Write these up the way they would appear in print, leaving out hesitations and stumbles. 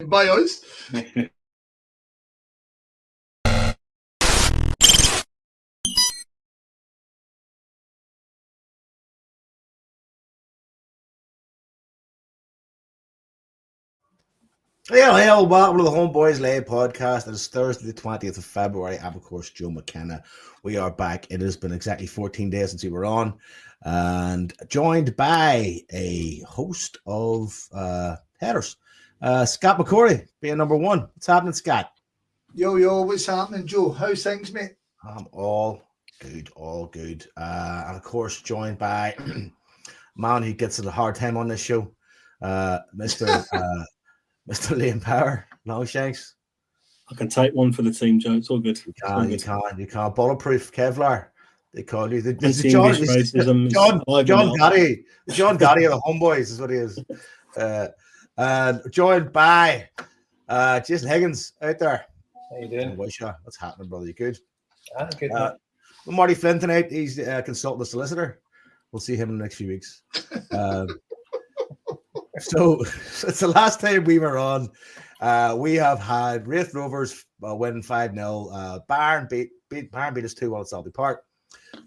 by us. Hello, welcome to the HomeBhoys Live podcast. It is Thursday, the 20th of February. I'm, of course, Joe McKenna. We are back. It has been exactly 14 days since we were on, and joined by a host of headers. Scott McCorry being number one. What's happening, Scott? Yo, what's happening, Joe? How's things, mate? I'm all good. And, of course, joined by man who gets a hard time on this show, Mr. Mr. Liam Power, Longshanks. I can take one for the team, Joe. It's all good. You can't. Bulletproof Kevlar. They call you. John Gotti. John Gotti of the HomeBhoys is what he is. And joined by Jason Higgins out there. How you doing? What's happening, brother? You good? Good. Marty Flynn tonight. He's consulting the solicitor. We'll see him in the next few weeks. So it's the last time we were on. We have had Raith Rovers win 5-0. Bayern beat us 2-1 at Selby Park.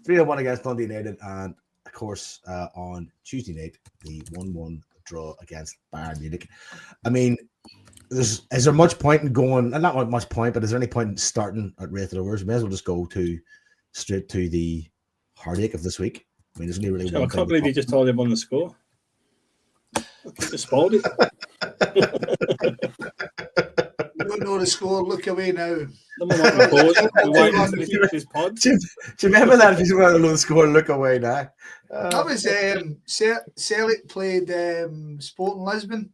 3-1 against Dundee United, and of course on Tuesday night the 1-1 draw against Bayern Munich. I mean, is there much point in going? Not much point, but is there any point in starting at Raith Rovers? We may as well just go straight to the heartache of this week. I mean, there's only really one. I can't believe you just told everyone the score. I just spoiled it. You don't know the score. Look away now. Do you remember that? If you want to know the score, look away now. That was Celtic played Sporting Lisbon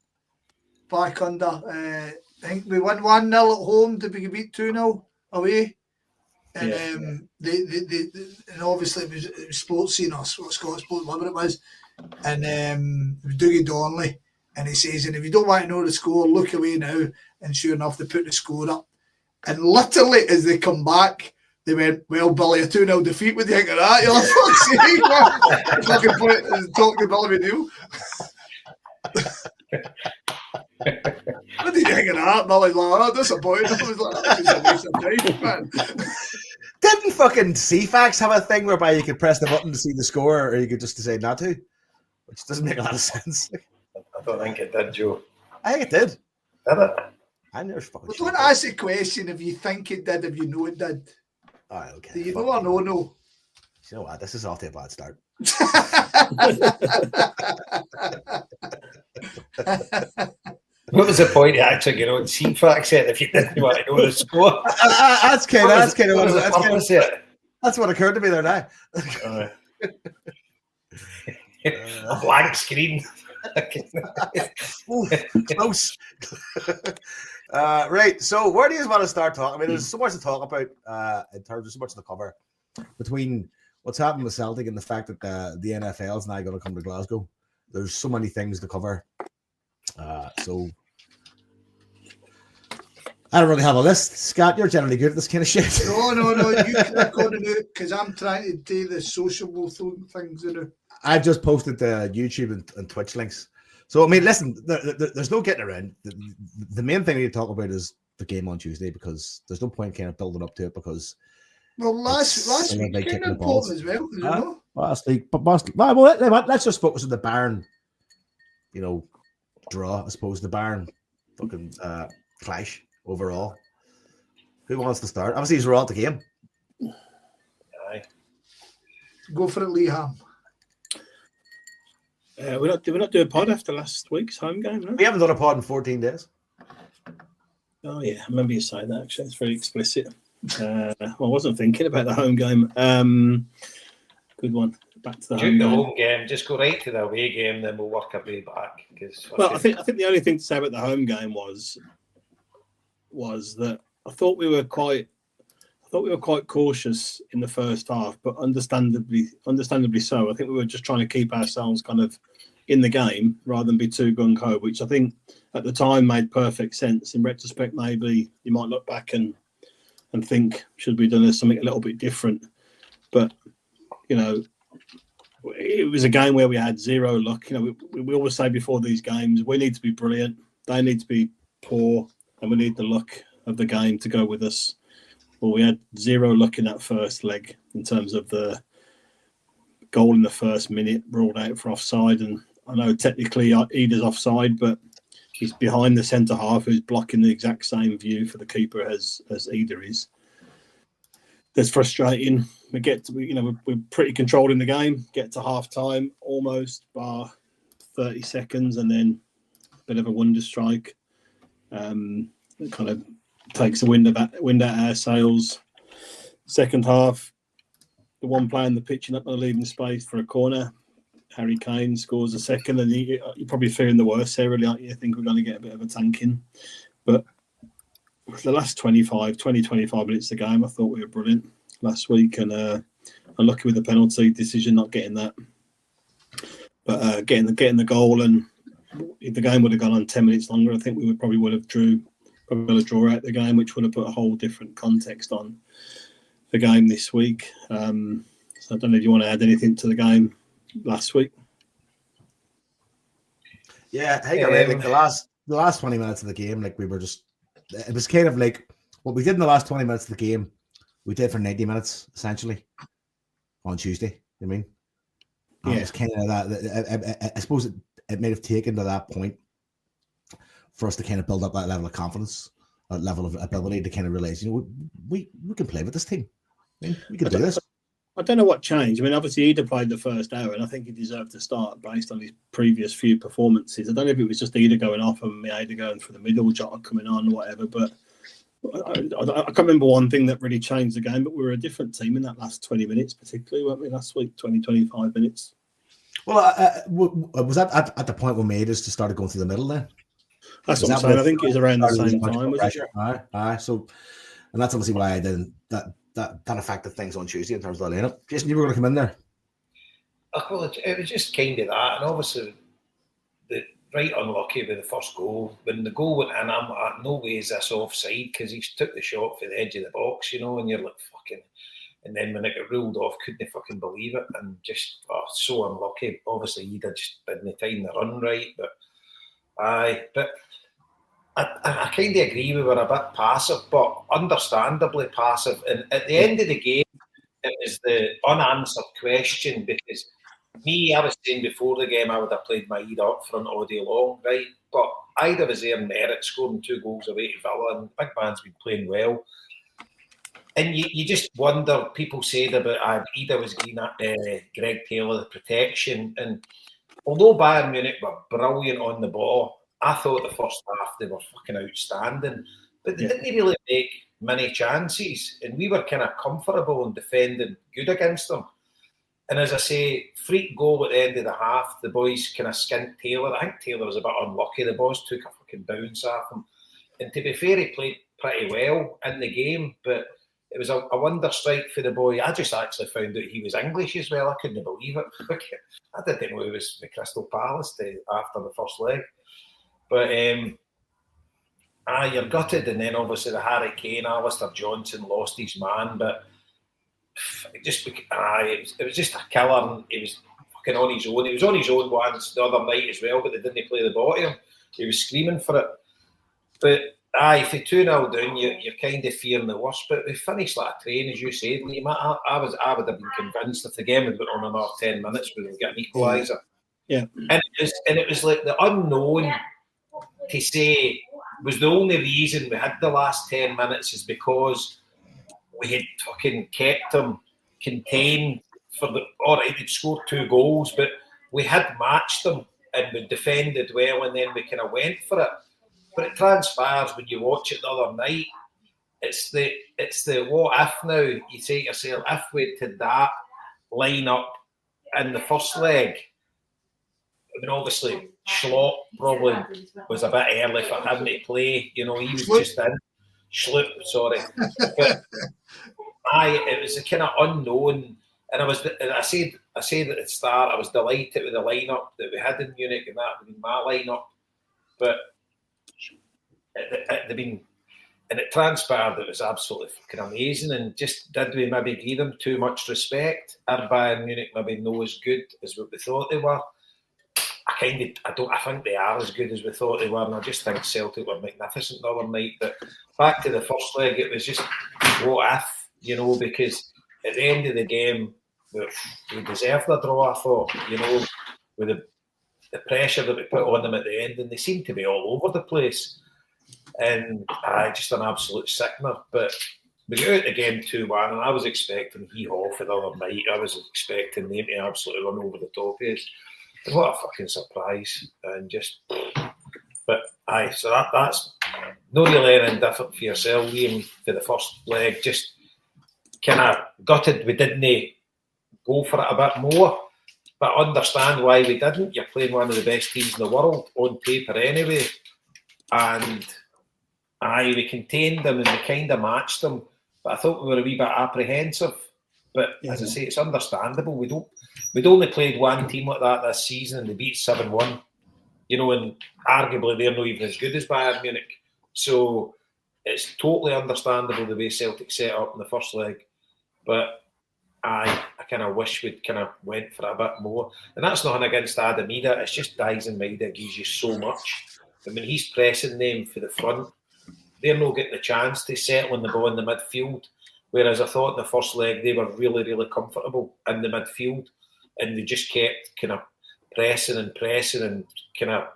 back under. I think we won 1-0 at home. Did we beat 2-0 away? And and obviously it was Sports Scene or Scott Sports, whatever it was. And it was Dougie Donnelly, and he says, and if you don't want to know the score, look away now. And sure enough, they put the score up. And literally, as they come back, they went, well, Billy, a 2-0 defeat. What do you think of that? You're like, fuck's sake, man. Talk to Billy McNeil. What do you think of that? Billy's like, oh, disappointed. I was like, that's just a waste of time, man. Didn't fucking CFAX have a thing whereby you could press the button to see the score, or you could just decide not to? Which doesn't make a lot of sense. I don't think it did, Joe. I think it did. Did it? I never fucking. Well, don't ask the question if you think it did, if you know it did. All right, okay. Do you know or no? You know what? This is off to a bad start. What was the point of actually getting on CFAX if you didn't want to know the score? That's what occurred to me there now. A blank screen. Close. Right. So where do you want to start talking? I mean, there's so much to talk about in terms of so much to cover between what's happened with Celtic and the fact that the NFL is now going to come to Glasgow. There's so many things to cover. So I don't really have a list. Scott, you're generally good at this kind of shit. No. You crack on to it because I'm trying to do the sociable things. I've just posted the YouTube and Twitch links. So, I mean, listen, there's no getting around. The main thing we need to talk about is the game on Tuesday because there's no point kind of building up to it because. Well, last week came important as well, you know? Last week. Well, let's just focus on the Bayern, draw, I suppose, the Bayern fucking clash overall. Who wants to start? Obviously, he's all at the game. Aye. Go for it, Liam. Did we not do a pod after last week's home game? No? We haven't done a pod in 14 days. Oh, yeah. I remember you saying that, actually. It's very explicit. I wasn't thinking about the home game. Good one. Back to the home game. Just go right to the away game, then we'll work our way back. Well, I think the only thing to say about the home game was that I thought we were quite cautious in the first half, but understandably so. I think we were just trying to keep ourselves kind of in the game rather than be too gung-ho, which I think at the time made perfect sense. In retrospect, maybe you might look back and think, should we have done something a little bit different? But, it was a game where we had zero luck. We always say before these games, we need to be brilliant. They need to be poor, and we need the luck of the game to go with us. Well, we had zero luck in that first leg in terms of the goal in the first minute ruled out for offside. And I know technically Ida's offside, but he's behind the centre half who's blocking the exact same view for the keeper as Ida is. That's frustrating. We're pretty controlled in the game. Get to half time almost, bar 30 seconds, and then a bit of a wonder strike. It kind of takes the wind out our sails. Second half, the one player on the pitch not going to leave in space for a corner. Harry Kane scores a second, and you're probably fearing the worst there, really, aren't you? I think we're going to get a bit of a tanking. But the last 25 minutes of the game, I thought we were brilliant last week, and unlucky with the penalty decision, not getting that. But getting the goal, and if the game would have gone on 10 minutes longer, I think we would have draw out the game, which would have put a whole different context on the game this week. So I don't know if you want to add anything to the game last week. Yeah, I think like the last 20 minutes of the game, like it was kind of like what we did in the last 20 minutes of the game, we did for 90 minutes essentially on Tuesday. I mean, it's kind of that. I suppose it may have taken to that point for us to kind of build up that level of confidence, that level of ability to kind of realize, we can play with this team. I mean, we can do this. I don't know what changed. I mean, obviously, Ida played the first hour, and I think he deserved to start based on his previous few performances. I don't know if it was just Ida going off and Ida going for the middle, Jota coming on, or whatever, but I can't remember one thing that really changed the game, but we were a different team in that last 20 minutes, particularly, weren't we, last week, 25 minutes? Well, was that at the point when we just started going through the middle then? That's what I'm saying. I think it was around the same time. Aye. So, and that's obviously why I didn't that affected things on Tuesday in terms of the lineup. Jason, you were going to come in there. Well, it was just kind of that, and obviously, right unlucky with the first goal. When the goal went in, I'm like, no way is this offside, because he took the shot for the edge of the box, and you're like, fucking. And then when it got ruled off, couldn't fucking believe it, and just so unlucky. Obviously, he just didn't time the run right, but I kind of agree we were a bit passive, but understandably passive. And at the end of the game, it was the unanswered question, because I was saying before the game I would have played my Ida up front all day long, right? But Ida was there in merit, scoring 2 goals away to Villa, and big man's been playing well. And you just wonder, people said about Ida was getting at Greg Taylor, the protection. And although Bayern Munich were brilliant on the ball, I thought the first half they were fucking outstanding. But they didn't really make many chances. And we were kind of comfortable and defending good against them. And as I say, freak goal at the end of the half, the boys kind of skint Taylor. I think Taylor was a bit unlucky. The boys took a fucking bounce at him. And to be fair, he played pretty well in the game, but it was a wonder strike for the boy. I just actually found out he was English as well. I couldn't believe it. I didn't know he was with Crystal Palace after the first leg. But you're gutted, and then obviously the Harry Kane, Alistair Johnson lost his man, but it was just a killer. And he was fucking on his own. He was on his own once the other night as well, but they didn't play the ball to him. He was screaming for it. But if you're 2-0 down, you're kind of fearing the worst. But we finished like a train, as you said, Liam. I would have been convinced if the game had went on another 10 minutes, we would get an equaliser. Yeah. And it was like the unknown to say was the only reason we had the last 10 minutes is because we had fucking kept them contained for all right, they'd scored 2 goals, but we had matched them and we defended well, and then we kind of went for it. But it transpires when you watch it the other night. It's the what if now. You say to yourself, if we had that line up in the first leg, I mean, obviously, Schlott probably was a bit early for him to play. He was just in. Schlupp, sorry. But it was a kind of unknown. And I said at the start, I was delighted with the lineup that we had in Munich, and that would be my lineup. But it transpired it was absolutely fucking amazing. And just did we maybe give them too much respect? Are Bayern Munich maybe not as good as what we thought they were? I I think they are as good as we thought they were, and I just think Celtic were magnificent the other night. But back to the first leg, it was just what if, because at the end of the game, we deserved a draw, I thought, with the pressure that we put on them at the end, and they seemed to be all over the place. And just an absolute sickener. But we got out the game 2-1, and I was expecting hee-haw for the other night. I was expecting them to absolutely run over the top of us. And what a fucking surprise. And so that's not really anything different for yourself, Liam, for the first leg. Just kind of gutted we didn't go for it a bit more. But I understand why we didn't. You're playing one of the best teams in the world on paper anyway. And we contained them and we kind of matched them. But I thought we were a wee bit apprehensive. But as I say, it's understandable. We'd only played one team like that this season and they beat 7-1. And arguably they're not even as good as Bayern Munich. So it's totally understandable the way Celtic set up in the first leg. But I kind of wish we'd kind of went for a bit more. And that's nothing against Adam Ida. It's just Dyson Maida gives you so much. I mean, he's pressing them for the front. They're not getting the chance to settle in the ball in the midfield. Whereas I thought in the first leg, they were really, really comfortable in the midfield. And they just kept kind of pressing and kind of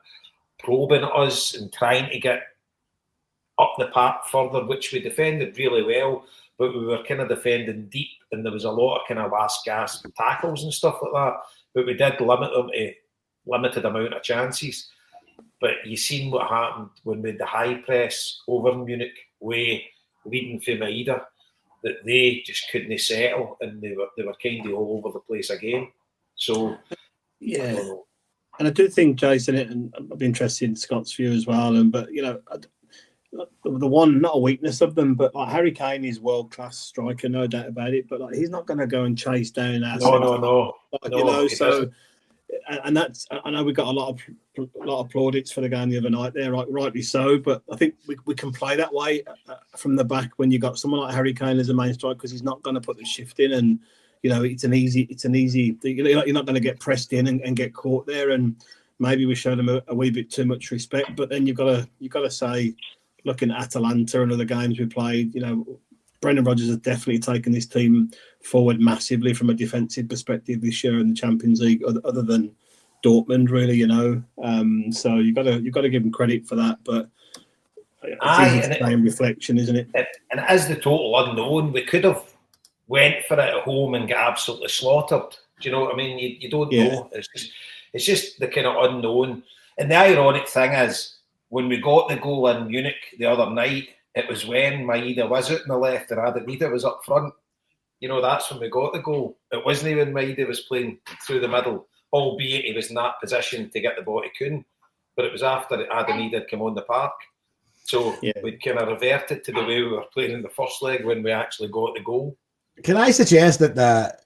probing us and trying to get up the park further, which we defended really well. But we were kind of defending deep, and there was a lot of kind of last gasp tackles and stuff like that. But we did limit them to limited amount of chances. But you seen what happened when we had the high press over Munich, way leading from Maida, that they just couldn't settle, and they were kind of all over the place again. So yeah, and I do think, Jason, and I'd be interested in Scott's view as well. But the one, not a weakness of them, but like Harry Kane is world-class striker, no doubt about it. But like, he's not going to go and chase down our no. So, and that's, I know we got a lot of plaudits for the game the other night there, rightly so. But I think we can play that way from the back when you got someone like Harry Kane as a main striker, because he's not going to put the shift in, and it's an easy. You're not going to get pressed in and get caught there. And maybe we showed them a wee bit too much respect. But then you've got to say, looking at Atalanta and other games we played, Brendan Rodgers has definitely taken this team forward massively from a defensive perspective this year in the Champions League, other than Dortmund, really, So you got to give him credit for that. But it's the same reflection, isn't it? And as the total unknown, we could have went for it at home and got absolutely slaughtered. Do you know what I mean? You don't know. It's just the kind of unknown. And the ironic thing is, when we got the goal in Munich the other night, it was when Maida was out on the left and Adamida was up front. That's when we got the goal. It wasn't when Maida was playing through the middle, albeit he was in that position to get the ball to Kuhn. But it was after Adamida had come on the park. So we'd kind of reverted to the way we were playing in the first leg when we actually got the goal. Can I suggest that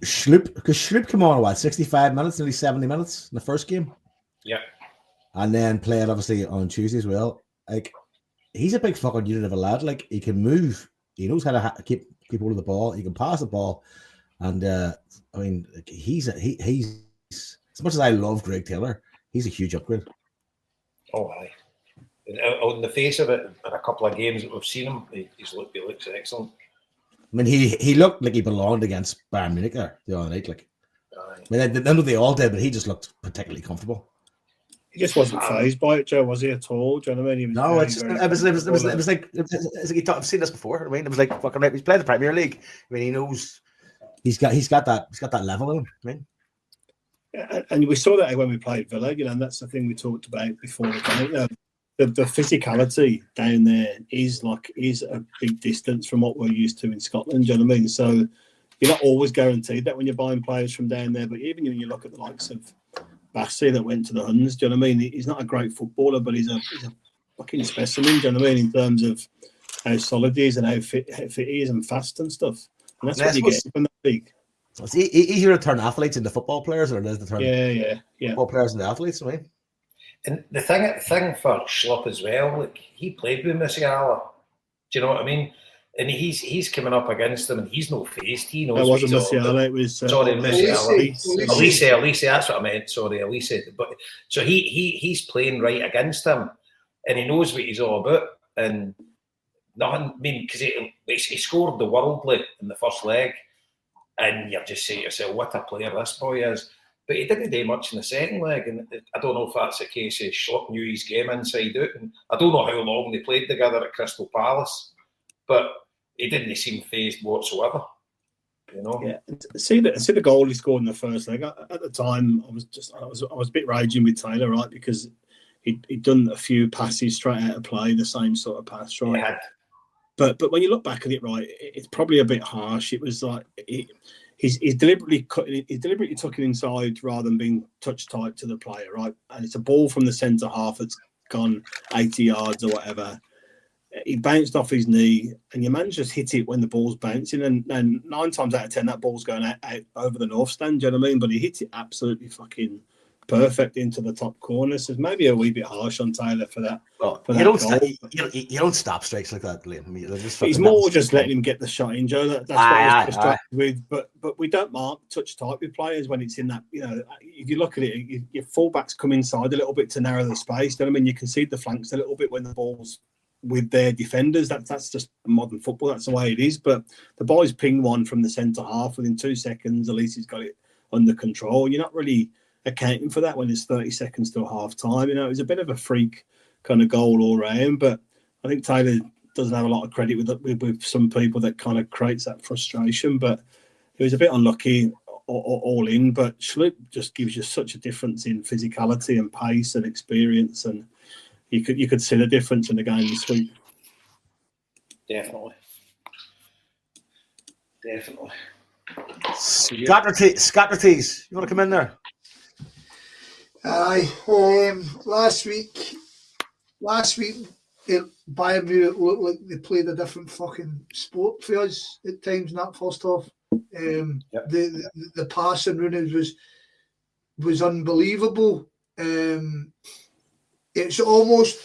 Schlupp, because Schlupp came on 65 minutes, nearly 70 minutes in the first game? Yeah. And then played obviously on Tuesday as well. Like, he's a big fucking unit of a lad. Like, he can move. He knows how to keep hold of the ball. He can pass the ball. And he's as much as I love Greg Taylor, he's a huge upgrade. Oh, aye. On the face of it, in a couple of games that we've seen him, he looks excellent. I mean, he looked like he belonged against Bayern Munich there the other night. Like, I mean, I know they all did, but he just looked particularly comfortable. He just wasn't phased by it, Joe, was he at all? Do you know what I mean? It was like I've seen this before. I mean, it was like fucking right. He's played the Premier League. I mean, he knows he's got that level in him. I mean, and we saw that when we played Villa, and that's the thing we talked about before the game. The physicality down there is a big distance from what we're used to in Scotland. Do you know what I mean? So you're not always guaranteed that when you're buying players from down there. But even when you look at the likes of Bassey that went to the Huns, do you know what I mean? He's not a great footballer, but he's a fucking specimen, do you know what I mean, in terms of how solid he is and how fit he is and fast and stuff. And that's what you get from the league. It's easier to turn athletes into football players than it is to turn football players into athletes, I mean. And the thing for Schlupp as well, like, he played with Musiala. Do you know what I mean? And he's coming up against him, and he's no faced. He knows It what wasn't he's all about. Musiala, it was Sorry, Elise. Elise, that's what I meant. Sorry, Elise. But so he's playing right against him, and he knows what he's all about. And nothing. I mean, because he scored the worldly in the first leg, and you just say to yourself, "What a player this boy is." But he didn't do much in the second leg, and I don't know if that's the case. He knew his game inside out, and I don't know how long they played together at Crystal Palace, but he didn't seem fazed whatsoever. You know. Yeah. See the goal he scored in the first leg. At the time, I was a bit raging with Taylor, right, because he'd done a few passes straight out of play, the same sort of pass, right. Yeah. But when you look back at it, right, it's probably a bit harsh. It was like he's deliberately took it inside rather than being touch tight to the player, right? And it's a ball from the centre half that's gone 80 yards or whatever. He bounced off his knee, and your man just hit it when the ball's bouncing. And 9 times out of 10, that ball's going out over the north stand. Do you know what I mean? But he hit it absolutely fucking perfect into the top corner. So it's maybe a wee bit harsh on Taylor for that. Well, for you that don't stop strikes like that, Liam. I mean, he's more just letting him get the shot in, Joe. That's what I was frustrated with. But we don't mark touch tight with players when it's in that. You know, if you look at it, your fullbacks come inside a little bit to narrow the space. Do you know what I mean? You can see the flanks a little bit when the ball's with their defenders. That's just modern football. That's the way it is. But the boys ping one from the centre half within 2 seconds. At least he's got it under control. You're not really accounting for that when it's 30 seconds to half time. You know, it was a bit of a freak kind of goal all round. But I think Taylor doesn't have a lot of credit with some people that kind of creates that frustration. But he was a bit unlucky all in. But Schlupp just gives you such a difference in physicality and pace and experience, and you could see the difference in the game this week. Definitely. Scattertees, you want to come in there? Aye. Last week, Bayern Munich looked like they played a different fucking sport for us at times in that first half. The passing Rooney was unbelievable. It's almost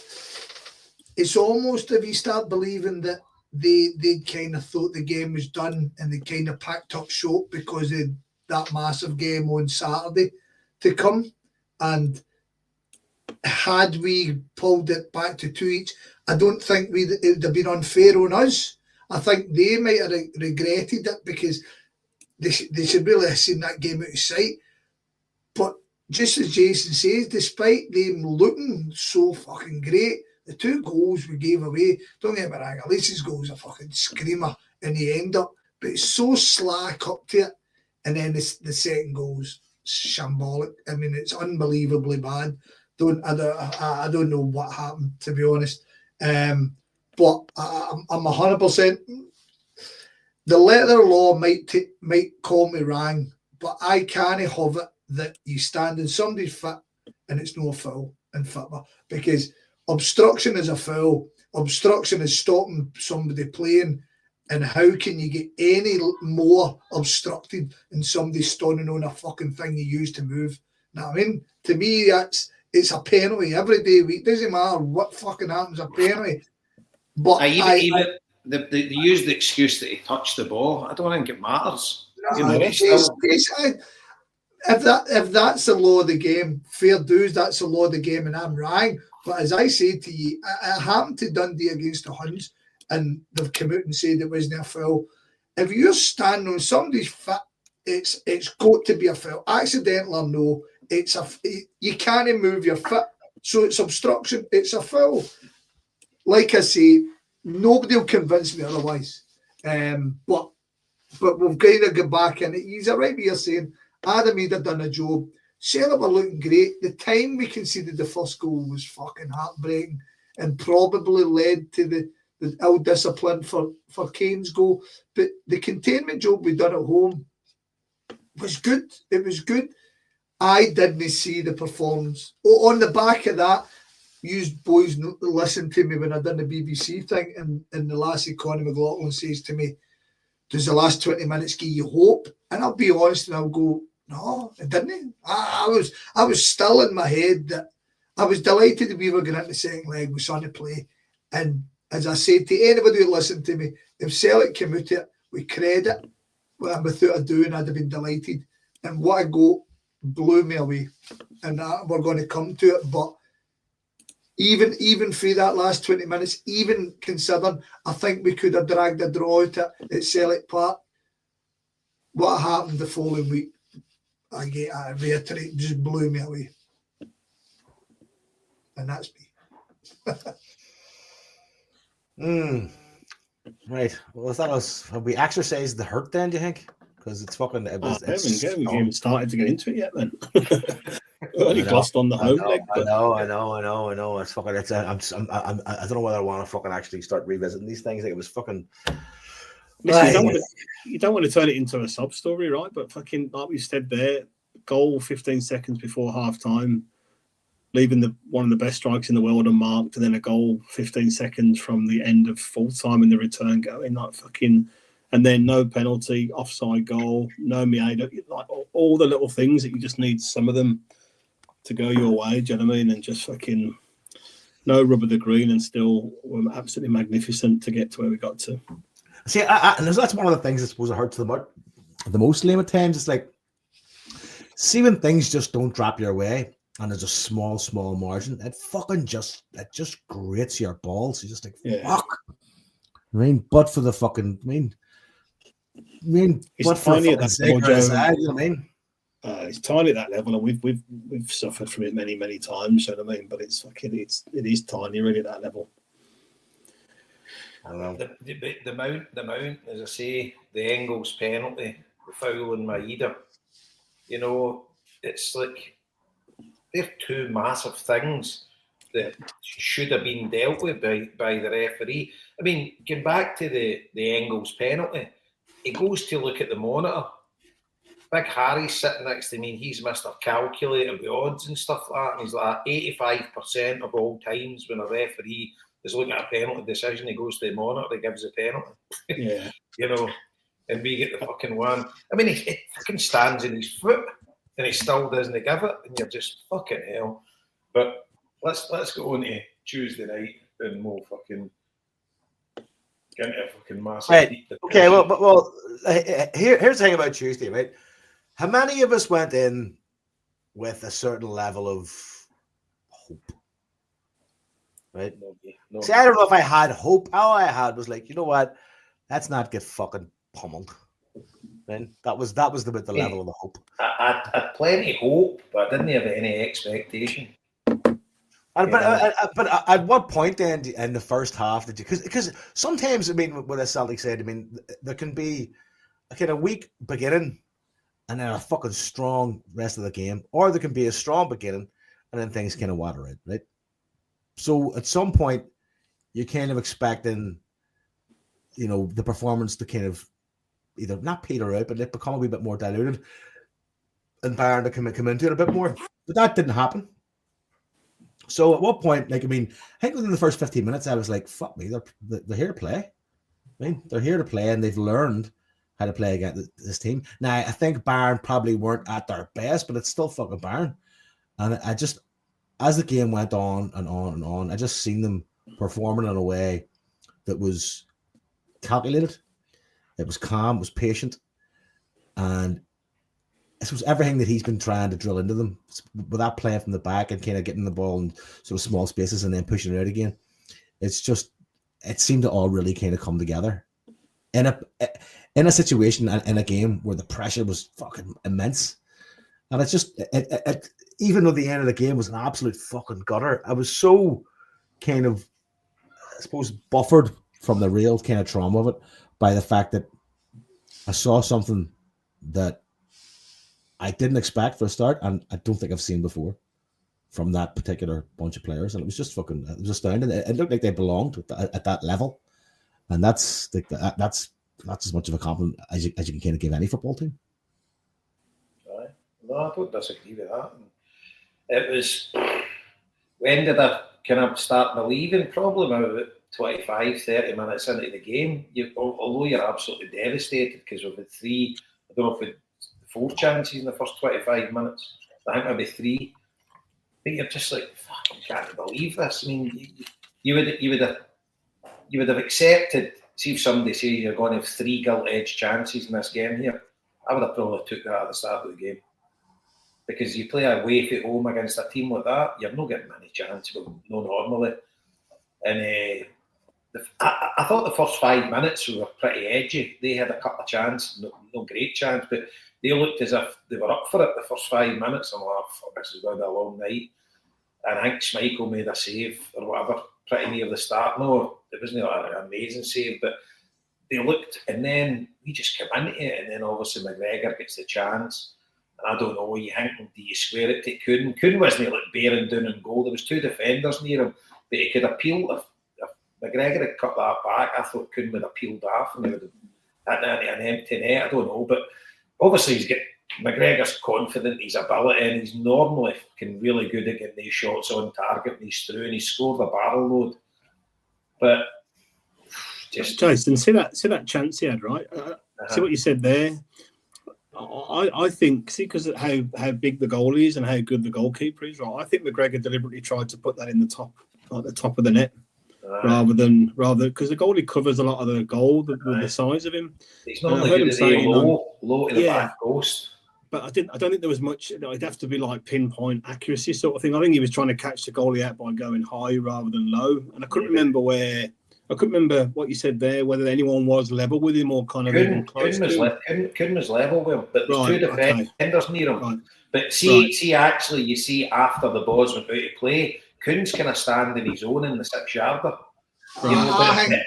if you start believing that they kind of thought the game was done and they kind of packed up shop because of that massive game on Saturday to come. And had we pulled it back to 2 each, I don't think it would have been unfair on us. I think they might have regretted it because they should really have seen that game out of sight. But just as Jason says, despite them looking so fucking great, the 2 goals we gave away, don't get me wrong, Elise's goal was a fucking screamer in the end up, but it's so slack up to it. And then the second goal's shambolic. I mean, it's unbelievably bad. I don't know what happened, to be honest. But I'm 100%. The letter of law might call me wrong, but I can't have it that you stand in somebody's foot and it's no foul in football, because obstruction is a foul. Obstruction is stopping somebody playing, and how can you get any more obstructed than somebody standing on a fucking thing you use to move? You know what I mean? To me, it's a penalty every day of the week. Doesn't matter what fucking happens, a penalty. But they use the excuse that he touched the ball. I don't think it matters. If that's the law of the game, fair dues, that's the law of the game, and I'm wrong. But as I say to you, it happened to Dundee against the Huns, and they've come out and said it wasn't a foul. If you're standing on somebody's foot, it's got to be a foul, accidental or no. You can't move your foot, so it's obstruction. It's a foul. Like I say, nobody will convince me otherwise. But we've got to get back in it. He's right here saying Adam had done a job. Celtic were looking great. The time we conceded the first goal was fucking heartbreaking and probably led to the ill discipline for Kane's goal. But the containment job we done at home was good. It was good. I didn't see the performance. On the back of that, you boys listened to me when I done the BBC thing, and the lassie Connie McLaughlin says to me, does the last 20 minutes give you hope? And I'll be honest and I'll go, no, it didn't. I was still in my head that I was delighted that we were going into the second leg with Son to play, and as I said to anybody who listened to me, if Celtic came out it with credit and without a doing, I'd have been delighted. And what a goal blew me away. And we're going to come to it. But even through that last 20 minutes, even considering, I think we could have dragged a draw out at Celtic Park. What happened the following week, I reiterate, just blew me away. And that's me. Right. Well, have we exercised the hurt then, do you think? Because it's fucking. We haven't even started to get into it yet then. Only lost on the home leg. I know. It's fucking. I don't know whether I want to fucking actually start revisiting these things. Like it was fucking. Listen, you don't want to turn it into a sub story, right? But fucking, like we said there, goal 15 seconds before half time, leaving one of the best strikes in the world unmarked, and then a goal 15 seconds from the end of full time in the return going, like fucking, and then no penalty, offside goal, no Mieda, like all the little things that you just need some of them to go your way. Do you know what I mean? And just fucking no rub of the green, and still were absolutely magnificent to get to where we got to. See, and that's one of the things I suppose that hurts the most, Liam, at times. It's like, see when things just don't drop your way and there's a small margin, it just grates your balls. You're just like, fuck. I mean, but for the fucking, it's tiny at that level, Joe. You know what I mean? It's tiny at that level, and we've suffered from it many times. You know what I mean? But it is tiny really at that level. I don't know. The mount, as I say, the Engels penalty, the foul on Maeda, you know, it's like they're two massive things that should have been dealt with by the referee. I mean, going back to the Engels penalty, he goes to look at the monitor. Big Harry's sitting next to me, and he's Mr. Calculator with odds and stuff like that, and he's like 85% of all times when a referee is looking at a penalty decision, he goes to the monitor, he gives a penalty. Yeah. You know, and we get the fucking one. I mean, it fucking stands in his foot, and he still doesn't give it, and you're just fucking hell. But let's go on to Tuesday night, and we'll fucking get into a fucking massive. Right. Okay. Well. Here's the thing about Tuesday, right? How many of us went in with a certain level of hope? Right? No. See, I don't know if I had hope. All I had was like, you know what? Let's not get fucking pummeled. Then that was the level of the hope. I had plenty of hope, but I didn't have any expectation. But at what point then in the first half did you? Because sometimes, I mean, what Celtic said, I mean, there can be a kind of weak beginning and then a fucking strong rest of the game, or there can be a strong beginning and then things kind of water out, right? So at some point, you're kind of expecting, you know, the performance to kind of either not peter out, but become a wee bit more diluted, and Bayern to come into it a bit more. But that didn't happen. So at what point, like, I mean, I think within the first 15 minutes, I was like, fuck me, they're here to play. I mean, they're here to play, and they've learned how to play against this team. Now, I think Bayern probably weren't at their best, but it's still fucking Bayern. And I just, as the game went on and on and on, I just seen them performing in a way that was calculated. It was calm, it was patient, and this was everything that he's been trying to drill into them without playing from the back and kind of getting the ball in sort of small spaces and then pushing it out again. It's just, it seemed to all really kind of come together in a situation and in a game where the pressure was fucking immense. And it's just, even though the end of the game was an absolute fucking gutter, I was so kind of, I suppose, buffered from the real kind of trauma of it by the fact that I saw something that I didn't expect for a start, and I don't think I've seen before from that particular bunch of players. And it was just fucking, it was astounding. It looked like they belonged at that level. And that's as much of a compliment as you can kind of give any football team. Right. No, I don't disagree with that. It was, when did I kind of start believing? Probably about 25, 30 minutes into the game. Although you're absolutely devastated because we've had three, I don't know if we 4 chances in the first 25 minutes. I think maybe 3. But you're just like, fuck, I can't believe this. I mean, you would have you would have accepted. See if somebody say you're going to have 3 gilt-edged chances in this game here, I would have probably took that at the start of the game. Because you play away at home against a team like that, you're not getting many chances, no normally. And I thought the first 5 minutes were pretty edgy. They had a couple of chances, no great chance, but they looked as if they were up for it the first 5 minutes. I'm like, fuck, this is going to be a long night. And I think Schmeichel made a save or whatever pretty near the start. No, it wasn't like an amazing save, but they looked, and then we just came into it, and then obviously McGregor gets the chance. And I don't know, you think, do you square it to Kuhn? Kuhn wasn't like bearing down in goal. There was 2 defenders near him, but he could have peeled. If McGregor had cut that back, I thought Kuhn would have peeled off and they would have had an empty net. I don't know, but obviously McGregor's confident in his ability, and he's normally really good at getting these shots on target, and he's through, and he's scored a barrel load. But just Jason, see that chance he had, right? See what you said there. I think, see, because how big the goal is and how good the goalkeeper is, right? I think McGregor deliberately tried to put that in the top of the net, rather because the goalie covers a lot of the goal with the size of him. He's not good at saying low to the back post. But I don't think there was much. It'd have to be like pinpoint accuracy sort of thing. I think he was trying to catch the goalie out by going high rather than low. And I couldn't remember what you said there, whether anyone was level with him or kind of even close to him. Kuhn was level with him, but there's 2 defenders near him. Right. But see, actually, you see after the balls went out of play, Kuhn's kind of standing his own in the 6-yarder. Right.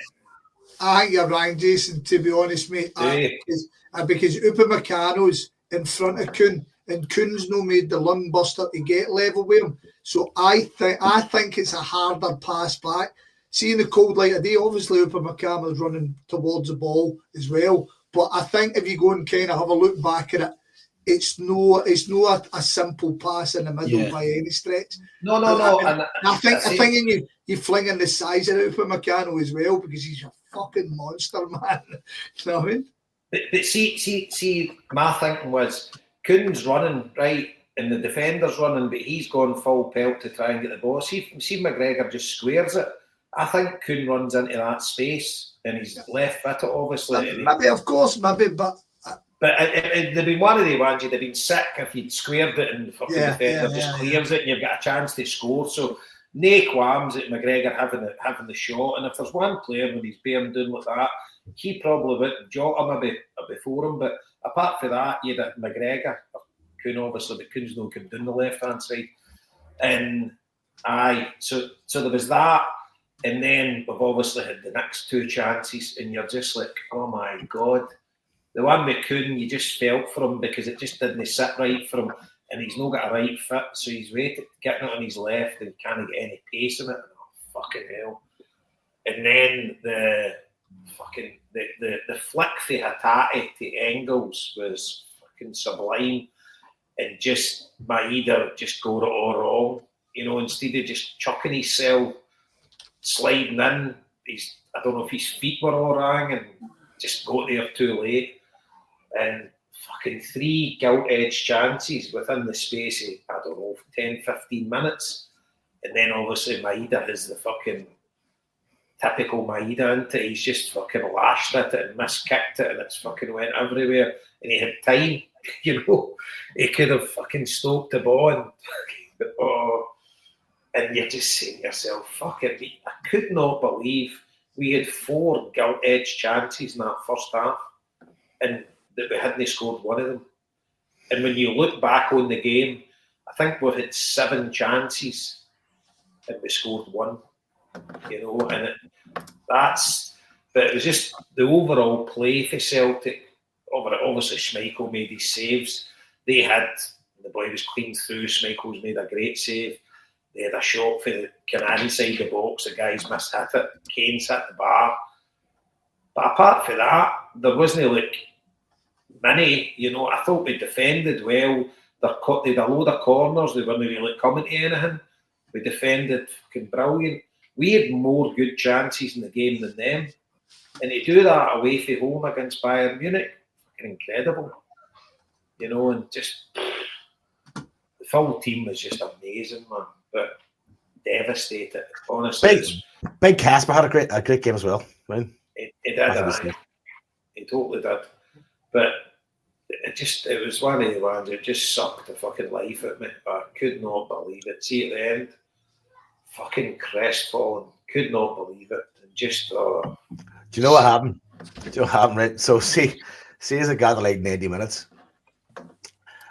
I think you're right, Jason, to be honest, mate. Because Upamecano's in front of Kuhn, and Kuhn's no made the lung buster to get level with him. So I think it's a harder pass back. Seeing the cold light of day, obviously Upamecano's running towards the ball as well. But I think if you go and kind of have a look back at it, it's no a simple pass in the middle by any stretch. No. I think you flinging the size of Upamecano as well, because he's a fucking monster, man. You know what I mean? But see, my thinking was Kuhn's running, right, and the defender's running, but he's gone full pelt to try and get the ball. See McGregor just squares it. I think Kuhn runs into that space, and he's left-footed, obviously. Maybe, but there'd been one of the ones you'd have been sick if you'd squared it and the fucking defender just clears it and you've got a chance to score. So, no qualms at McGregor having the shot. And if there's one player when he's bearing down like that, he probably would. Jota maybe before him, but apart from that, you'd have McGregor, Kuhn obviously, but Kuhn's not come down the left-hand side. And so there was that. And then we've obviously had the next 2 chances, and you're just like, oh my God. The one with Kuhn, you just felt for him because it just didn't sit right for him, and he's not got a right fit, so he's waiting, getting it on his left and can't get any pace in it. Oh, fucking hell. And then the flick for Heartache to Engels was fucking sublime, and just Maeda just got it all wrong. You know, instead of just chucking himself, sliding in, I don't know if his feet were all wrong and just got there too late. And fucking 3 gilt-edged chances within the space of, I don't know, 10, 15 minutes. And then obviously Maeda has the fucking typical Maeda into it. He's just fucking lashed at it and miskicked it, and it's fucking went everywhere. And he had time, you know. He could have fucking stoked the ball and and you're just saying to yourself, fucking, I could not believe we had 4 gilt-edged chances in that first half and that we hadn't scored one of them. And when you look back on the game, I think we've had 7 chances and we scored 1, you know, and but it was just the overall play for Celtic. Obviously, Schmeichel made his saves. The boy was clean through. Schmeichel's made a great save. They had a shot for the inside the box. The guys missed hit it. Kane's hit the bar. But apart from that, there wasn't like many. You know, I thought we defended well. They had a load of corners. They weren't really coming to anything. We defended fucking brilliant. We had more good chances in the game than them. And to do that away from home against Bayern Munich, fucking incredible. You know, and just the full team was just amazing, man. But devastated. Honestly, Big Casper had a great game as well. Right? He did. He totally did. But it was one of the ones that just sucked the fucking life out of me. I could not believe it. See, at the end, fucking crestfallen. Could not believe it. And just, Do you know what happened? Right? So, see as it got to like 90 minutes,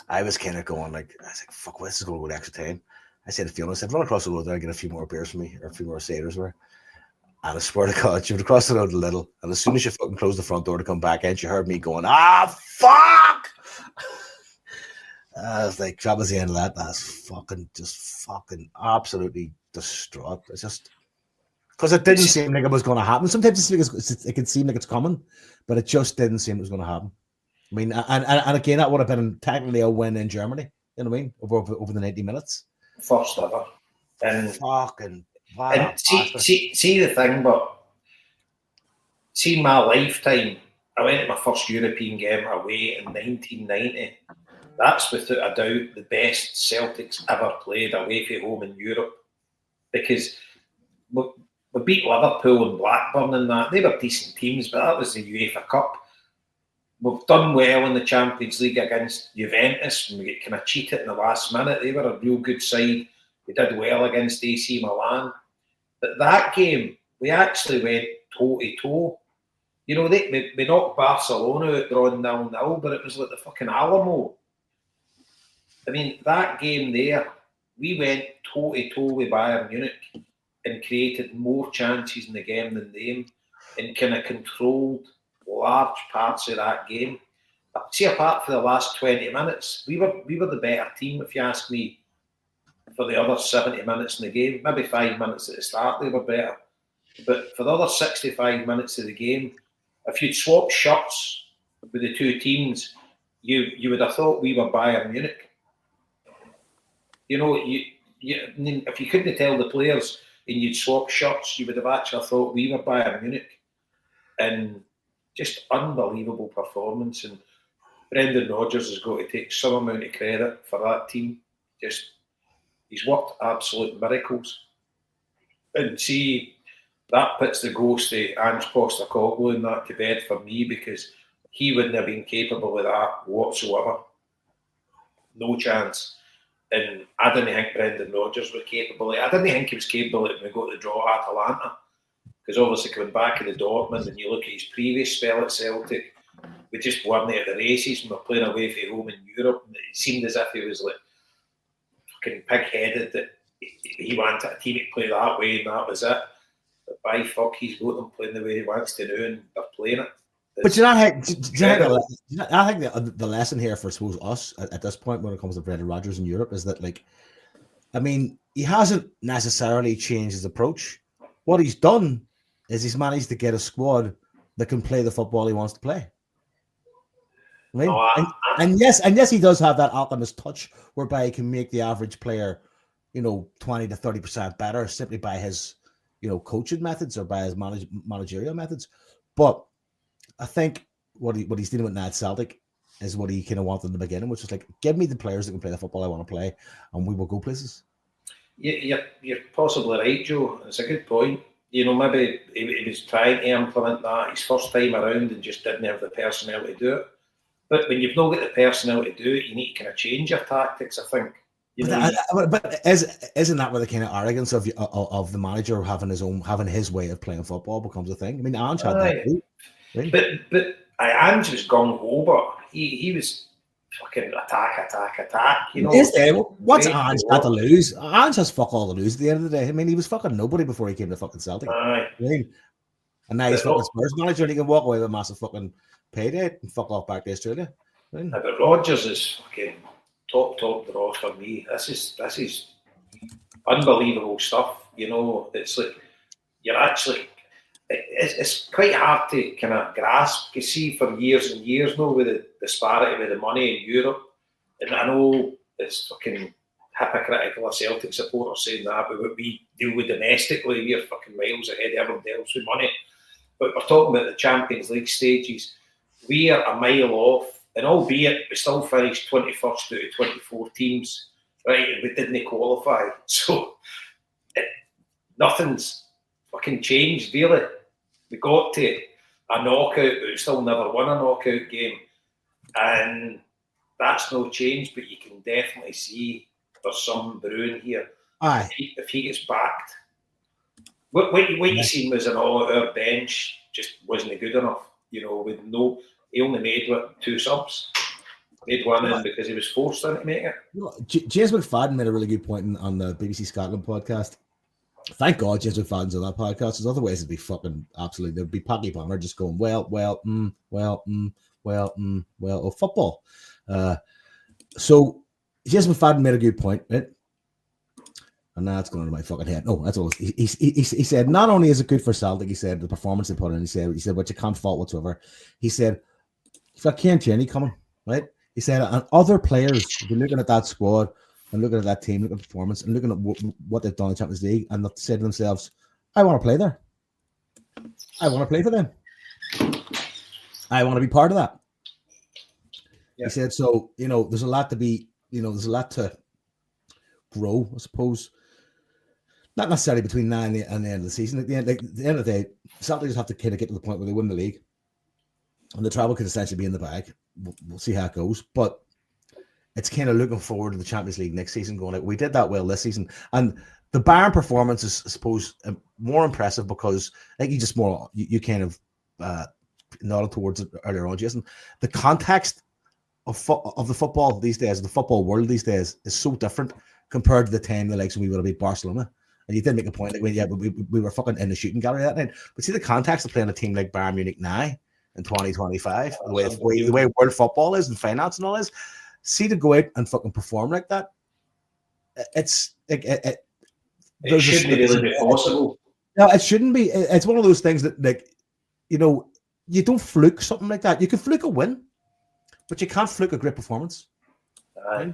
I was kind of going like, I was like, fuck, this is going to go to extra time. I said to Fiona, I said, run across the road there and get a few more beers for me, or a few more ciders. And I swear to God, she would cross the road a little, and as soon as she fucking closed the front door to come back in, she heard me going, fuck! I was like, that was the end of that. That's fucking absolutely distraught. It's just because it didn't seem like it was going to happen. Sometimes it can seem like it's coming, but it just didn't seem it was going to happen. I mean, and again, that would have been technically a win in Germany. You know what I mean? Over the 90 minutes. First ever. And fucking wow. And see the thing, but see in my lifetime, I went to my first European game away in 1990. That's without a doubt the best Celtics ever played away from home in Europe, because we beat Liverpool and Blackburn and that. They were decent teams, but that was the UEFA Cup. We've done well in the Champions League against Juventus, and we get kind of cheated in the last minute. They were a real good side. We did well against AC Milan. But that game, we actually went toe-to-toe. You know, we knocked Barcelona out drawing 0-0, but it was like the fucking Alamo. I mean, that game there, we went toe-to-toe with Bayern Munich and created more chances in the game than them, and kind of controlled large parts of that game. See, apart from the last 20 minutes, we were the better team, if you ask me, for the other 70 minutes in the game. Maybe 5 minutes at the start, they were better. But for the other 65 minutes of the game, if you'd swapped shirts with the two teams, you would have thought we were Bayern Munich. You know, if you couldn't tell the players and you'd swap shirts, you would have actually thought we were Bayern Munich. And just unbelievable performance. And Brendan Rodgers has got to take some amount of credit for that team. He's worked absolute miracles. And see, that puts the ghost of Ange Postecoglou in that to bed for me, because he wouldn't have been capable of that whatsoever. No chance. And I didn't think Brendan Rodgers was capable. I didn't think he was capable of when we got the draw at Atalanta. Because obviously coming back to the Dortmund and you look at his previous spell at Celtic, we just weren't at the races and we're playing away from home in Europe. And it seemed as if he was like fucking pig-headed that he wanted a team to play that way and that was it. But by fuck, he's got them playing the way he wants to do and they're playing it. But I think the lesson here for, suppose, us at this point when it comes to Brendan Rodgers in Europe is that, like, I mean, he hasn't necessarily changed his approach. What he's done is he's managed to get a squad that can play the football he wants to play. Right? And yes, he does have that alchemist touch whereby he can make the average player, 20 to 30% better simply by his, coaching methods or by his managerial methods. But I think what he's dealing with now at Celtic is what he kind of wanted in the beginning, which is like, give me the players that can play the football I want to play, and we will go places. You're possibly right, Joe. It's a good point. Maybe he was trying to implement that his first time around and just didn't have the personnel to do it. But when you've not got the personnel to do it, you need to kind of change your tactics, I think. But isn't that where the kind of arrogance of the manager having his way of playing football becomes a thing? I mean, Ange had that too. Right? But Ange was gung-ho, but he was fucking attack. What's Ange got to lose? Ange has fuck all to lose at the end of the day. I mean, he was fucking nobody before he came to fucking Celtic. Right? And now he's fucking Spurs manager and he can walk away with a massive fucking payday and fuck off back to Australia. Right? But Rodgers is fucking top draw for me. This is unbelievable stuff. It's like you're actually. It's quite hard to kind of grasp. You see, for years and years now, with the disparity with the money in Europe, and I know it's fucking hypocritical of Celtic supporters saying that, but what we deal with domestically, we're fucking miles ahead of everyone else with money. But we're talking about the Champions League stages. We are a mile off, and albeit we still finished 21st out of 24 teams, right? And we didn't qualify. So nothing's fucking changed, really. We got to a knockout, but we still never won a knockout game. And that's no change, but you can definitely see there's some brewing here. Aye. If he gets backed. What you seen was our bench just wasn't good enough. He only made 2 subs. Made one in because he was forced to make it. James McFadden made a really good point on the BBC Scotland podcast. Thank God James McFadden's on that podcast, because otherwise it'd be fucking absolutely. There'd be Paddy Palmer just going, football. So James McFadden made a good point, right? And now it's going into my fucking head. No, that's all. He said not only is it good for Celtic, he said the performance they put in. He said, but you can't fault whatsoever. He said, you've got Cian Tierney coming, right? He said, and other players will be looking at that squad and looking at that team, looking at performance, and looking at what they've done in the Champions League, and they'll say to themselves, I want to play there. I want to play for them. I want to be part of that. Yeah. He said, so, there's a lot to be, there's a lot to grow, I suppose. Not necessarily between now and the end of the season. At the end of the day, Celtic just have to kind of get to the point where they win the league. And the treble could essentially be in the bag. We'll see how it goes. But it's kind of looking forward to the Champions League next season going out. We did that well this season. And the Bayern performance is, I suppose, more impressive because I think you kind of nodded towards it earlier on, Jason. The context of the football these days, the football world these days, is so different compared to the time the likes when we would have beat Barcelona. And you did make a point that we were fucking in the shooting gallery that night. But see the context of playing a team like Bayern Munich now in 2025, the way world football is and finance and all is, see to go out and fucking perform like that, it's like it shouldn't really be possible. No, it shouldn't be. It's one of those things that, like, you don't fluke something like that. You can fluke a win, but you can't fluke a great performance. Right?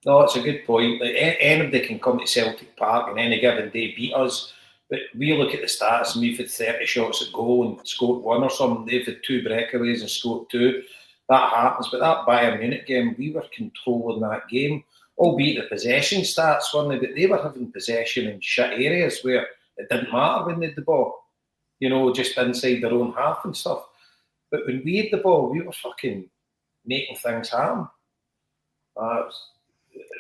No, it's a good point. Like, anybody can come to Celtic Park on any given day, beat us. But we look at the stats and we've had 30 shots at goal and scored 1 or something. They've had 2 breakaways and scored 2. That happens. But that Bayern Munich game, we were controlling that game. Albeit the possession stats weren't they, but they were having possession in shit areas where it didn't matter when they had the ball. Just inside their own half and stuff. But when we had the ball, we were fucking making things happen.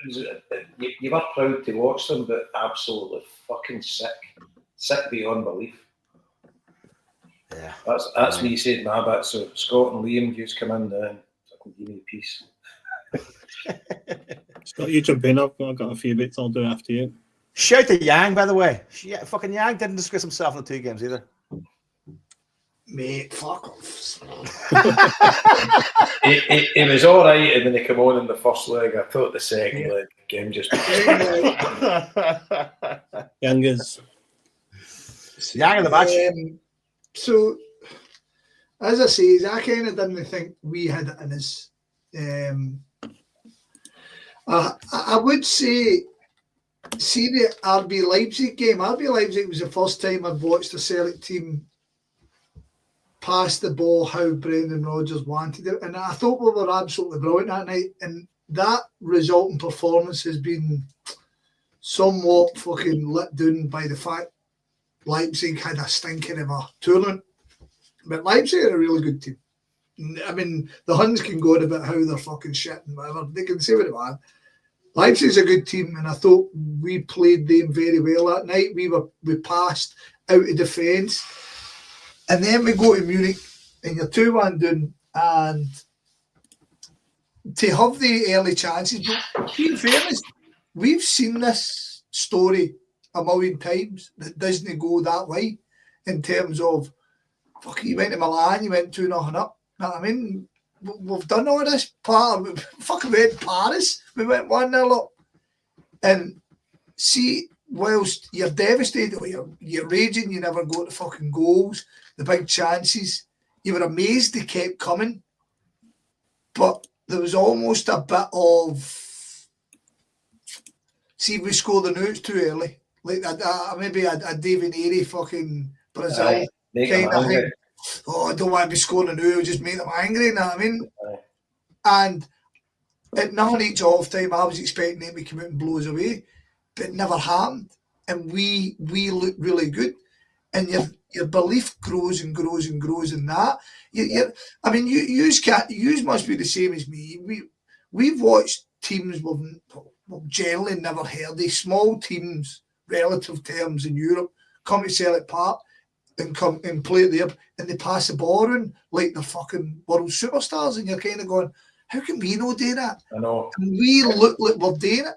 You were proud to watch them, but absolutely fucking sick. Sick beyond belief. Yeah. That's me saying my bit. So Scott and Liam, you just come in there and fucking give me a piece. Scott, you jump in. I've got a few bits I'll do after you. Shout to Yang, by the way. Yeah, fucking Yang didn't disgrace himself in the 2 games either. Mate, fuck off. It was all right, and when they come on in the first leg, I thought the second leg game just. Youngers. Yang in the match. So, as I say, I kind of didn't think we had it in us. I would say, see the RB Leipzig game. RB Leipzig was the first time I'd watched a Celtic team pass the ball how Brendan Rodgers wanted it, and I thought we were absolutely brilliant that night. And that resulting performance has been somewhat fucking let down by the fact Leipzig had a stinker of a tournament. But Leipzig are a really good team. I mean, the Huns can go on about how they're fucking shit and whatever. They can say what they want. Leipzig's a good team, and I thought we played them very well that night. We passed out of defence. And then we go to Munich, and you're 2-1 down, and to have the early chances, but in fairness, we've seen this story a million times that doesn't go that way in terms of, fuck, you went to Milan, you went 2-0 up. You know what I mean? We've done all this part. We went to Paris, we went 1-0 up. And see, whilst you're devastated or you're raging, you never got the fucking goals, the big chances, you were amazed they kept coming. But there was almost a bit of, see, we scored the notes too early. Like maybe a David Airy fucking Brazil kind of thing. Oh, I don't want to be scoring a new, just make them angry, you know what I mean? And at 9 each off time, I was expecting them to come out and blow us away, but it never happened. and we look really good, and your belief grows and grows and grows in that. You must be the same as me. We've watched teams we've generally never heard of, small teams, relative terms in Europe, come to Celtic Park and come and play there, and they pass the ball around like they're fucking world superstars, and you're kind of going, how can we not do that? I know. And we look like we're doing it.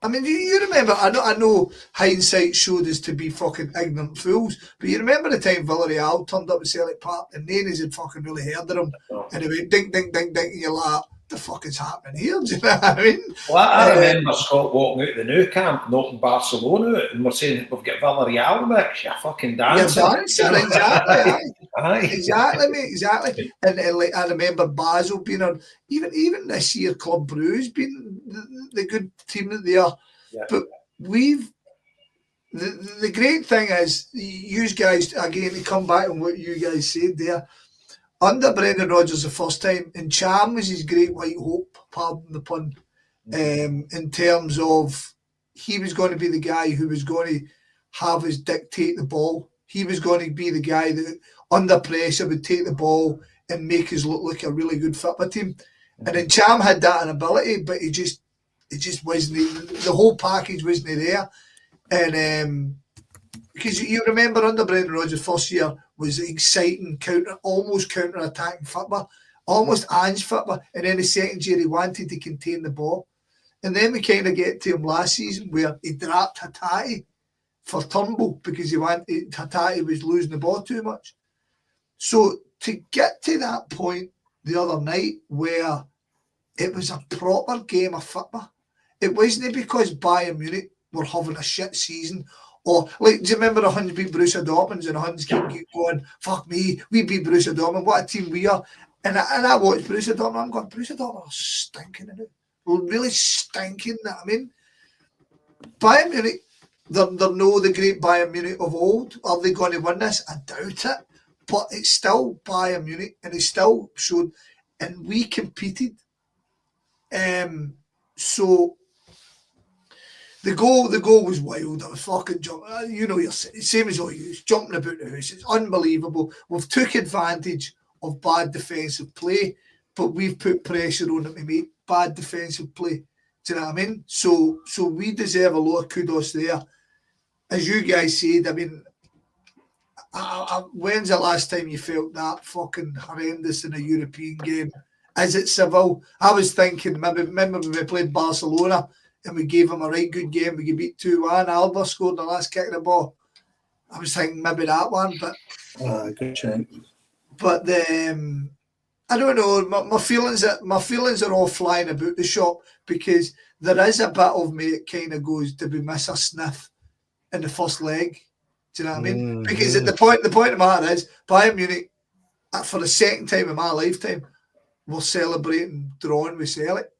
I mean, you remember, I know hindsight showed us to be fucking ignorant fools, but you remember the time Villarreal turned up at Celtic Park and names had fucking really heard of them, and they went ding, ding, ding, ding, and you're like, the fuck is happening here? Do you know what I mean? Well, I remember Scott walking out of the new camp, knocking Barcelona out, and we're saying, we've got Villarreal next, you're fucking dancing. You're dancing, exactly. Aye. Exactly, mate, exactly. And like, I remember Basel being on, even this year, Club Brugge's been the good team that they are. Yeah. But the great thing is, you guys, again, to come back on what you guys said there, under Brendan Rodgers the first time, and Cham was his great white hope, pardon the pun, in terms of he was going to be the guy who was going to have us dictate the ball. He was going to be the guy that, under pressure, would take the ball and make us look like a really good football team. And then Cham had that ability, but it just wasn't, the whole package wasn't there. And because you remember under Brendan Rodgers' first year was exciting, almost counter-attacking football, almost Ange football. And then the second year he wanted to contain the ball. And then we kind of get to him last season where he dropped Hatate for Turnbull because Hatate was losing the ball too much. So to get to that point the other night where it was a proper game of football, it wasn't because Bayern Munich were having a shit season. Or, like, do you remember the Huns beat Borussia Dortmund and the Huns keep going, fuck me, we beat Borussia Dortmund, what a team we are. And I watched Borussia Dortmund, I'm going, Borussia Dortmund are stinking in it. We're really stinking, that I mean. Bayern Munich, they're no the great Bayern Munich of old. Are they going to win this? I doubt it. But it's still Bayern Munich, and it still showed, and we competed. So the goal was wild. I was fucking jumping. You know, you're same as all you, jumping about the house. It's unbelievable. We've took advantage of bad defensive play, but we've put pressure on them to make bad defensive play. Do you know what I mean? So we deserve a lot of kudos there. As you guys said, I mean, when's the last time you felt that fucking horrendous in a European game? Is it Seville? I was thinking, remember when we played Barcelona and we gave them a right good game, we could beat 2-1. Alba scored the last kick of the ball. I was thinking maybe that one, but good check. But I don't know. My feelings are all flying about the shop because there is a bit of me that kind of goes, did we miss a sniff in the first leg? Do you know what I mean? Because the point of the matter is, Bayern Munich, for the second time in my lifetime, we're celebrating drawing with Celtic.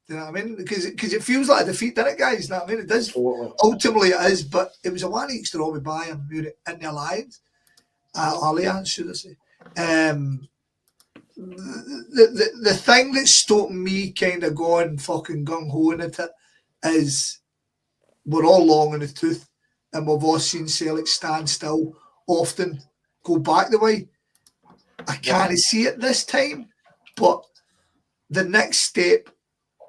Do you know what I mean? Because it feels like a defeat, doesn't it, guys? You know what I mean? It does. Ultimately, it is, but it was a 1-each draw with Bayern Munich in the Alliance. Alliance, should I say. The thing that stopped me kind of going fucking gung-ho in it is we're all long in the tooth, and we've all seen Celtic stand still, often go back the way. I can't see it this time, but the next step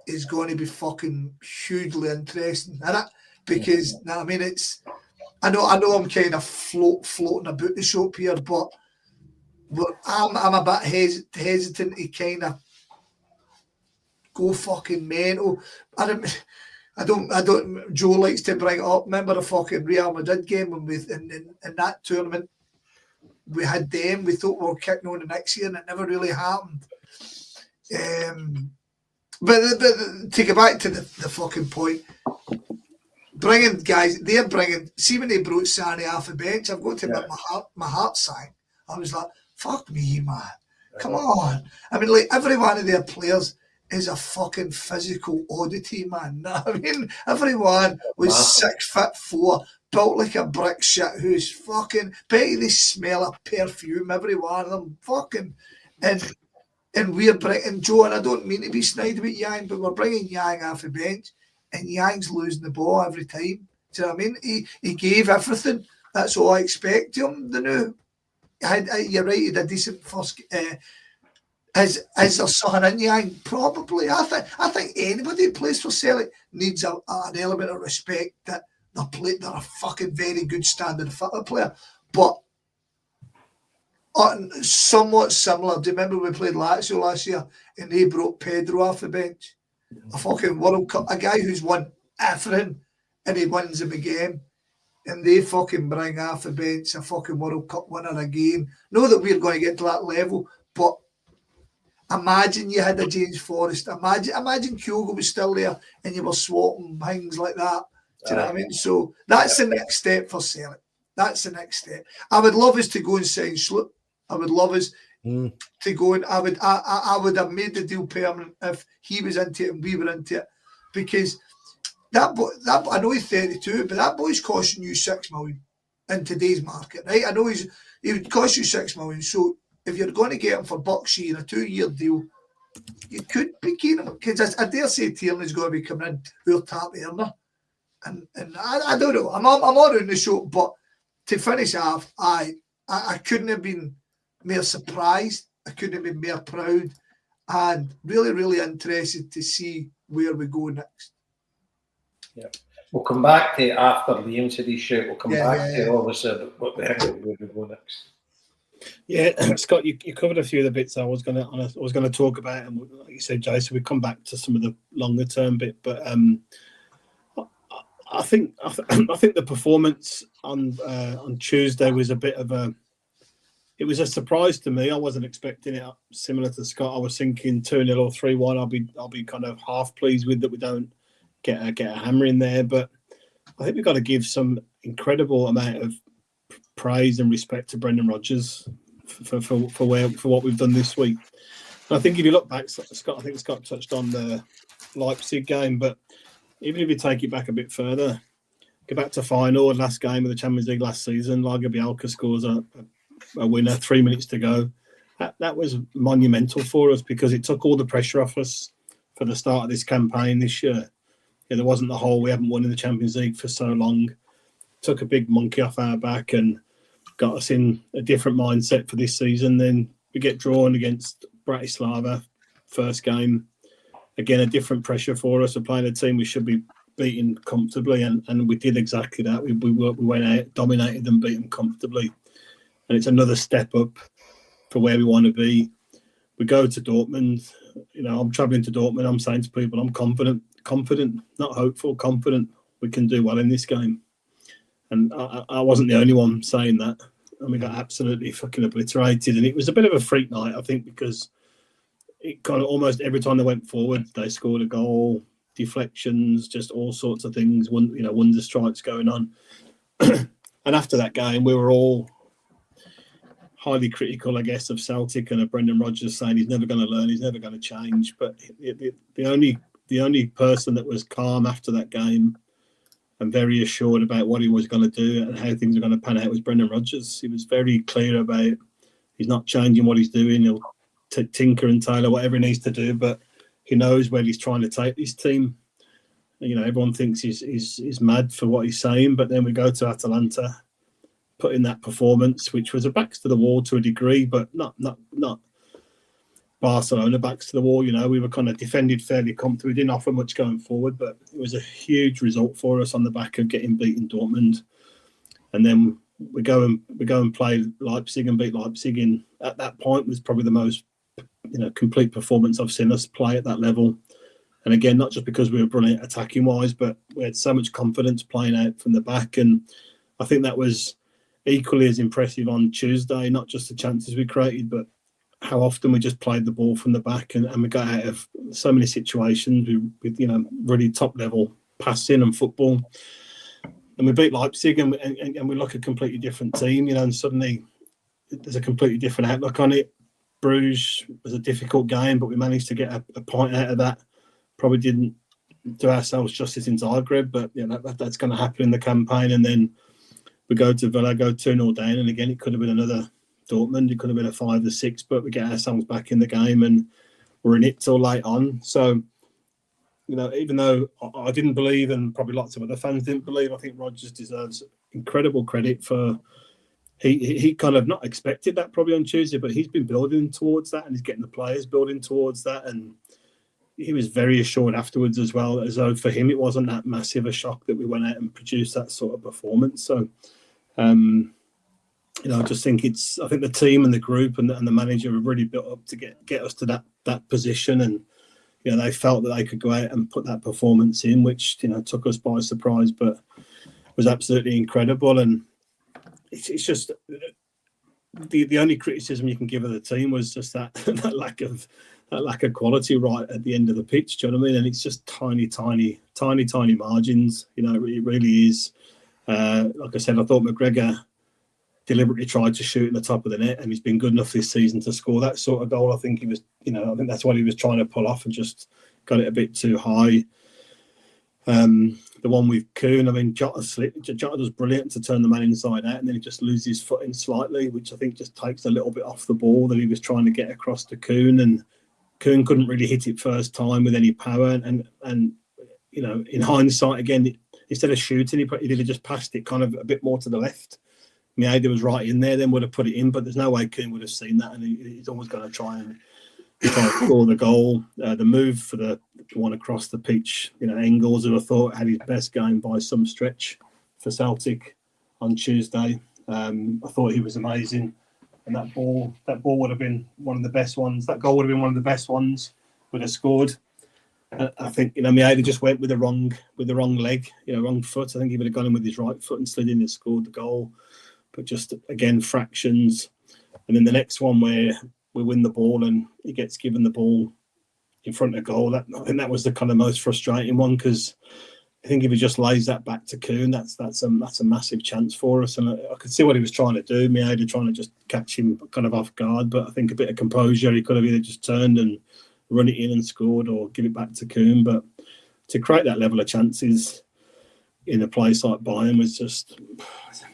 is going to be fucking hugely interesting, isn't it? Because, you know what I mean, it's, I know I'm kind of floating about the shop here, but I'm a bit hesitant to kind of go fucking mental. I don't. Joe likes to bring it up. Remember the fucking Real Madrid game when we in that tournament we had them. We thought we were kicking on the next year, and it never really happened. But to get back to the fucking point, bringing guys, they're bringing. See when they brought Sani off the bench, I've got to admit my heart sank. I was like, fuck me, man. Come on. I mean, like, every one of their players is a fucking physical oddity, man. I mean, everyone was 6'4", built like a brick shit who's fucking, bet they smell of perfume, every one of them. Fucking, and we're bringing Joe, and I don't mean to be snide about Yang, but we're bringing Yang off the bench, and Yang's losing the ball every time. Do you know what I mean? He gave everything. That's all I expect him to do. You're right, he had a decent first. Is there something in you? Probably. I think anybody who plays for Celtic needs an element of respect that they're a fucking very good standard football player. But somewhat similar. Do you remember we played Lazio last year and they brought Pedro off the bench? A fucking World Cup, a guy who's won everything and he wins him a game. And they fucking bring off the bench a fucking World Cup winner again. Know that we're going to get to that level, but imagine you had a James Forrest. Imagine Kyogo was still there and you were swapping things like that. Do you know what I mean? So that's the next step for Celtic. That's the next step. I would love us to go and sign Sloop. I would love us to go and I would have made the deal permanent if he was into it and we were into it. Because that I know he's 32, but that boy's costing you $6 million in today's market, right? I know he would cost you $6 million. So if you're going to get him for bucks in a 2-year deal, you could be keen on him. Because I dare say Tierney's going to be coming in who'll tap earner. And I don't know. I'm all around the show, but to finish off, I couldn't have been more surprised. I couldn't have been more proud, and really, really interested to see where we go next. Yeah, we'll come back to after Liam said his shout. We'll come back to obviously what the heck where we go next. Yeah, Scott, you covered a few of the bits I was going to talk about, and like you said, Jason, we come back to some of the longer term bit, but I think the performance on Tuesday was a bit of a surprise to me. I wasn't expecting it. Similar to Scott, I was thinking 2-0 or 3-1. I'll be kind of half pleased with that we don't get a hammer in there, but I think we've got to give some incredible amount of praise and respect to Brendan Rodgers for what we've done this week. And I think if you look back, Scott, I think Scott touched on the Leipzig game, but even if you take it back a bit further, go back to final, last game of the Champions League last season, Lager Bielka scores a winner, 3 minutes to go. That was monumental for us because it took all the pressure off us for the start of this campaign this year. Yeah, there wasn't the whole we haven't won in the Champions League for so long. Took a big monkey off our back and got us in a different mindset for this season. Then we get drawn against Bratislava, first game. Again, a different pressure for us. We're playing a team we should be beating comfortably, and we did exactly that. We went out, dominated them, beat them comfortably. And it's another step up for where we want to be. We go to Dortmund. You know, I'm travelling to Dortmund. I'm saying to people, I'm confident, not hopeful, confident we can do well in this game. And I wasn't the only one saying that. And we got absolutely fucking obliterated. And it was a bit of a freak night, I think, because it kind of almost every time they went forward, they scored a goal, deflections, just all sorts of things, wonder strikes going on. And after that game, we were all highly critical, I guess, of Celtic and of Brendan Rodgers saying he's never going to learn, he's never going to change. But the only person that was calm after that game and very assured about what he was going to do and how things are going to pan out was Brendan Rodgers. He was very clear about he's not changing what he's doing. He'll tinker and tailor whatever he needs to do, but he knows where he's trying to take this team. You know, everyone thinks he's mad for what he's saying, but then we go to Atalanta, put in that performance, which was a backs to the wall to a degree, but not Barcelona backs to the wall. You know, we were kind of defended fairly comfortably. We didn't offer much going forward, but it was a huge result for us on the back of getting beaten Dortmund. And then we go and play Leipzig and beat Leipzig. And at that point was probably the most complete performance I've seen us play at that level. And again, not just because we were brilliant attacking wise, but we had so much confidence playing out from the back. And I think that was equally as impressive on Tuesday, not just the chances we created, but how often we just played the ball from the back and we got out of so many situations with really top level passing and football. And we beat Leipzig and we look a completely different team, and suddenly there's a completely different outlook on it. Bruges was a difficult game, but we managed to get a point out of that. Probably didn't do ourselves justice in Zagreb, but that's going to happen in the campaign. And then we go to Villa, go 2-0 down, and again, it could have been another Dortmund. It could have been a 5-6, but we get ourselves back in the game and we're in it till late on. So even though I didn't believe, and probably lots of other fans didn't believe, I think Rodgers deserves incredible credit for. He kind of not expected that probably on Tuesday, but he's been building towards that, and he's getting the players building towards that, and he was very assured afterwards as well, as though for him it wasn't that massive a shock that we went out and produced that sort of performance. So, I just think I think the team and the group and the manager have really built up to get us to that position, and they felt that they could go out and put that performance in, which took us by surprise, but was absolutely incredible. And it's just the only criticism you can give of the team was just that lack of quality right at the end of the pitch. Do you know what I mean? And it's just tiny margins. It really is. Like I said, I thought McGregor deliberately tried to shoot in the top of the net, and he's been good enough this season to score that sort of goal. I think he was, I think that's what he was trying to pull off and just got it a bit too high. The one with Kuhn, I mean, Jota does brilliant to turn the man inside out, and then he just loses his footing slightly, which I think just takes a little bit off the ball that he was trying to get across to Kuhn, and Kuhn couldn't really hit it first time with any power. And in hindsight, again, instead of shooting, he did have just passed it kind of a bit more to the left. Mieda was right in there, then would have put it in, but there's no way Kuhn would have seen that, and he's always going to try and score the goal. The move for the one across the pitch, Engels, who I thought had his best game by some stretch for Celtic on Tuesday. I thought he was amazing, and that ball would have been one of the best ones. That goal would have been one of the best ones would have scored. I think Mieda just went with the wrong leg, wrong foot. I think he would have gone in with his right foot and slid in and scored the goal. But just again fractions, and then the next one where we win the ball and he gets given the ball in front of goal. I think that was the kind of most frustrating one, because I think if he just lays that back to Kuhn, that's a massive chance for us. And I could see what he was trying to do. Mieda trying to just catch him kind of off guard, but I think a bit of composure. He could have either just turned and run it in and scored, or give it back to Kuhn. But to create that level of chances in a place like Bayern was just,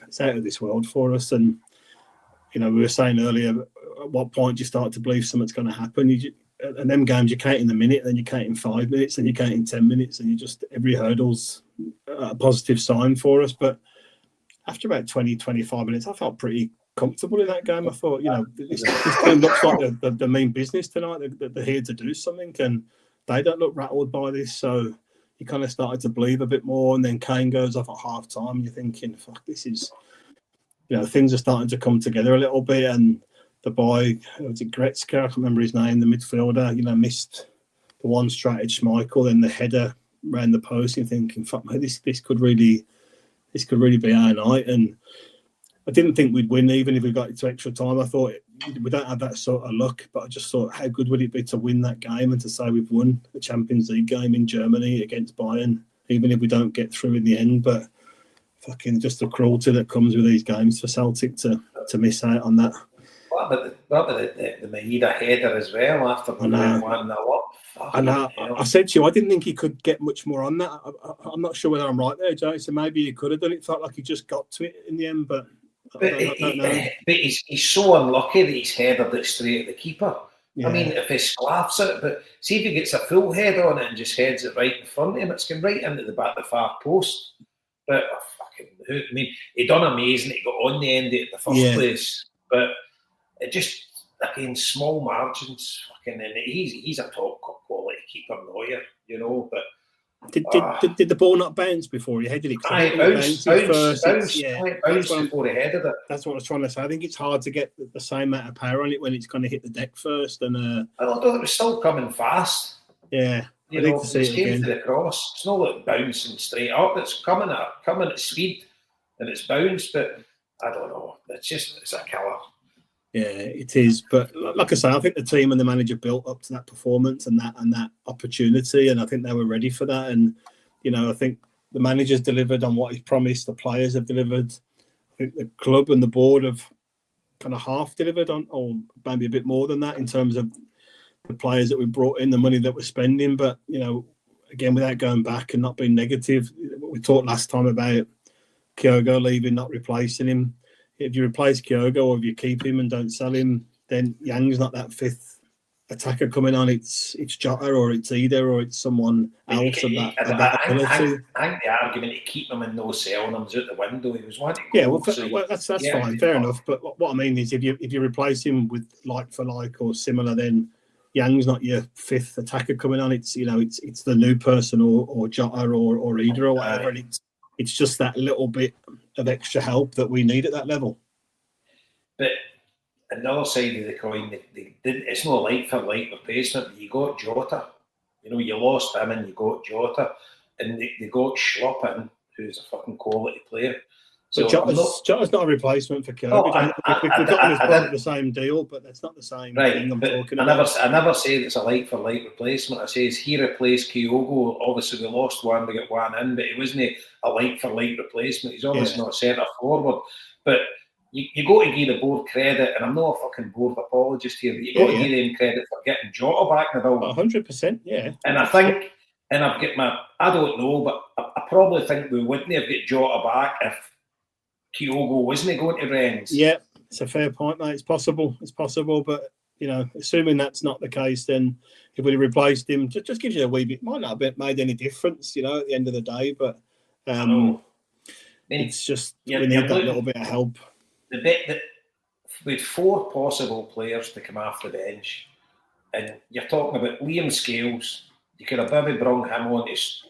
it's out of this world for us. And we were saying earlier, at what point do you start to believe something's going to happen? And them games, you count in the minute, then you count in 5 minutes, and you count in 10 minutes, and you just, every hurdle's a positive sign for us. But after about 20, 25 minutes, I felt pretty comfortable in that game. I thought, this team looks like the main business tonight. They're here to do something, and they don't look rattled by this. So you kind of started to believe a bit more. And then Kane goes off at half time. You're thinking, fuck, this is, things are starting to come together a little bit. And the boy, was it Gretzka? I can't remember his name, the midfielder, missed the one straight at Schmeichel, then the header around the post. And thinking, fuck, man, this could really be our night. And I didn't think we'd win even if we got it to extra time. I thought we don't have that sort of luck, but I just thought, how good would it be to win that game and to say we've won the Champions League game in Germany against Bayern, even if we don't get through in the end. But fucking just the cruelty that comes with these games for Celtic to miss out on that. What about the Maeda header as well after the 1-0 up? And I said to you, I didn't think he could get much more on that. I'm not sure whether I'm right there, Joe. So maybe he could have done it. Felt like he just got to it in the end, but I don't know. But he's so unlucky that he's headed it straight at the keeper. Yeah. I mean, if he slaps it, but see if he gets a full head on it and just heads it right in front of him, it's going right into the back of the far post. But he done amazing. He got on the end of it in the first place, but it just, again, small margins. And he's a top quality keeper, lawyer, but. Did the ball not bounce before he headed it? Bounced before he headed it. That's what I was trying to say. I think it's hard to get the same amount of power on it when it's going to hit the deck first. And I thought it was still coming fast. Yeah, it's came to the cross. It's not like bouncing straight up. It's coming at speed, and it's bounced. But I don't know. It's a killer. Yeah, it is. But like I say, I think the team and the manager built up to that performance and that opportunity, and I think they were ready for that. And I think the manager's delivered on what he's promised. The players have delivered. I think the club and the board have kind of half delivered on, or maybe a bit more than that in terms of the players that we brought in, the money that we're spending. But again, without going back and not being negative, we talked last time about Kyogo leaving, not replacing him. If you replace Kyogo or if you keep him and don't sell him, then Yang's not that fifth attacker coming on, it's Jota or it's Eder or it's someone else of that ability. I think the argument to keep him and no selling him was out the window. He was wanting. Yeah, well, that's fine, fair enough. But what I mean is, if you replace him with like for like or similar, then Yang's not your fifth attacker coming on. It's it's the new person or Jota or Eder or whatever, and it's just that little bit of extra help that we need at that level. But another side of the coin, they didn't. It's not like for like replacement. You got Jota, you lost him and you got Jota, and they got Schlupp in, who's a fucking quality player. So Jota's not a replacement for Kirby. We've got him as the same deal, but that's not the same thing I'm talking about. I never say it's a like for like replacement. I say he replaced Kyogo. Obviously, we lost one, we got one in, but it wasn't a like for like replacement. He's obviously not centre forward, but. You got to give the board credit, and I'm not a fucking board apologist here, but you got to give them credit for getting Jota back in the building. 100%, yeah. And I think, I don't know, but I probably think we wouldn't have got Jota back if Kyogo wasn't going to Rennes. Yeah, it's a fair point, mate. It's possible, but assuming that's not the case, then if we replaced him, just gives you a wee bit. Might not have made any difference, at the end of the day, but it's just we need that little bit of help. The bit that with 4 possible players to come off the bench, and you're talking about Liam Scales, you could have maybe brought him on just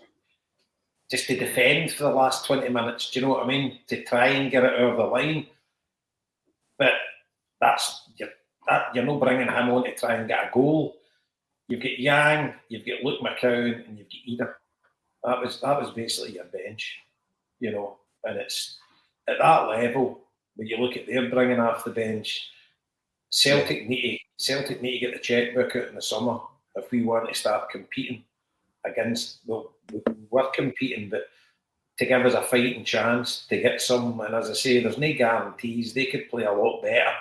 to defend for the last 20 minutes. Do you know what I mean? To try and get it over the line, but you're not bringing him on to try and get a goal. You've got Yang, you've got Luke McCown, and you've got Eder. That was basically your bench, and it's at that level. When you look at their bringing off the bench, Celtic need to get the chequebook out in the summer if we want to start competing against. Well, we're competing, but to give us a fighting chance to get some. And as I say, there's no guarantees. They could play a lot better,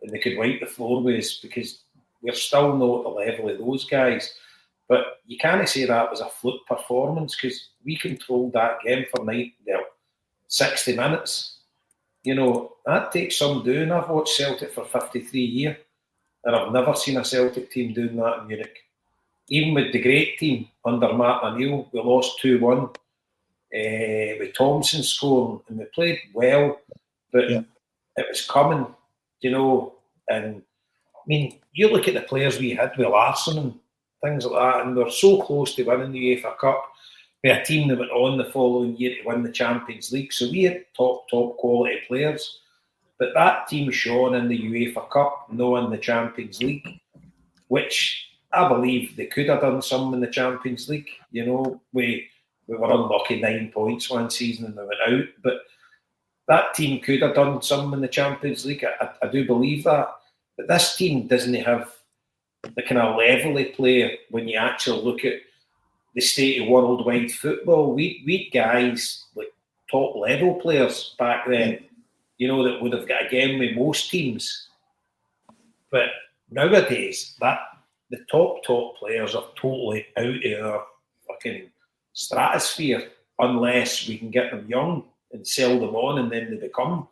and they could wipe the floor with us because we're still not at the level of those guys. But you can't say that was a fluke performance because we controlled that game for 60 minutes. That takes some doing. I've watched Celtic for 53 years, and I've never seen a Celtic team doing that in Munich. Even with the great team under Martin O'Neill, we lost 2-1 with Thompson scoring, and we played well, but it was coming, and I mean, you look at the players we had with Larsson and things like that, and we're so close to winning the UEFA Cup. We had a team that went on the following year to win the Champions League, so we had top quality players. But that team shone in the UEFA Cup, no in the Champions League, which I believe they could have done some in the Champions League. We were unlucky 9 points one season and they went out, but that team could have done some in the Champions League. I do believe that. But this team doesn't have the kind of level they play when you actually look at the state of worldwide football. We guys like top level players back then, that would have got a game with most teams. But nowadays, the top players are totally out of our fucking stratosphere unless we can get them young and sell them on, and then they become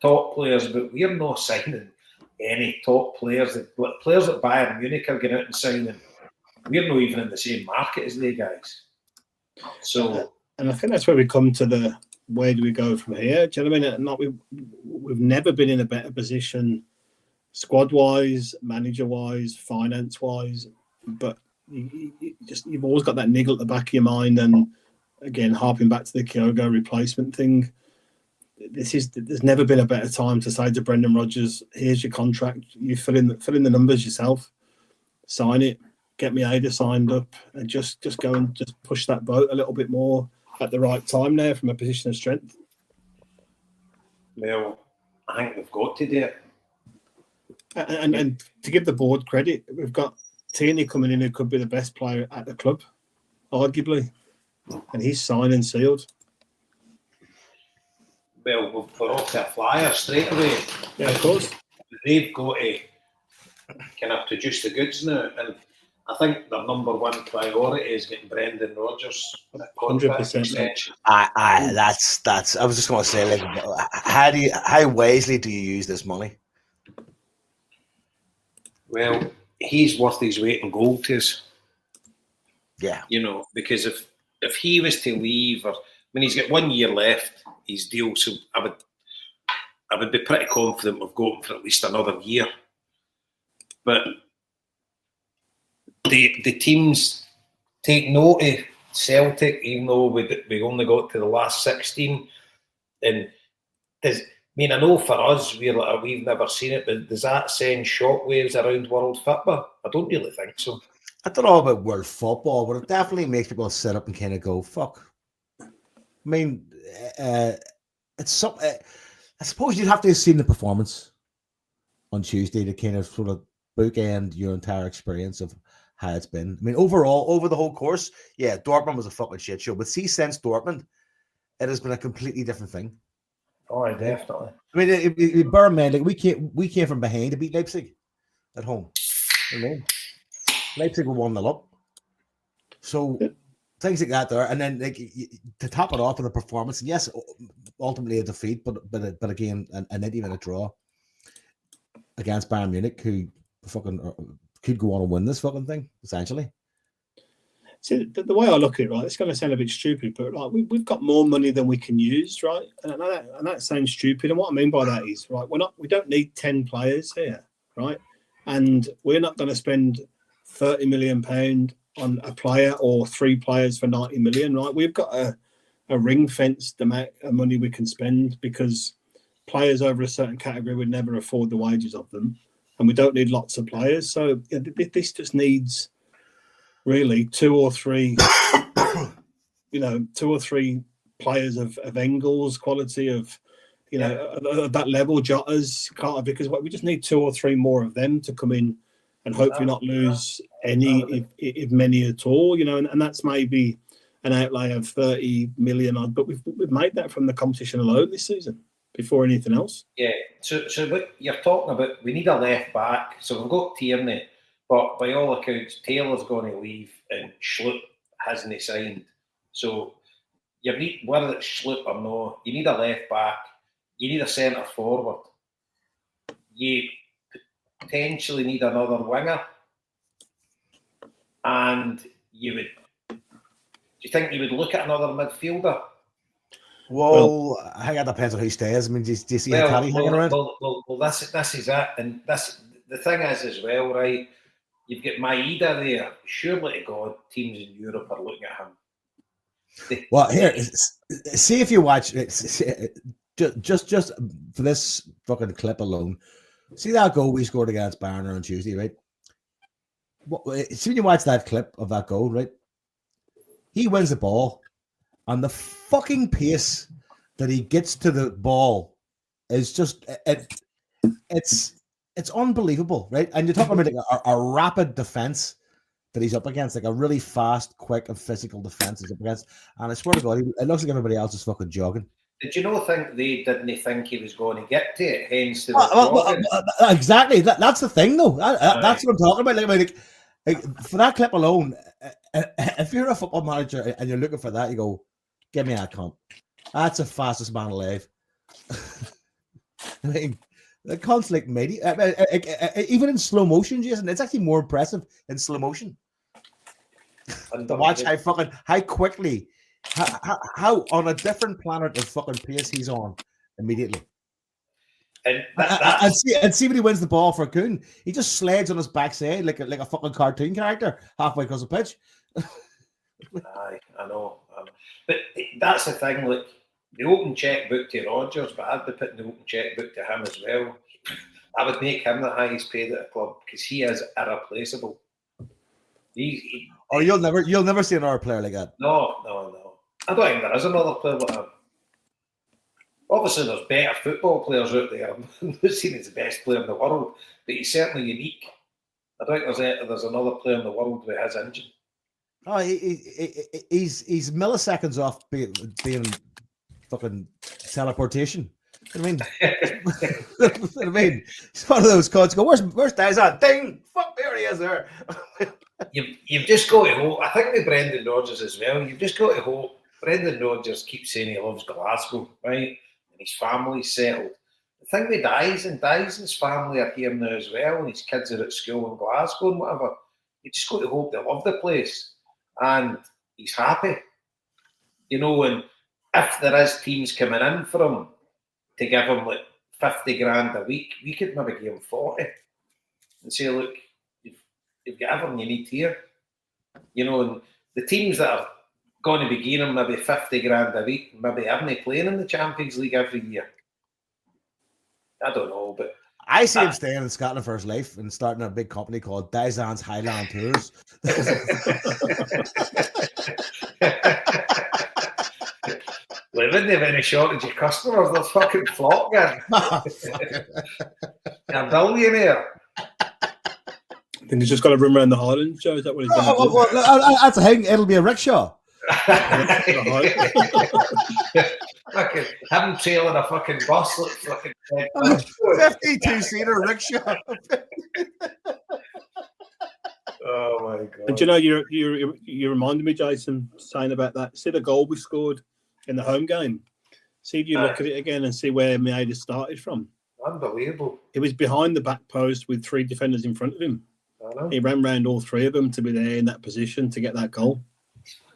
top players. But we're not signing any top players. Players that Bayern Munich are getting out and signing. We're not even in the same market as they guys. So, and I think that's where we come to the where do we go from here? Do you know what I mean? We've never been in a better position, squad-wise, manager-wise, finance-wise. But you've always got that niggle at the back of your mind. And again, harping back to the Kyogo replacement thing, there's never been a better time to say to Brendan Rodgers, "Here's your contract. You fill in the numbers yourself, sign it." Get me Ada signed up and just go and just push that boat a little bit more at the right time now from a position of strength. Well, I think we've got to do it. And to give the board credit, we've got Tierney coming in who could be the best player at the club, arguably, and he's signed and sealed. Well, we're off to a flyer straight away. Yeah, of course. They've got to kind of produce the goods now, and I think their number one priority is getting Brendan Rodgers. 100%. That's. I was just going to say, how wisely do you use this money? Well, he's worth his weight in gold to us. Yeah. You know, because if he was to leave, or he's got 1 year left, his deal, so I would be pretty confident we've got him for at least another year. But the teams take note of Celtic, even though we only got to the last 16. And I know for us, we've never seen it, but does that send shockwaves around world football? I don't really think so. I don't know about world football, but it definitely makes people sit up and kind of go, fuck. I mean, it's something. I suppose you'd have to have seen the performance on Tuesday to kind of sort of bookend your entire experience of how it's been. I mean, overall, over the whole course, yeah, Dortmund was a fucking shit show. But see, since Dortmund, it has been a completely different thing. Oh, definitely. I mean, it burned, man. Like we came from behind to beat Leipzig at home. You know what I mean? Leipzig were 1-0 up. So things like that there, and then like to top it off with a performance, and yes, ultimately a defeat, but again, a 90-minute draw against Bayern Munich, who fucking could go on and win this fucking thing essentially. See, the way I look at it, right, it's going to sound a bit stupid, but like we've got more money than we can use, right? And that sounds stupid. And what I mean by that is, right, we don't need 10 players here, right? And we're not going to spend £30 million on a player or 3 players for 90 million, right? We've got a ring-fenced amount of money we can spend because players over a certain category would never afford the wages of them, and we don't need lots of players. So this just needs really 2 or 3, 2 or 3 players of Engels quality, of that level, Jotta's, Carter, because we just need 2 or 3 more of them to come in and hopefully not lose any, if many at all, and that's maybe an outlay of 30 million odd, but we've made that from the competition alone this season before anything else. Yeah, so what you're talking about, we need a left back. So we've got Tierney, but by all accounts, Taylor's going to leave and Schlupp hasn't signed. So you need, whether it's Schlupp or no, you need a left back, you need a centre forward, you potentially need another winger, and do you think you would look at another midfielder? Well, I think that depends on who stays. I mean, do you see Heartache hanging around? Well, this is it, and this the thing is as well, right? You've got Maeda there. Surely to God, teams in Europe are looking at him. Well, here, see if you watch just for this fucking clip alone. See that goal we scored against Bayern on Tuesday, right? See when you watch that clip of that goal, right? He wins the ball, and the fucking pace that he gets to the ball is just it's unbelievable, right? And you're talking about like a rapid defense that he's up against, like a really fast, quick, and physical defense he's up against. And I swear to God, it looks like everybody else is fucking jogging. Did you not think they didn't think he was going to get to it? Hence the exactly. That's the thing, though. That's what I'm talking about. Like, for that clip alone, if you're a football manager and you're looking for that, you go, "Give me that cunt. That's the fastest man alive." I mean, the cunt's like mighty. Even in slow motion, Jason, it's actually more impressive in slow motion. To watch how quickly, how on a different planet of fucking pace he's on immediately. And see when he wins the ball for Kuhn, he just slides on his backside like a fucking cartoon character halfway across the pitch. Aye, I know. But that's the thing, like the open checkbook to Rodgers, but I'd be putting the open checkbook to him as well. I would make him the highest paid at the club because he is irreplaceable. You'll never see another player like that. No. I don't think there is another player like him. Obviously, there's better football players out there. I'm not saying he's the best player in the world, but he's certainly unique. I don't think there's another player in the world with his engine. Oh, he's milliseconds off being fucking teleportation. You know what I mean? It's one of those codes. Go, where's Dazan? Ding! Fuck, there he is there. You've just got to hope. I think with Brendan Rodgers as well. You've just got to hope. Brendan Rodgers keeps saying he loves Glasgow, right? And his family's settled. the thing with Dyson's family are here now as well, and his kids are at school in Glasgow and whatever. You just got to hope they love the place, and he's happy, you know. And if there is teams coming in for him to give him like 50 grand a week, we could maybe give him 40 and say, look, you've got everything you need here, you know. And the teams that are going to be giving him maybe 50 grand a week, maybe haven't playing in the Champions League every year. I don't know, but I see him staying in Scotland for his life and starting a big company called Dyson's Highland Tours. Well, they wouldn't have any shortage of customers. They're fucking flocking. You're a billionaire. I think he's just got to run around the Highlands, Joe. Is that what he's going to do? Well, that's a thing. It'll be a rickshaw. Fucking him trailing a fucking bus like fucking 52-seater rickshaw. Oh my god! And you know, you reminded me, Jason, saying about that. See the goal we scored in the home game. See if you look at it again and see where Maeda started from. Unbelievable. He was behind the back post with 3 defenders in front of him. I know. He ran round all 3 of them to be there in that position to get that goal.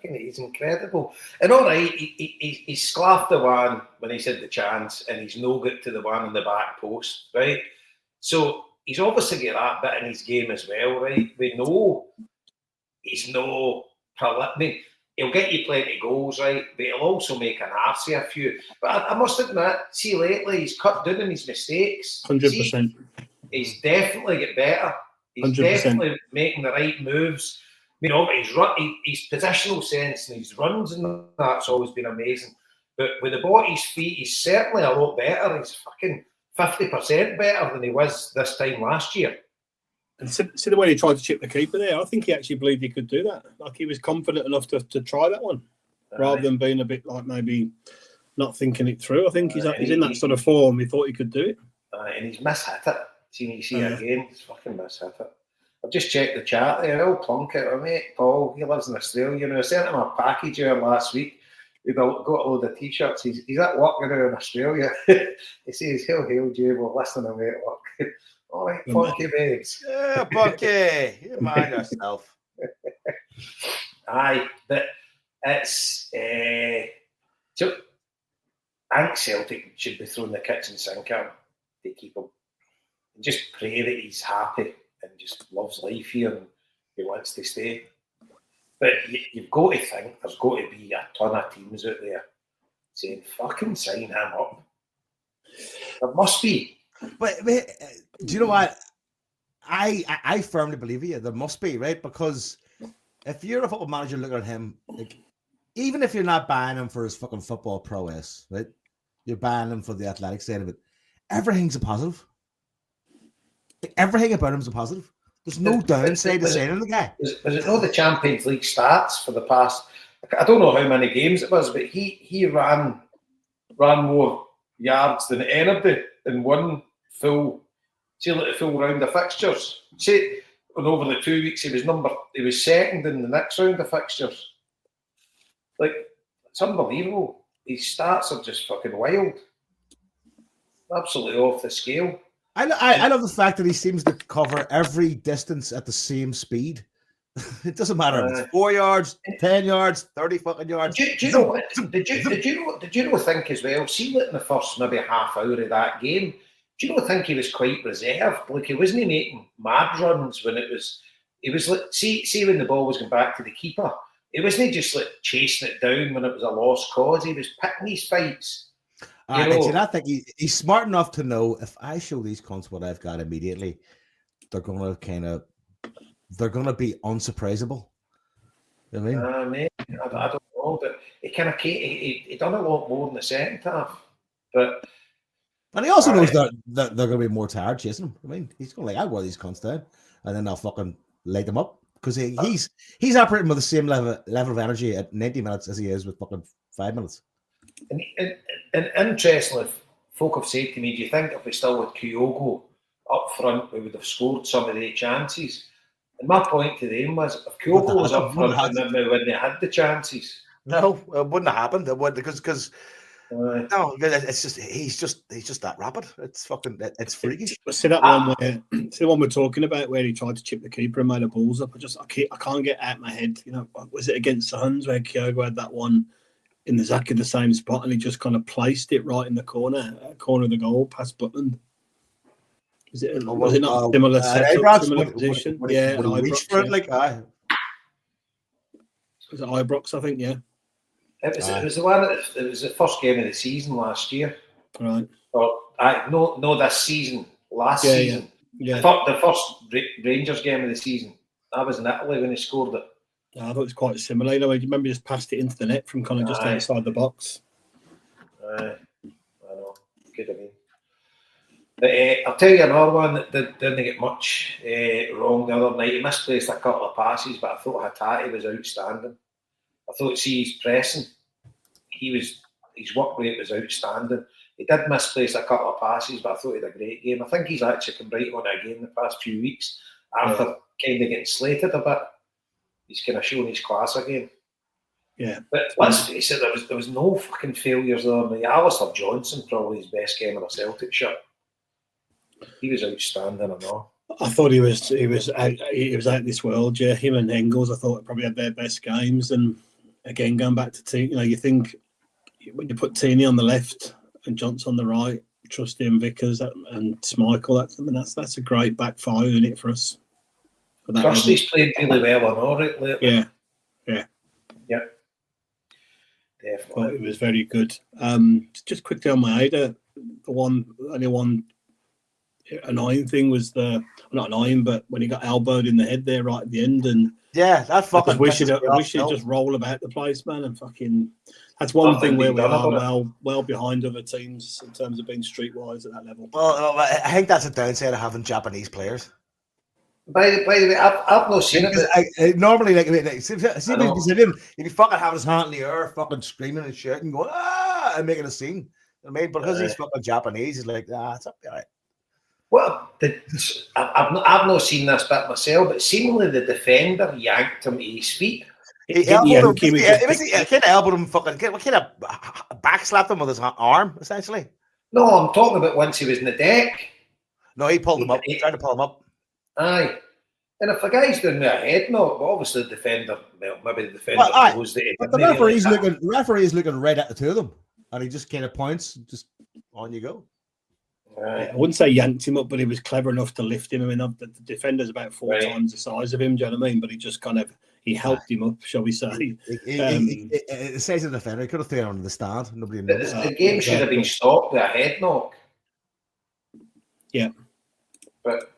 He's incredible. And all right, he sclaffed the one when he's had the chance, and he's no good to the one on the back post, right? So he's obviously got that bit in his game as well, right? We know he's no prolific. He'll get you plenty of goals, right? But he'll also make an arse of a few. But I must admit, see, lately he's cut down on his mistakes. 100%. He's definitely get better. He's 100%. definitely making the right moves. You know, his positional sense and his runs and that's always been amazing. But with the ball at his feet, he's certainly a lot better. He's fucking 50% better than he was this time last year. And see the way he tried to chip the keeper there? I think he actually believed he could do that. Like, he was confident enough to try that one, rather than being a bit like maybe not thinking it through. I think he's in that sort of form. He thought he could do it. And he's mishit it. See again, he's fucking mishit it. I've just checked the chat there. I'll plonk it. My mate Paul, he lives in Australia. You know, I sent him a package here last week. We've got a load of t-shirts. He's at work now in Australia. He says, hail, Jay, we're listening away at work. All right, Punky babes. Yeah, Punky. You mind yourself. Aye, but it's... so, I think Celtic should be throwing the kitchen sink at him to keep him. And just pray that he's happy and just loves life here and he wants to stay. But you've got to think there's got to be a ton of teams out there saying, fucking sign him up. There must be. But do you know what? I firmly believe you. There must be, right? Because if you're a football manager looking at him, like, even if you're not buying him for his fucking football prowess, right? You're buying him for the athletic side of it. Everything's a positive. Like, everything about him's a positive. There's no downside to signing the guy. Was it not the Champions League stats for the past? I don't know how many games it was, but he ran more yards than anybody in one full round of fixtures. See, and over the 2 weeks he was second in the next round of fixtures. Like, it's unbelievable. His stats are just fucking wild. Absolutely off the scale. I love the fact that he seems to cover every distance at the same speed. It doesn't matter if it's 4 yards, 10 yards, 30 fucking yards. Did you know think as well? See, in the first maybe half hour of that game, do you not think he was quite reserved? Like, he wasn't making mad runs when he was like, see when the ball was going back to the keeper. He wasn't just like chasing it down when it was a lost cause. He was picking his fights. I think he's smart enough to know, if I show these cunts what I've got immediately, they're gonna be unsurprisable. You know what I mean? I don't know, but he done a lot more in the second half. And he also knows that they're gonna be more tired chasing him. I mean, he's gonna I'll wear these cunts down, and then I'll fucking light them up, because he's operating with the same level of energy at 90 minutes as he is with fucking 5 minutes. And interestingly, folk have said to me, do you think if we still had Kyogo up front, we would have scored some of the chances? And my point to them was, if Kyogo was up front, then we wouldn't have had the chances. No, it wouldn't have happened. It would, because No, it's just he's just that rapid. It's freakish. See that one see the one we're talking about where he tried to chip the keeper and made the balls up. I can't get out of my head. You know, was it against the Huns where Kyogo had that one in exactly the same spot and he just kind of placed it right in the corner of the goal past Butland? Was it not similar setup, similar position? Yeah, when he reached for it, like was it Ibrox? I think, yeah. It was the one. It was the first game of the season last year. Right. Or no, this season. Last season. Yeah. The first Rangers game of the season. That was in Italy when he scored it. I thought it was quite similar. You know, I remember he just passed it into the net from kind of just outside the box. I know. Could have been. But I'll tell you another one that didn't get much wrong the other night. He misplaced a couple of passes, but I thought Heartache was outstanding. I thought, his pressing, his work rate was outstanding. He did misplace a couple of passes, but I thought he had a great game. I think he's actually come right on again the past few weeks after kind of getting slated a bit. He's kind of shown his class again. Yeah. But let's face it, there was no fucking failures there. Alistair Johnson, probably his best game in a Celtic shirt. He was outstanding and all. I thought he was out this world. Yeah, him and Engels, I thought probably had their best games. And again, going back to Tini, you think when you put Tini on the left and Johnson on the right, Trusty and Vickers and Schmeichel, that's a great back five, isn't it, for us? Trusty's played really well and all right lately. Yeah. Definitely. It was very good. Just quickly on my Ada, only one annoying thing was not annoying, but when he got elbowed in the head there right at the end, and that fucking. We should just roll about the place, man, and fucking. That's one thing where we are well behind other teams in terms of being streetwise at that level. Well, I think that's a downside of having Japanese players. By the way, I've not seen it. Normally, if you fucking have his hand in the air, fucking screaming and shouting, going and making a scene. I mean, because he's fucking Japanese, he's like, it's up all right. Well, I've not seen this bit myself, but seemingly the defender yanked him to his feet. He kind of elbowed him, fucking kind of backslapped him with his arm, essentially. No, I'm talking about once he was in the deck. No, he pulled him up. He tried to pull him up. Aye. And if a guy's doing a head knock, well, obviously the defender, maybe the defender knows that but the referee's looking right at the two of them, and he just kind of points, just on you go. I wouldn't say yanked him up, but he was clever enough to lift him. I mean, the defender's about 4 times the size of him, do you know what I mean? But he just kind of, he helped him up, shall we say. It says the defender, he could have thrown him on the stand. Nobody knows. The game should have been stopped with a head knock. Yeah. But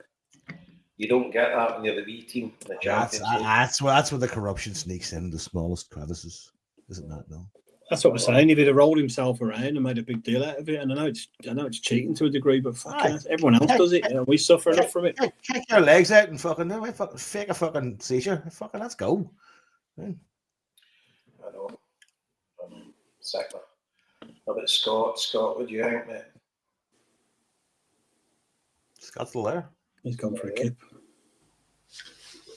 you don't get that when you're the B team in the Championship. That's where the corruption sneaks in, the smallest crevices, isn't that? No. That's what we're saying. If he'd have rolled himself around and made a big deal out of it, and I know it's cheating to a degree, but everyone else does it. We suffer enough from it. Kick your legs out and fucking fake a fucking seizure. Fucking let's go. I know. Exactly. How about Scott? Scott, what do you think, mate? Scott's still there. He's gone for a kip.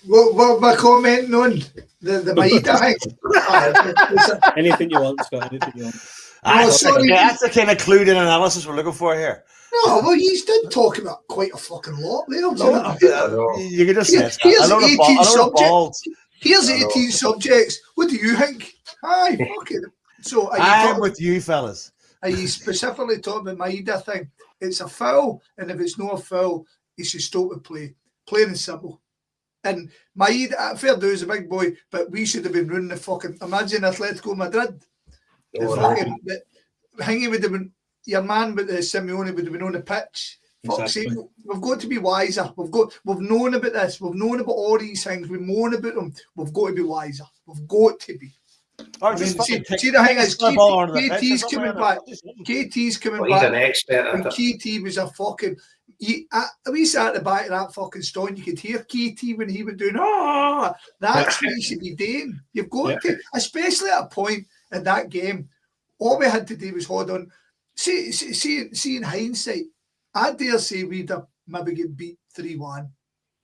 What my comment on the Maida thing? Anything you want, Scott. Anything you want. That's the kind of clued in analysis we're looking for here. No, well, you did talk about quite a fucking lot there. You can just say here's 18 subjects. What do you think? Aye, fucking. So I'm with you, fellas. Are you specifically talking about Maida thing? It's a foul, and if it's not a foul, he should stop the play. Plain and simple. And Maida, fair dues, a big boy, but we should have been running the fucking. Imagine Atletico Madrid. Hanging would have been your man, but Simeone would have been on the pitch. Fuck's sake, we've got to be wiser. We've known about this. We've known about all these things. We moan about them. We've got to be wiser. We've got to be. See the thing is, KT's coming back. KT's coming back. He's an expert. And KT was a fucking. We sat at the back of that fucking stand. You could hear KT when he was doing. That's what you should be doing. You've got to, especially at a point in that game. All we had to do was hold on. See in hindsight, I dare say we'd have maybe get beat 3-1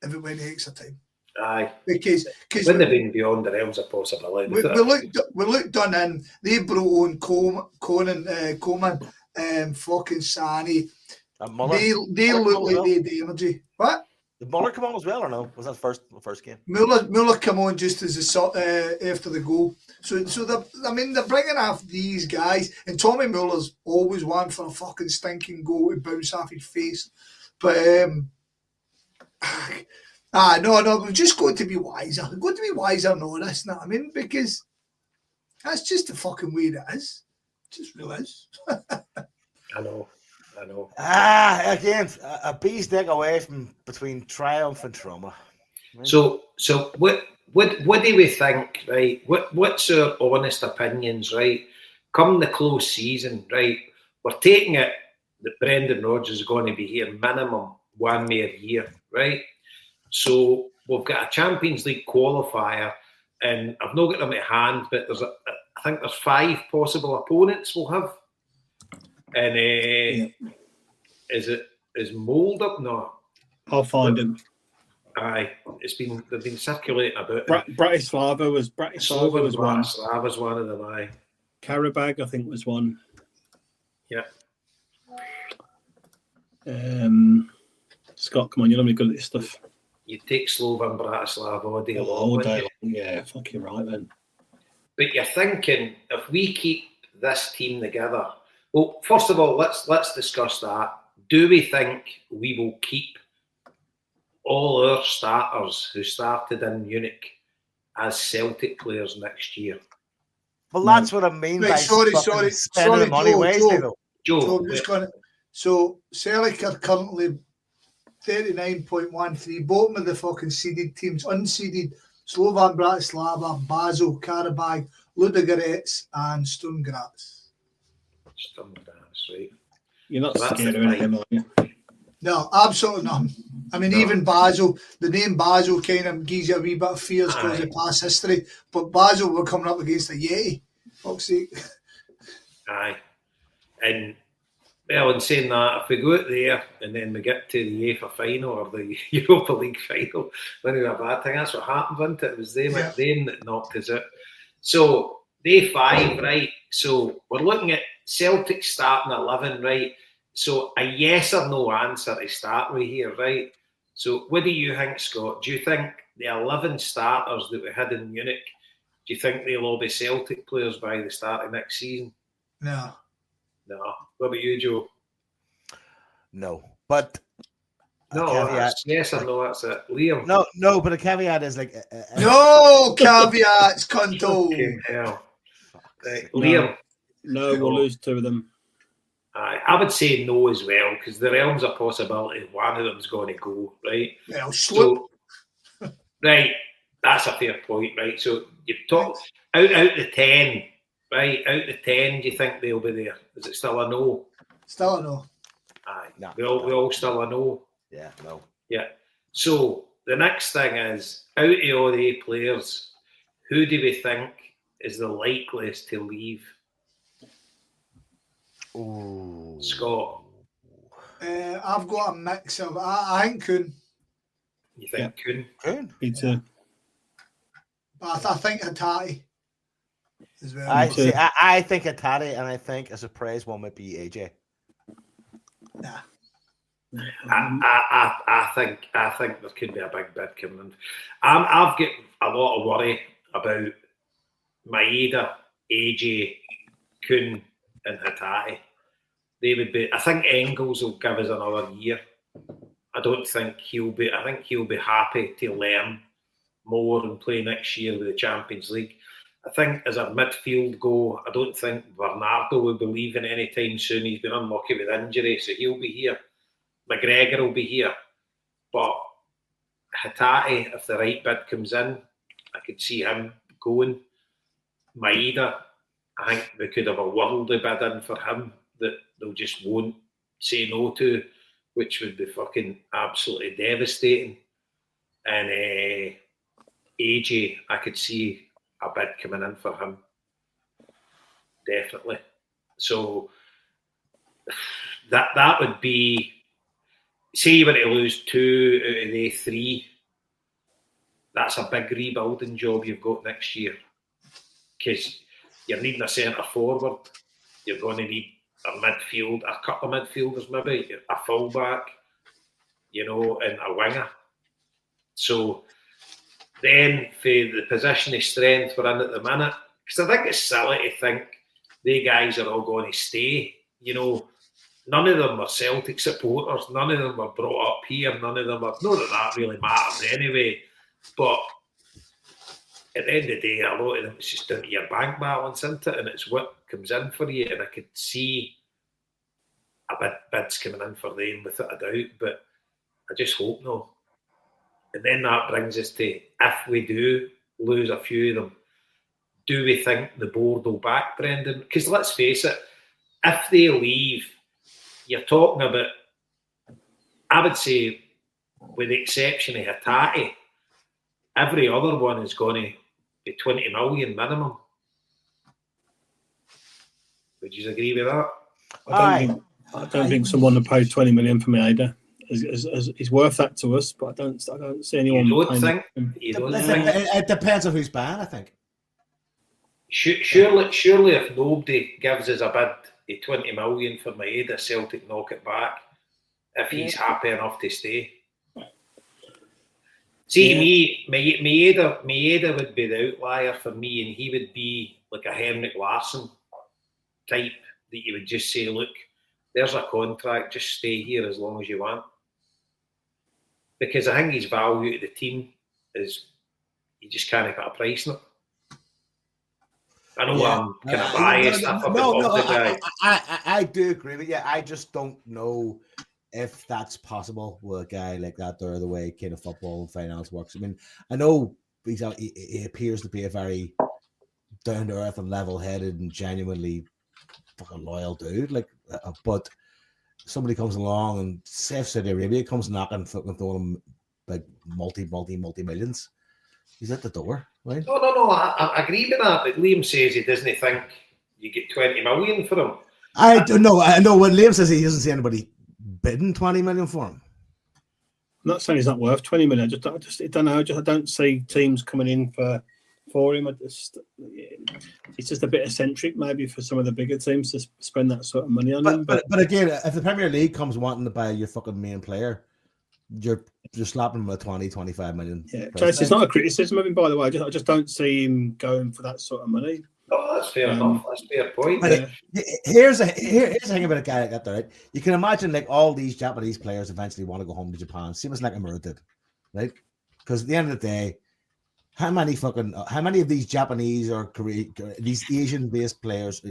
if it went extra time. Aye. Because Wouldn't have been beyond the realms of possibility. we looked done in. They brought on Coleman, fucking Sani. And Muller. They Muller look come on like as well? they had the energy. What? Did Muller come on as well or no? Was that the first game? Muller come on just as after the goal. So they're bringing off these guys, and Tommy Muller's always one for a fucking stinking goal to bounce off his face. But no, we've just got to be wiser. We've got to be wiser and all this, know what I mean? Because that's just the fucking way it is. It just really is. I know. Again, a bee's dick away from between triumph and trauma. So what do we think, right? What's our honest opinions, right? Come the close season, right? We're taking it that Brendan Rodgers is going to be here minimum 1 more year, right? So we've got a Champions League qualifier, and I've not got them at hand, but I think there's 5 possible opponents we'll have. And is Mould up? No, I'll find him. Aye, they've been circulating about. Bratislava was one. Bratislava's one of them. Aye, Karabag, I think, was one. Yeah. Scott, come on, you're not really good at this stuff. You take Slovan Bratislava all day long. All day long. Yeah, fucking right then. But you're thinking, if we keep this team together, well, first of all, let's discuss that. Do we think we will keep all our starters who started in Munich as Celtic players next year? Well, that's what I mean by sorry, spending the money wisely, though. Joe, so Celtic are currently 39.13, bottom of the fucking seeded teams, unseeded, Slovan Bratislava, Basel, Karabag, Ludogorets and Sturm Graz. Right. You're not scared of anything, are you? No, absolutely not. I mean, even Basel, the name Basel kind of gives you a wee bit of fears because of past history, but Basel were coming up against a Yeti. Fuck's sake. Aye. And, well, in saying that, if we go out there and then we get to the UEFA final or the Europa League final, when we have a bad thing, that's what happened, wasn't it? It was them that knocked us out. So, day 5, right? So, we're looking at Celtic starting 11, right? So, a yes or no answer to start with here, right? So, what do you think, Scott? Do you think the 11 starters that we had in Munich, do you think they'll all be Celtic players by the start of next season? No. What about you, Joe? No. But yes or no, that's it. Liam? No, but a caveat is like... no caveats, Conto. Fucking hell. Right. Liam? No, we'll lose 2 of them. I would say no as well, because the realms of possibility one of them's going to go, right? Well, so, right, that's a fair point, right? So you've talked out the 10, right? Out the 10, do you think they'll be there? Is it still a no? Still a no. Aye, no, we all still a no. Yeah, no. Yeah. So the next thing is, out of all the players, who do we think is the likeliest to leave? Ooh. Scott. I've got a mix of. I think Kuhn. You think Kuhn? Me too. But I think Hatate as well. I think Hatate, and I think a surprise one might be AJ. Nah. I think there could be a big bid coming in. I've got a lot of worry about Maeda, AJ, Kuhn, and Hatate. They would be. I think Engels will give us another year. I think he'll be happy to learn more and play next year with the Champions League. I think as our midfield go, I don't think Bernardo will be leaving anytime soon. He's been unlucky with injury, so he'll be here. McGregor will be here. But Hatate, if the right bid comes in, I could see him going. Maeda, I think we could have a worldly bid in for him that they'll just won't say no to, which would be fucking absolutely devastating. And AJ, I could see a bid coming in for him. Definitely. So that would be, say you were to lose 2 out of the 3, that's a big rebuilding job you've got next year, because you're needing a centre forward, you're going to need a midfield, a couple of midfielders maybe, a fullback, you know, and a winger. So then for the position of strength we're in at the minute, because I think it's silly to think they guys are all going to stay, you know. None of them were Celtic supporters, none of them were brought up here, none of them were, not that really matters anyway, but at the end of the day, a lot of them, it's just down to your bank balance, isn't it? And it's what comes in for you. And I could see a bids coming in for them without a doubt, but I just hope no. And then that brings us to, if we do lose a few of them, do we think the board will back Brendan? Because let's face it, if they leave, you're talking about, I would say, with the exception of Heartache, every other one is going to be 20 million minimum. Would you agree with that? I don't think someone will pay 20 million for me either. Is worth that to us, but I don't see anyone. You don't think? It depends on who's banned, I think. Surely, if nobody gives us a bid of 20 million for Maeda, Celtic knock it back. If he's happy enough to stay. See, Maeda would be the outlier for me, and he would be like a Henrik Larsson type that you would just say, look, there's a contract, just stay here as long as you want. Because I think his value to the team is, you just can't put a price on it. I know I'm kind of biased. I do agree with you. I just don't know if that's possible with a guy like that, or the way kind of football and finance works. I mean, I know he appears to be a very down to earth and level headed and genuinely fucking loyal dude. Like, but somebody comes along and say if Saudi Arabia comes knocking, fucking throwing him like multi millions, he's at the door, right? No, I agree with that. But Liam says he doesn't think you get 20 million for him. I don't know. I know when Liam says he doesn't see anybody bidding 20 million for him. I'm not saying he's not worth 20 million. I don't know. I don't see teams coming in for him. It's just a bit eccentric, maybe, for some of the bigger teams to spend that sort of money on him. But again, if the Premier League comes wanting to buy your fucking main player, you're slapping him with 20, 25 million. Yeah, Trace, it's not a criticism of him, by the way. I just don't see him going for that sort of money. Oh, that's fair enough. That's a fair point. But here's the thing about a guy like that, though, right? You can imagine like all these Japanese players eventually want to go home to Japan, same as Nakamura did, right? Because at the end of the day, how many of these Japanese or these Asian-based players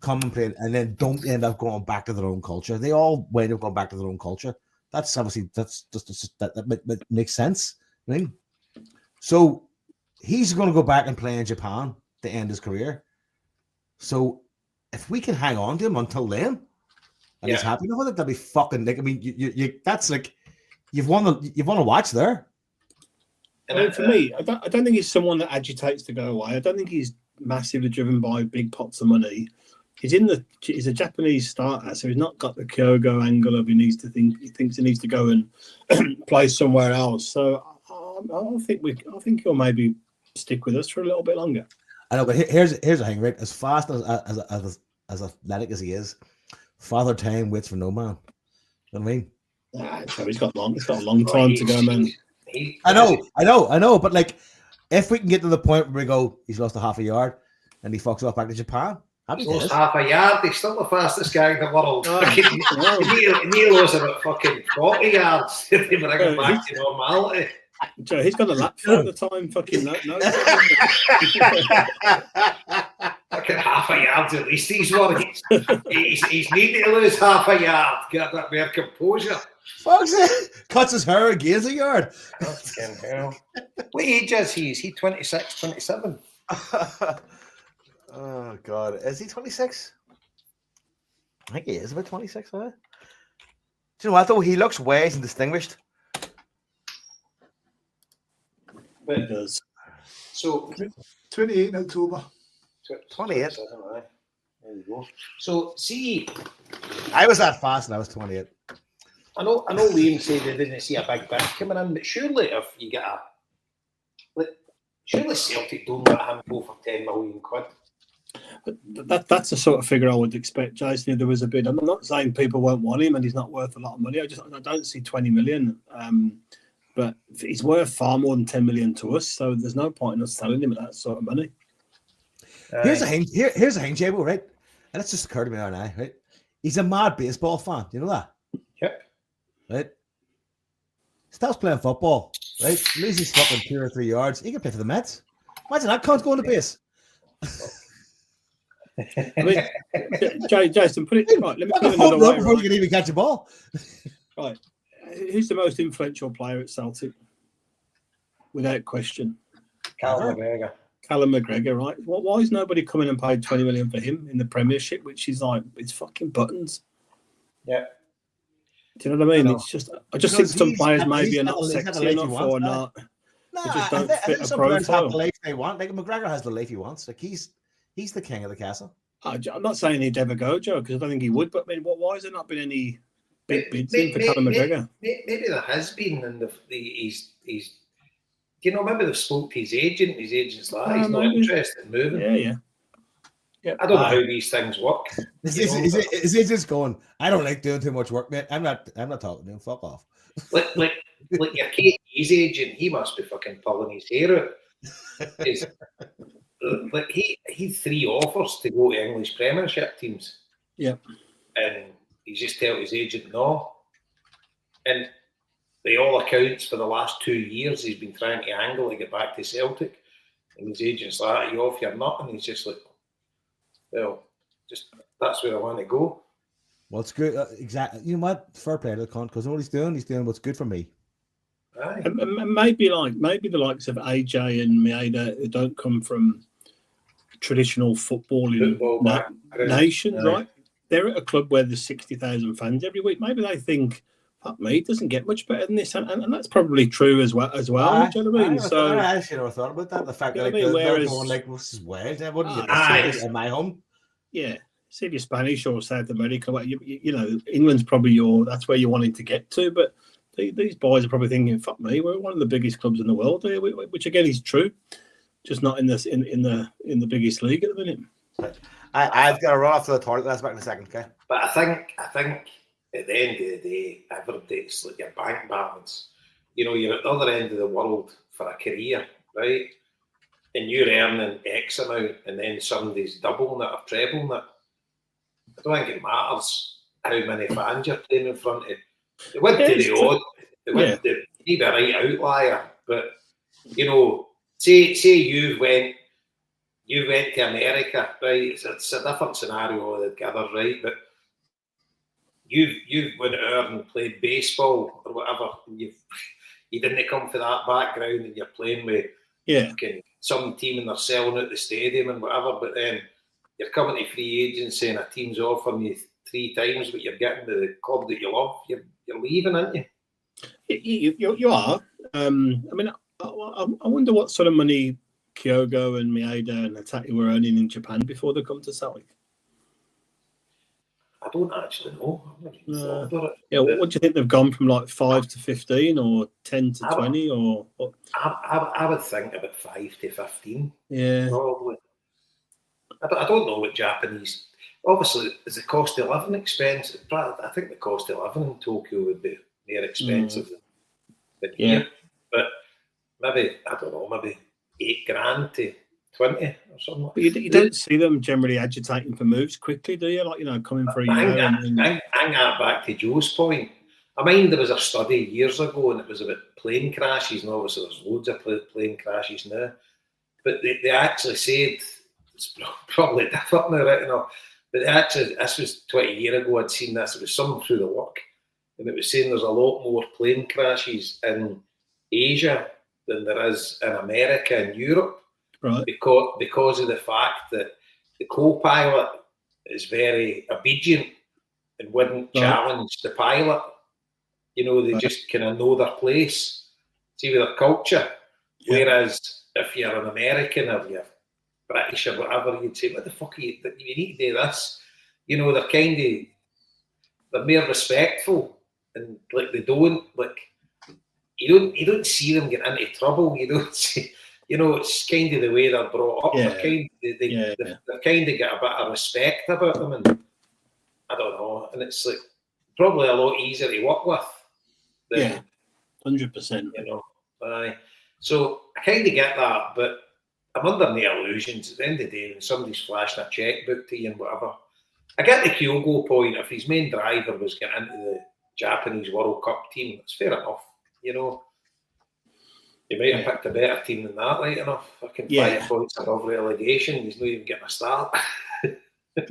come and play and then don't end up going back to their own culture? They all wind up going back to their own culture. That's obviously that makes sense, right? So he's going to go back and play in Japan to end his career. So if we can hang on to him until then, and he's happy with it, that'd be fucking like. I mean, you that's like you've won a watch there. I mean, for me, I don't think he's someone that agitates to go away. I don't think he's massively driven by big pots of money. He's a Japanese starter, so he's not got the Kyogo angle of he thinks he needs to go and play somewhere else. So I think he'll maybe stick with us for a little bit longer. I know, but here's the thing, right? As fast as athletic as he is, Father Time waits for no man. You know what I mean? So he's got a long time to go, man. I know, but like, if we can get to the point where we go, he's lost a half a yard, and he fucks off back to Japan. He's lost half a yard. He's still the fastest guy in the world. He lost about fucking 40 yards if they bring him back to normality. Joe, he's got a lap for the time. Fucking no. Fucking half a yard at least. He's needing to lose half a yard. Get that mere composure. Fuck's it. Cuts his hair and gains a yard. Fucking hell. What age is he? Is he 26, 27? Oh, God. Is he 26? I think he is about 26, huh? Do you know what, though? He looks wise and distinguished. But it does. So, 28 in October. 28. There you go. So, see, I was that fast and I was 28. I know Liam said they didn't see a big bid coming in, but surely if you get Like, surely Celtic don't let him go for 10 million quid. That's the sort of figure I would expect, Jason. If there was a bid, I'm not saying people won't want him and he's not worth a lot of money. I don't see 20 million. But he's worth far more than 10 million to us, so there's no point in us selling him at that sort of money. Here's a thing, Jabo, right? And it's just occurred to me now, right? He's a mad baseball fan. You know that? Yep. Right? Stops playing football, right? Loses fucking 2 or 3 yards. He can play for the Mets. Imagine that cunt going to base. I mean, Jason, put it right. Let me put it another way. Before you can even catch a ball. Right. Who's the most influential player at Celtic? Without question. Callum McGregor. Callum McGregor, right? Why is nobody coming and paid 20 million for him in the Premiership, which is like, it's fucking buttons. Yeah. Do you know what I mean? It's just, I just think some players maybe are not sexy enough or not. No, They just don't I fit think a some players have profile. the life they want. Like McGregor has the life he wants. Like he's the king of the castle. I'm not saying he'd ever go, Joe, because I don't think he would. But I mean, why has there not been any big bids in for Callum McGregor? Maybe there has been, and he's. You know, maybe they've spoke to his agent. His agent's like, he's not interested in moving. Yeah. I don't know how these things work. Is it just going? I don't like doing too much work, mate. I'm not talking to him. Fuck off. Like your KT's agent, he must be fucking pulling his hair out. Like he 3 offers to go to English Premiership teams. Yeah. And he just tell his agent no. And by all accounts, for the last 2 years, he's been trying to angle to get back to Celtic. And his agent's like, "Are you off your nut?" And he's just like, "Well, just that's where I want to go." Well, it's good. Exactly. You know what? Fair play to the cunt, because what he's doing what's good for me. Aye. And maybe the likes of AJ and Maeda, who don't come from traditional footballing nations, right? They're at a club where there's 60,000 fans every week. Maybe they think, "Fuck me, it doesn't get much better than this," and that's probably true as well. Do you know what I mean? I actually never thought about that. The fact that they're going like, "This is weird. I wouldn't get this in my home." Yeah. See if you're Spanish or South America, you know, England's probably that's where you're wanting to get to. But these boys are probably thinking, "Fuck me, we're one of the biggest clubs in the world here," which again is true, just not in the biggest league at the minute. I've got to run off to the toilet. That's back in a second, okay? But I think at the end of the day, everybody's like your bank balance. You know, you're at the other end of the world for a career, right? And you're earning X amount, and then somebody's doubling it or trebling it. I don't think it matters how many fans you're playing in front of. They went to the odd. They went to be a right outlier. But you know, say you went to America, right? It's a different scenario altogether, right? But you've went out and played baseball or whatever. And you didn't come from that background, and you're playing with some team and they're selling out the stadium and whatever. But then you're coming to free agents saying a team's offering you 3 times what you're getting to the club that you love. You're leaving, aren't you? You are. I mean, I wonder what sort of money Kyogo and Maeda and Heartache were earning in Japan before they come to Celtic. I don't actually know. I've never even thought about it. Yeah, what do you think they've gone from, like 5 to 15 or 10 to 20 or what? I would think about 5 to 15. Yeah, probably. I don't know what Japanese. Obviously, is the cost of living expensive? I think the cost of living in Tokyo would be more expensive than here. But maybe, I don't know, maybe $8,000 to 20 or something. But you don't see them generally agitating for moves quickly, do you? Like, you know, coming for a year. Hang that back to Joe's point. I mind there was a study years ago, and it was about plane crashes, and obviously there's loads of plane crashes now. But they actually said, it's probably different now, right? You know, but this was 20 years ago, I'd seen this. It was something through the work, and it was saying there's a lot more plane crashes in Asia than there is in America and Europe, right? Because of the fact that the co-pilot is very obedient and wouldn't challenge the pilot. You know, they just kind of know their place, see with their culture. Yeah. Whereas if you're an American or you're British or whatever, you'd say, "What the fuck are you? You need to do this." You know, they're more respectful, and like they don't like. You don't see them get into trouble. You don't see you know, it's kind of the way they're brought up. Yeah. They've kind of got a bit of respect about them, and I don't know. And it's like probably a lot easier to work with. Yeah, 100%. You know, so I kind of get that, but I'm under no illusions. At the end of the day, when somebody's flashing a checkbook to you and whatever, I get the Kyogo point. If his main driver was getting into the Japanese World Cup team, it's fair enough. You know, you might have picked a better team than that, right enough. Fucking 5 points above relegation. He's not even getting a start. I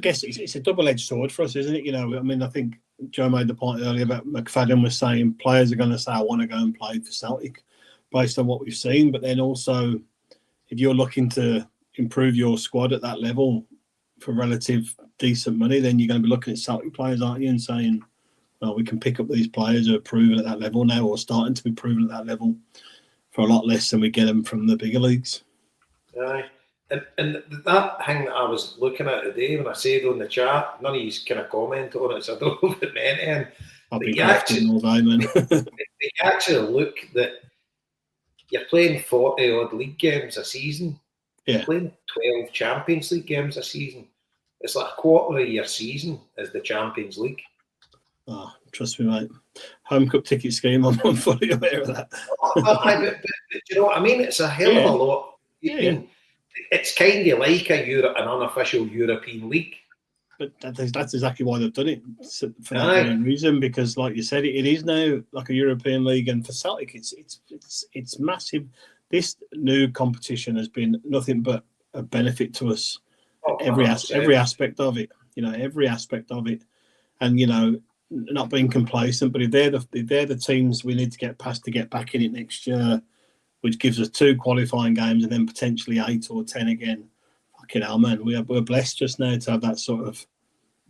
guess it's a double-edged sword for us, isn't it? You know, I mean, I think Joe made the point earlier about McFadden was saying players are going to say, I want to go and play for Celtic based on what we've seen. But then also, if you're looking to improve your squad at that level for relative decent money, then you're going to be looking at Celtic players, aren't you, and saying, well, we can pick up these players who are proven at that level now or starting to be proven at that level for a lot less than we get them from the bigger leagues. Aye. And that thing that I was looking at today when I said on the chat, none of you kind of comment on it, so I don't know if it meant anything. I've been crafting all day, man. They actually look that you're playing 40 odd league games a season. Yeah. You're playing 12 Champions League games a season. It's like a quarter of your season is the Champions League. Oh, trust me, mate. Home Cup ticket scheme, I'm fully aware of that. but you know what I mean? It's a hell of a lot. It's kind of like an unofficial European league. But that's exactly why they've done it, for that main reason, because like you said, it is now like a European league, and for Celtic it's massive. This new competition has been nothing but a benefit to us. Every aspect of it, you know, every aspect of it. And you know, not being complacent, but if they're the teams we need to get past to get back in it next year, which gives us 2 qualifying games and then potentially 8 or 10 again. Fucking hell, man. We're blessed just now to have that sort of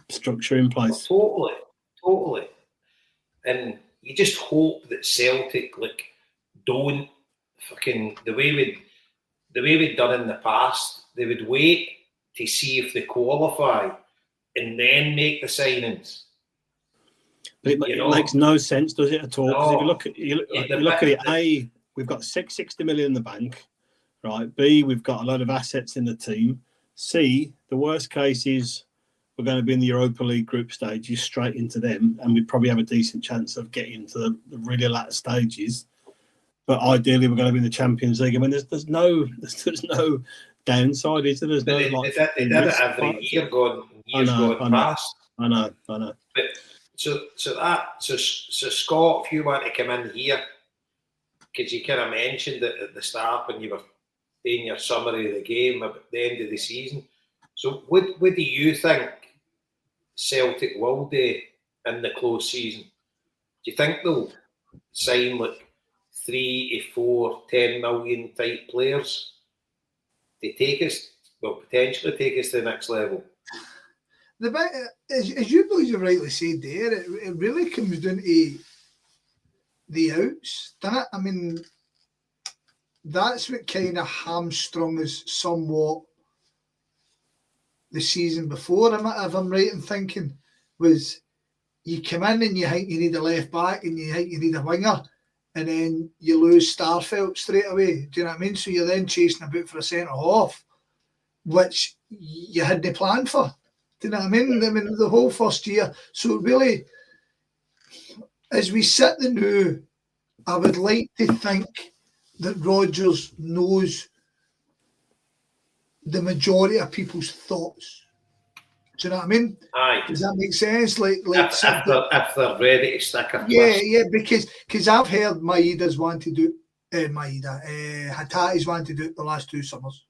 structure in place. Totally. And you just hope that Celtic don't fucking the way we'd done in the past. They would wait to see if they qualify and then make the signings. But it makes no sense, does it, at all? Because if you look at it, we've got 660 million in the bank, right? B, we've got a lot of assets in the team. C, the worst case is we're going to be in the Europa League group stages, straight into them, and we'd probably have a decent chance of getting to the really latter stages. But ideally, we're going to be in the Champions League. I mean, there's no downside, is there? There's no like. They did it every year going past. I know. But so Scott, if you want to come in here, because you kind of mentioned it at the start when you were doing your summary of the game at the end of the season. So what do you think Celtic will do in the close season? Do you think they'll sign like 3 to 4, 10 million type players to potentially take us to the next level? As you boys have rightly said there, it really comes down to the outs, doesn't it? I mean, that's what kind of hamstrung us somewhat the season before, if I'm right in thinking, was you come in and you think you need a left back and you think you need a winger, and then you lose Starfelt straight away. Do you know what I mean? So you're then chasing about for a centre half, which you hadn't planned for. Do you know what I mean? I mean, the whole first year. So really, as we sit the new, I would like to think that Rodgers knows the majority of people's thoughts. Do you know what I mean? Aye. Does that make sense? Like if they're ready to stick a twist. Yeah, because I've heard Maeda's want to do Hattate's want to do it the last 2 summers,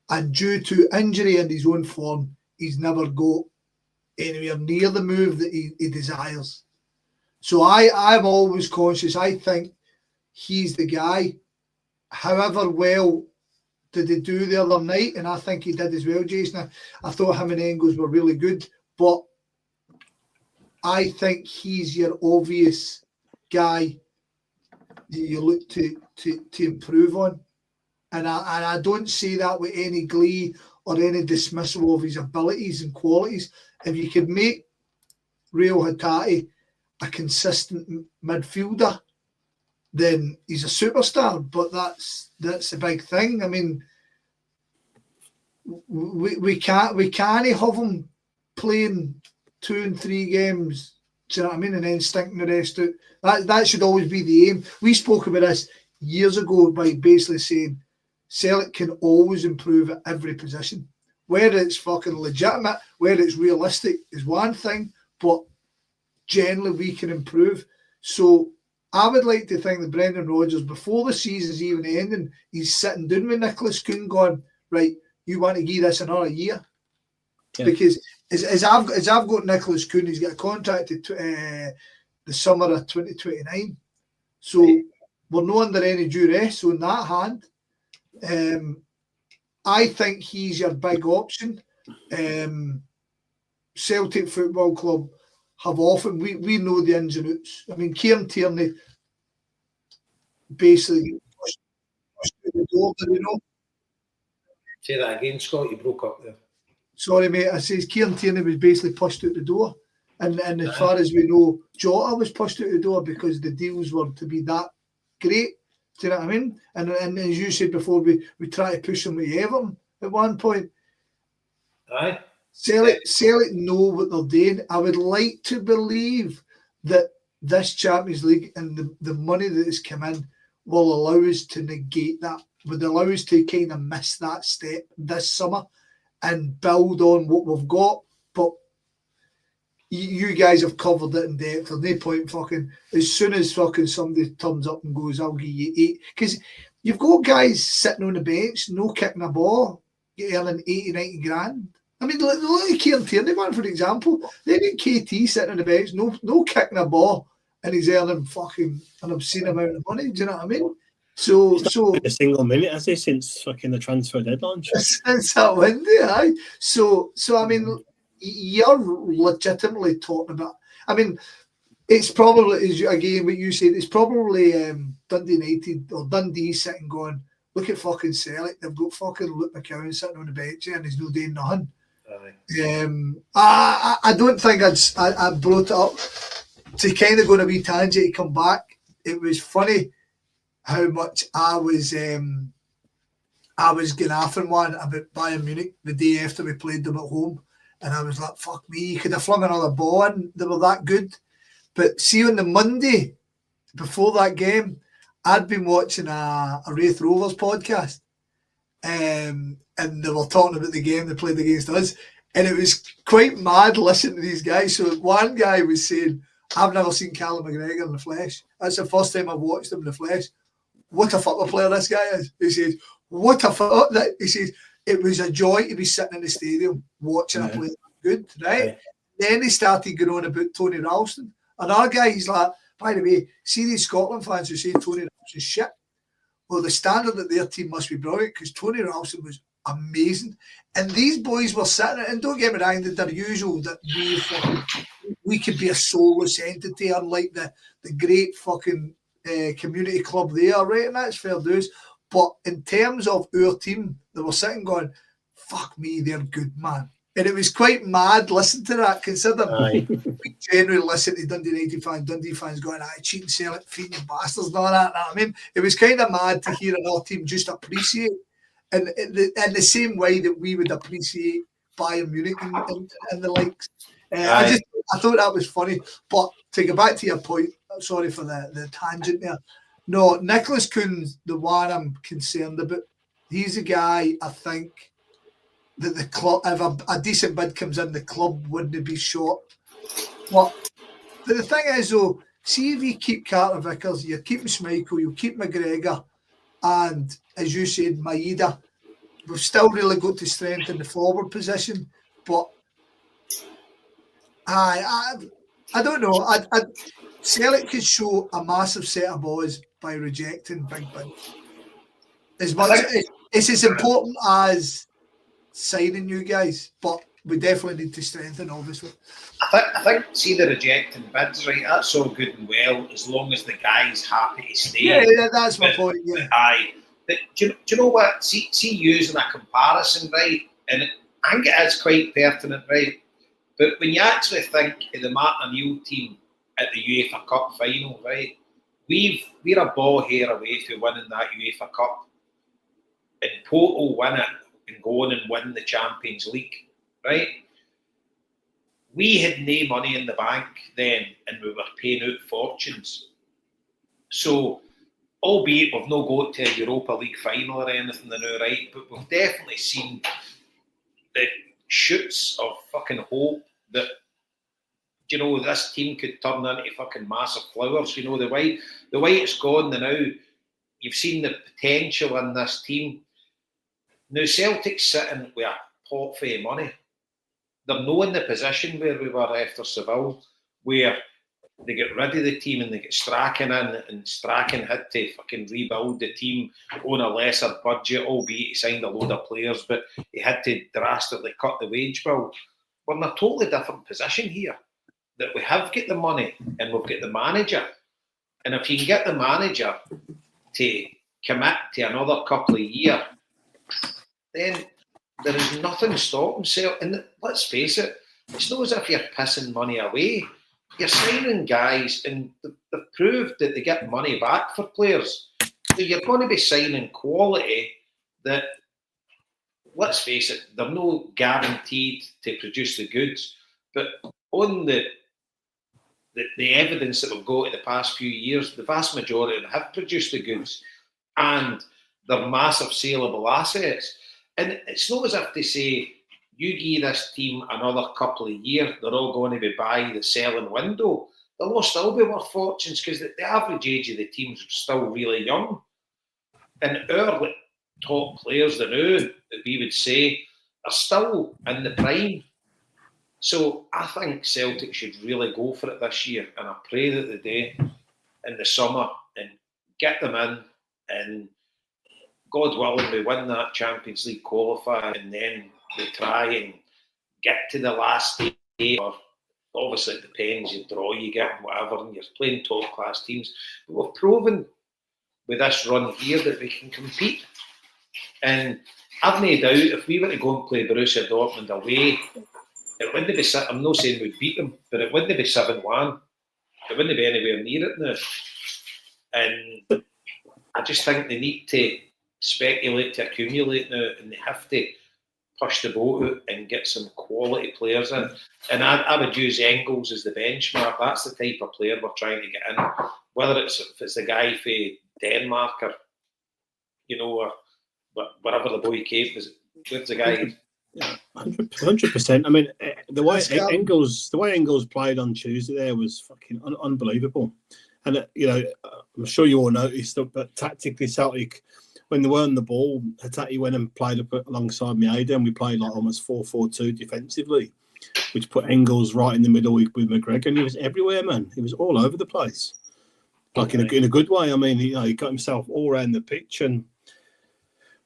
and due to injury and his own form, he's never got anywhere near the move that he desires. So I'm always conscious. I think he's the guy. However well did he do the other night, and I think he did as well, Jason. I thought him and Engels were really good, but I think he's your obvious guy that you look to improve on. And I don't say that with any glee or any dismissal of his abilities and qualities. If you could make Real Hatate a consistent midfielder, then he's a superstar. But that's a big thing. I mean, we can't have him playing 2 and 3 games. Do you know what I mean? And then stinking the rest out. That should always be the aim. We spoke about this years ago by basically saying Celtic can always improve at every position. Whether it's fucking legitimate, whether it's realistic is one thing, but generally we can improve. So I would like to think that Brendan Rodgers, before the season's even ending, he's sitting down with Nicholas Kuhn going, right, you want to give this another year? Yeah. Because as I've got Nicholas Kuhn, he's got a contract to the summer of 2029. So we're not under any duress on that hand. I think he's your big option. Celtic Football Club have often, we know the ins and outs. I mean, Kieran Tierney basically pushed out the door, do you know? Say that again, Scott, you broke up there. Sorry, mate, I says Kieran Tierney was basically pushed out the door. And as far as we know, Jota was pushed out the door because the deals were to be that great. Do you know what I mean? And as you said before, we try to push them with Everton at one point. Aye. Celtic know what they're doing. I would like to believe that this Champions League and the money that has come in will allow us to negate that, would allow us to kind of miss that step this summer and build on what we've got. But you guys have covered it in depth. There's no point fucking, as soon as fucking somebody turns up and goes, I'll give you 8. Because you've got guys sitting on the bench, no kicking a ball, earning 80, 90 grand. I mean, look at Kieran Tierney, man, for example. They got KT sitting on the bench, no kicking a ball, and he's earning fucking an obscene amount of money. Do you know what I mean? So a single minute, has he, since fucking the transfer deadline? Since that window, aye. So I mean, you're legitimately talking about. I mean, it's probably, again, what you said, it's probably Dundee United or Dundee sitting going, look at fucking Celtic. They've got fucking Luke McCowan sitting on the bench and he's no doing nothing. I don't think I brought it up to kind of go on a wee tangent to come back. It was funny how much I was going after one about Bayern Munich the day after we played them at home, and I was like, fuck me, you could have flung another ball in, they were that good. But see, on the Monday before that game, I'd been watching a Raith Rovers podcast, and they were talking about the game they played against us, and it was quite mad listening to these guys. So one guy was saying, I've never seen Callum McGregor in the flesh. That's the first time I've watched him in the flesh. What a football player this guy is. He says, what a football. He says, it was a joy to be sitting in the stadium watching a player good, right? Then he started going on about Tony Ralston. Another guy, he's like, by the way, see these Scotland fans who say Tony Ralston's shit? Well, the standard that their team must be brilliant because Tony Ralston was amazing. And these boys were sitting, and don't get me wrong, that they're usual that we could be a soulless entity, unlike the great fucking community club there, right? And that's fair dues. But in terms of our team, they were sitting going, fuck me, they're good, man. And it was quite mad listening to that, considering we generally listen to Dundee United fans, Dundee fans going, cheating Celtic, feeding bastards and all that. I mean, it was kind of mad to hear another team just appreciate, and in the same way that we would appreciate Bayern Munich and the likes. I thought that was funny. But to get back to your point, sorry for the tangent there. No, Nicholas Kuhn's the one I'm concerned about. He's a guy, I think, that the club, if a decent bid comes in, the club wouldn't be short. But the thing is, though, see if you keep Carter Vickers, you're keeping Schmeichel, you'll keep McGregor, and as you said, Maeda, we've still really got to strengthen the forward position. But I don't know. Celtic could show a massive set of boys by rejecting big bids. It's as important as signing you guys, but we definitely need to strengthen, obviously. I think see the rejecting bids, right? That's all good and well as long as the guy's happy to stay. Yeah, that's my point. Yeah. But do you know what? See using a comparison, right? And I think it is quite pertinent, right? But when you actually think of the Martin O'Neill team at the UEFA Cup final, right? we're a ball hair away from winning that UEFA Cup. And Porto win it and go on and win the Champions League, right? We had no money in the bank then, and we were paying out fortunes. So, albeit we've not got to a Europa League final or anything now, right? But we've definitely seen the shoots of fucking hope that, you know, this team could turn into fucking massive flowers. You know, the way it's gone now, you've seen the potential in this team. Now, Celtic's sitting with a pot full of money. They're not in the position where we were after Seville, where they get rid of the team and they get Strachan in, and Strachan had to fucking rebuild the team on a lesser budget, albeit he signed a load of players, but he had to drastically cut the wage bill. We're in a totally different position here, that we have got the money and we've got the manager. And if you can get the manager to commit to another couple of years, then there is nothing stopping Celtic. And let's face it, it's not as if you're pissing money away. You're signing guys, and they've proved that they get money back for players. So you're going to be signing quality that, let's face it, they're not guaranteed to produce the goods. But on the evidence that we've got in the past few years, the vast majority of them have produced the goods, and they're massive saleable assets. And it's not as if they say, you give this team another couple of years, they're all going to be by the selling window. They'll still be worth fortunes, because the average age of the teams are still really young. And our top players that we would say are still in the prime. So I think Celtic should really go for it this year, and I pray that they do in the summer and get them in, and God willing, we win that Champions League qualifier, and then we try and get to the last day. Or obviously it depends, you draw, you get and whatever, and you're playing top class teams. But we've proven with this run here that we can compete. And I've no doubt if we were to go and play Borussia Dortmund away, it wouldn't be. I'm not saying we'd beat them, but it wouldn't be 7-1. It wouldn't be anywhere near it now. And I just think they need to speculate to accumulate now, and they have to push the boat out and get some quality players in. And I would use Engels as the benchmark. That's the type of player we're trying to get in. Whether if it's the guy for Denmark, or, you know, or wherever the boy came, where's the guy? Yeah, 100%. I mean, the way Engels played on Tuesday there was fucking unbelievable. And you know, I'm sure you all noticed, but tactically, Celtic, when they were on the ball, Heartache went and played up alongside Mieda, and we played like almost 4-4-2 defensively, which put Engels right in the middle with McGregor, and he was everywhere, man. He was all over the place, like in a good way. I mean, you know, he got himself all around the pitch, and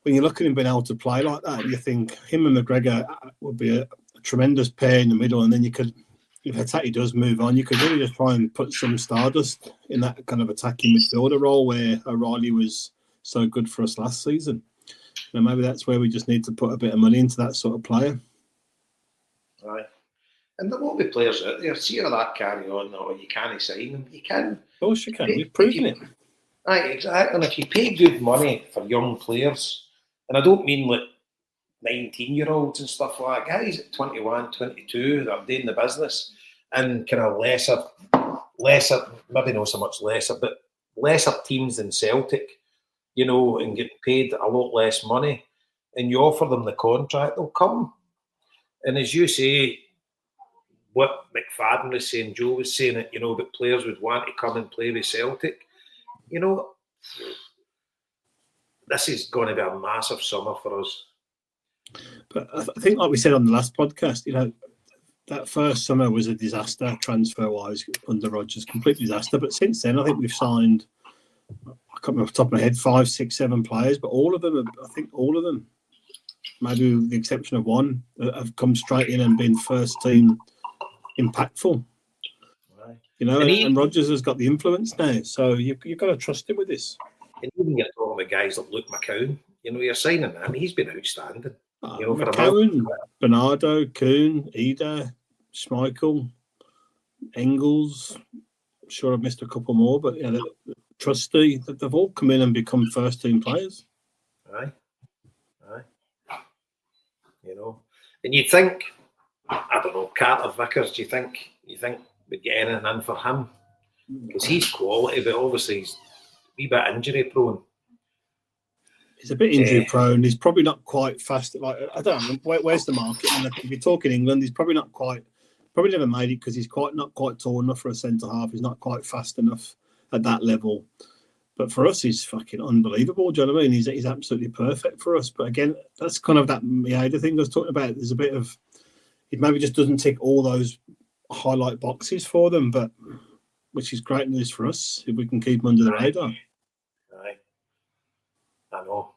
when you look at him being able to play like that, you think him and McGregor would be a tremendous pair in the middle, and then you could, if Heartache does move on, you could really just try and put some stardust in that kind of attacking midfielder role where O'Reilly was so good for us last season. And maybe that's where we just need to put a bit of money into that sort of player. Right. And there will be players out there, see how that carry on, or you can't sign them. You can. Of course you can. We've proven it. Right, exactly. And if you pay good money for young players, and I don't mean like 19-year-olds and stuff like that, guys at 21, 22 that are doing the business, and kind of lesser, maybe not so much lesser, but lesser teams than Celtic, you know, and get paid a lot less money, and you offer them the contract, they'll come. And as you say, what McFadden was saying, Joe was saying it, you know, but players would want to come and play with Celtic. You know, this is going to be a massive summer for us. But I think, like we said on the last podcast, you know, that first summer was a disaster transfer-wise under Rodgers, complete disaster. But since then, I think we've signed, I can't remember off the top of my head, 5, 6, 7 players, but all of them, maybe with the exception of one, have come straight in and been first team impactful. Right. You know, and Rodgers has got the influence now, so you've got to trust him with this. And even you're talking about guys like Luke McCown, you know, you're signing him, he's been outstanding. You know, McCown, Bernardo, Kuhn, Ida, Schmeichel, Engels. I'm sure I've missed a couple more, but yeah, Trusty, that they've all come in and become first team players. Aye. You know, and you'd think, I don't know, Carter Vickers. Do you think we'd get anything in for him? Because he's quality, but obviously he's a wee bit injury prone. He's a bit injury prone. He's probably not quite fast. Like, I don't know, where's the market? And if you're talking England, he's probably not quite. Probably never made it because he's not quite tall enough for a centre half. He's not quite fast enough at that level. But for us, he's fucking unbelievable. Do you know what I mean? He's absolutely perfect for us. But again, that's kind of that Mieda thing I was talking about. There's a bit of, it maybe just doesn't tick all those highlight boxes for them, but which is great news for us if we can keep him under the radar. Aye. I know.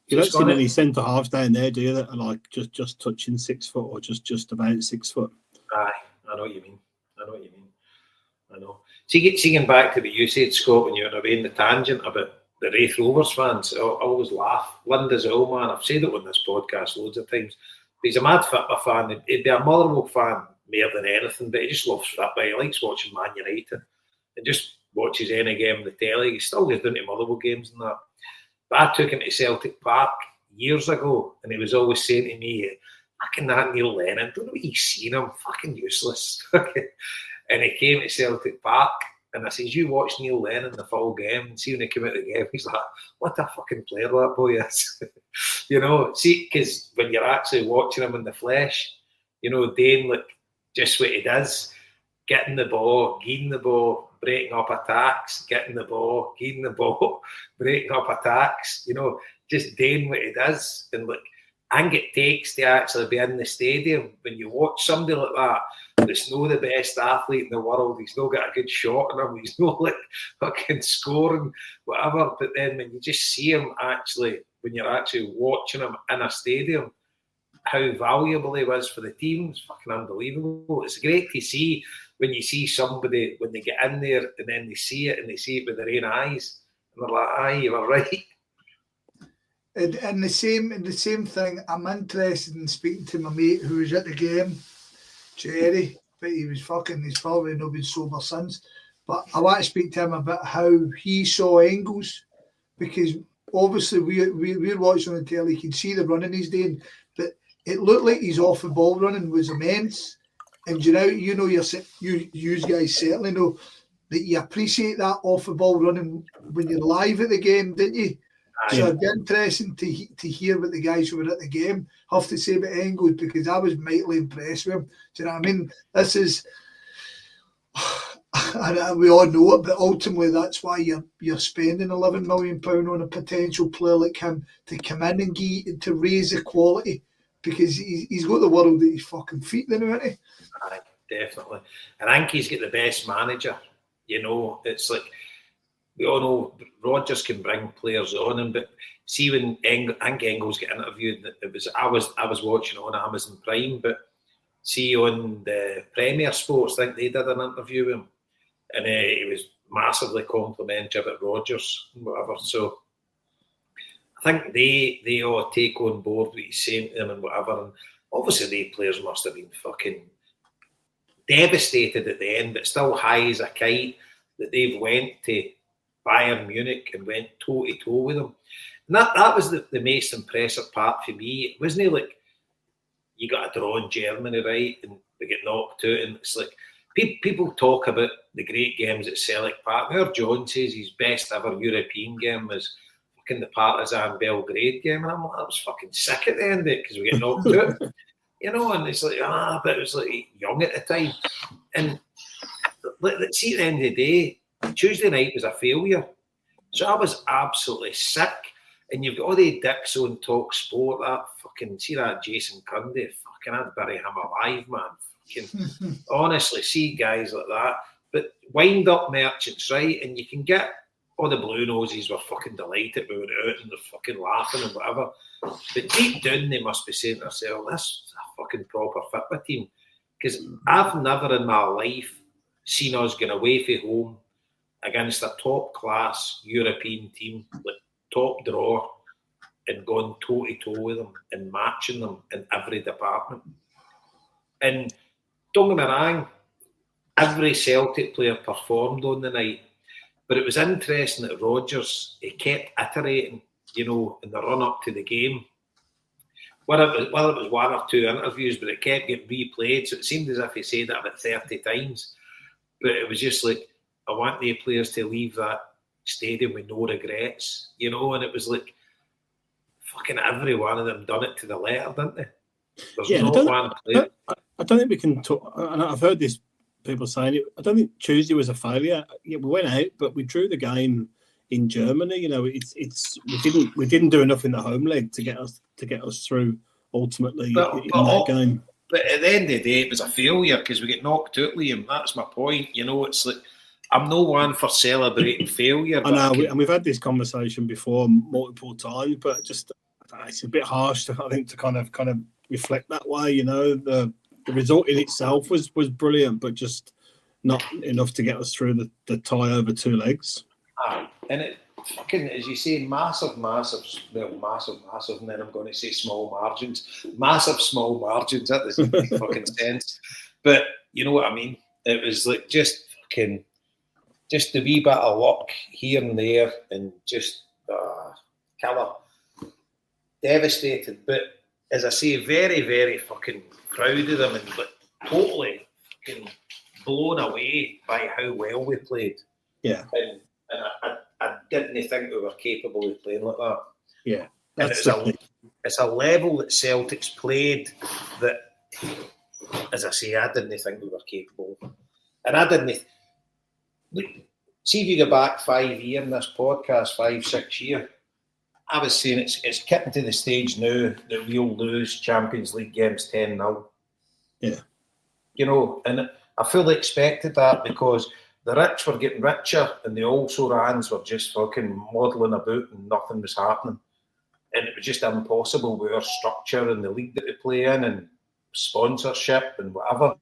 You don't see many centre halves down there, do you, that are like just touching 6 foot or just about 6 foot? Aye, I know what you mean. I know. Seeing back to what you said, Scott, when you were away in the tangent about the Raith Rovers fans, I always laugh. Linda's old man, I've said it on this podcast loads of times, but he's a mad football fan. He'd be a Motherwell fan more than anything, but he just loves football. He likes watching Man United and just watches any game on the telly. He still goes down to Motherwell games and that. But I took him to Celtic Park years ago, and he was always saying to me, fucking that Neil Lennon, don't know what he's seen him, fucking useless. And he came to Celtic Park, and I says, you watch Neil Lennon the full game, and see when he came out of the game, he's like, what a fucking player that boy is. You know, see, because when you're actually watching him in the flesh, you know, Dane, like, just what he does, getting the ball, gaining the ball, breaking up attacks, getting the ball, gaining the ball, breaking up attacks, you know, just doing what he does. And look, I think it takes to actually be in the stadium. When you watch somebody like that, that's not the best athlete in the world, he's not got a good shot on him, he's not like fucking scoring, whatever. But then when you just see him actually, when you're actually watching him in a stadium, how valuable he was for the team, it's fucking unbelievable. It's great to see when you see somebody, when they get in there and then they see it and they see it with their own eyes, and they're like, aye, you were right. And the same thing, I'm interested in speaking to my mate who was at the game, Jerry, but he's probably not been sober since. But I want to speak to him about how he saw Engels, because obviously we're watching on the telly, you can see the running he's doing, but it looked like his off the ball running was immense. And you guys certainly know that you appreciate that off the ball running when you're live at the game, didn't you? Aye. So it'd be interesting to hear what the guys who were at the game have to say about Engels, because I was mightily impressed with him. Do you know what I mean? This is, and we all know it, but ultimately that's why you're spending £11 million on a potential player like him to come in and to raise the quality, because he's got the world at his fucking feet, then, hasn't he? Aye, definitely. And I think he's got the best manager. You know, it's like, we all know Rodgers can bring players on him, but see when I think Engels got interviewed, I was watching on Amazon Prime, but see on the Premier Sports, I think they did an interview with him, and he was massively complimentary about Rodgers and whatever. So I think they all take on board what he's saying to them and whatever. And obviously, the players must have been fucking devastated at the end, but still high as a kite that they've went to Bayern Munich and went toe-to-toe with them. And that was the most impressive part for me. It wasn't like you got a draw in Germany, right, and we get knocked out, and it's like people talk about the great games at Celtic Park. Now John says his best ever European game was fucking the Partizan Belgrade game, and I'm like, I was fucking sick at the end of it because we get knocked out. You know, and it's like, but it was like young at the time. And see, at the end of the day, Tuesday night was a failure. So I was absolutely sick. And you've got all the dicks on Talk Sport, see that Jason Cundy, fucking I'd bury him alive, man. Fucking honestly, see guys like that. But wind up merchants, right? And you can get all the blue noses were fucking delighted we were out and they're fucking laughing and whatever. But deep down they must be saying to themselves, this is a fucking proper football team. Because I've never in my life seen us going away from home against a top-class European team, like top draw, and gone toe-to-toe with them and matching them in every department. And don't get me wrong, every Celtic player performed on the night, But it was interesting that Rodgers, he kept iterating, in the run-up to the game. Whether it was one or two interviews, but it kept getting replayed, so it seemed as if he said that about 30 times. But it was just like, I want the players to leave that stadium with no regrets, and it was like, fucking every one of them done it to the letter, didn't they? There's not one player. I don't think we can talk, and I've heard this, people saying it, I don't think Tuesday was a failure. Yeah, we went out, but we drew the game in Germany. We didn't do enough in the home leg to get us through ultimately in that game. But at the end of the day, it was a failure because we get knocked out, Liam. That's my point. It's like, I'm no one for celebrating failure. I know, and we've had this conversation before multiple times, but just it's a bit harsh, I think, to kind of reflect that way. The result in itself was brilliant, but just not enough to get us through the tie over two legs. And it fucking, as you say, massive, and then I'm going to say small margins. Massive, small margins, that doesn't make fucking sense. But you know what I mean? It was like just a wee bit of luck here and there, and just killer. Devastated, but as I say, very, very fucking proud of them, and like totally fucking blown away by how well we played. Yeah. And I didn't think we were capable of playing like that. Yeah. And it's a level that Celtic's played that, as I say, I didn't think we were capable of. And I didn't. See if you go back 5 years in this podcast, 5-6 years, I was saying it's getting to the stage now that we'll lose Champions League games 10-0. Yeah. And I fully expected that because the rich were getting richer and the also-rans were just fucking modelling about and nothing was happening. And it was just impossible with our structure and the league that we play in and sponsorship and whatever.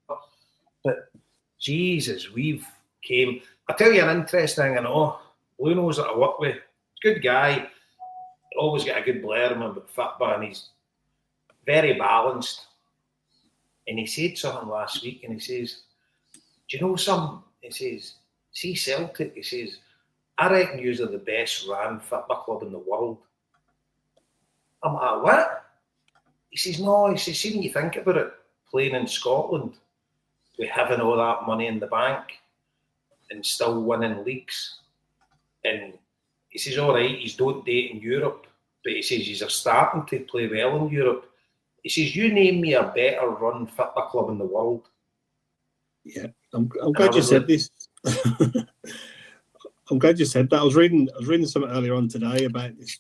But Jesus, we've came. I'll tell you an interesting thing, I know. Luno's that I work with, good guy, always got a good blair him about football, and he's very balanced. And he said something last week, and he says, do you know something? He says, see Celtic, he says, I reckon you're the best ran football club in the world. I'm like, what? He says, no, he says, see when you think about it, playing in Scotland, with having all that money in the bank and still winning leagues. And he says, all right, he's don't date in Europe, but he says he's starting to play well in Europe. He says, you name me a better run football club in the world. Yeah, I'm glad you said this. I'm glad you said that. I was reading something earlier on today about this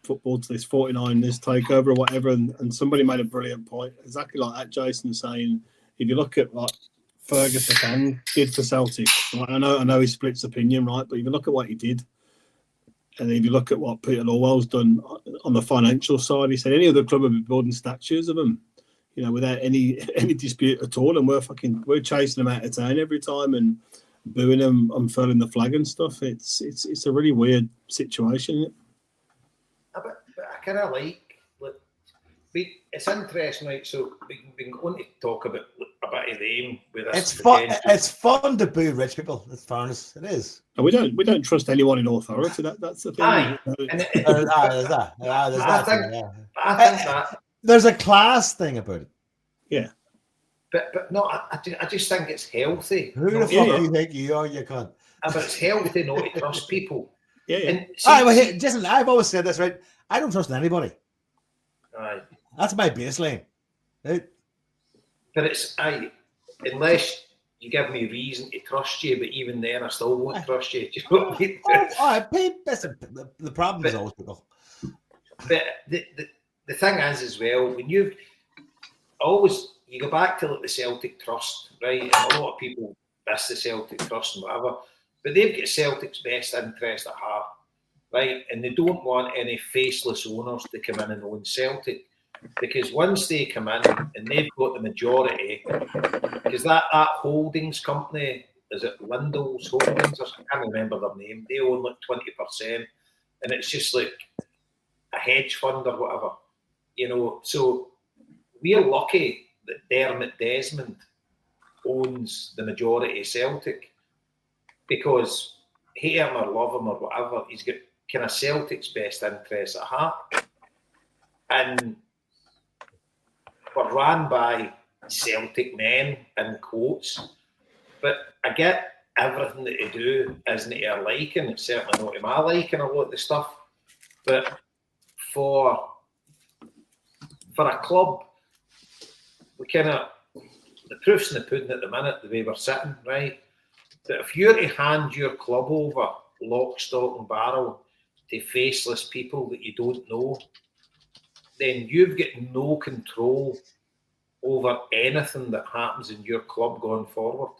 football, this 49, this takeover or whatever, and somebody made a brilliant point, exactly like that, Jason, saying, if you look at what Ferguson did for Celtic, I know he splits opinion, right? But if you look at what he did, and if you look at what Peter Lawwell's done on the financial side, he said any other club would be building statues of him, without any dispute at all. And we're chasing them out of town every time and booing them, unfurling the flag and stuff. It's a really weird situation, isn't it? But I kind of it's interesting, right? So we can go on to talk about a bit of the aim with this. It's fun to boo rich people. It's fairness. It is. And we don't trust anyone in authority. That's the thing. Aye. I think that there's a class thing about it. Yeah. But no, I just think it's healthy. Who the fuck do you think you are? You can't. But it's healthy not to trust people. Yeah. Jason, I've always said this, right? I don't trust anybody. Aye. That's my baseline. Right? But unless you give me reason to trust you, but even then I still won't trust you. Do you know what I mean? The problem is always people. But the thing is as well, when you go back to the Celtic Trust, right? And a lot of people miss the Celtic Trust and whatever, but they've got Celtic's best interest at heart, right? And they don't want any faceless owners to come in and own Celtic. Because once they come in and they've got the majority, because that holdings company, is it Lindell's Holdings? I can't remember their name. They own like 20%, and it's just like a hedge fund or whatever, So we're lucky that Dermot Desmond owns the majority of Celtic, because hate him or love him or whatever, he's got kind of Celtic's best interests at heart. And we're ran by Celtic men, in quotes. But I get everything that they do isn't to our liking. It's certainly not to my liking, a lot of the stuff. But for a club, we kind of, the proof's in the pudding at the minute, the way we're sitting, right? That if you're to hand your club over, lock, stock and barrel, to faceless people that you don't know, then you've got no control over anything that happens in your club going forward.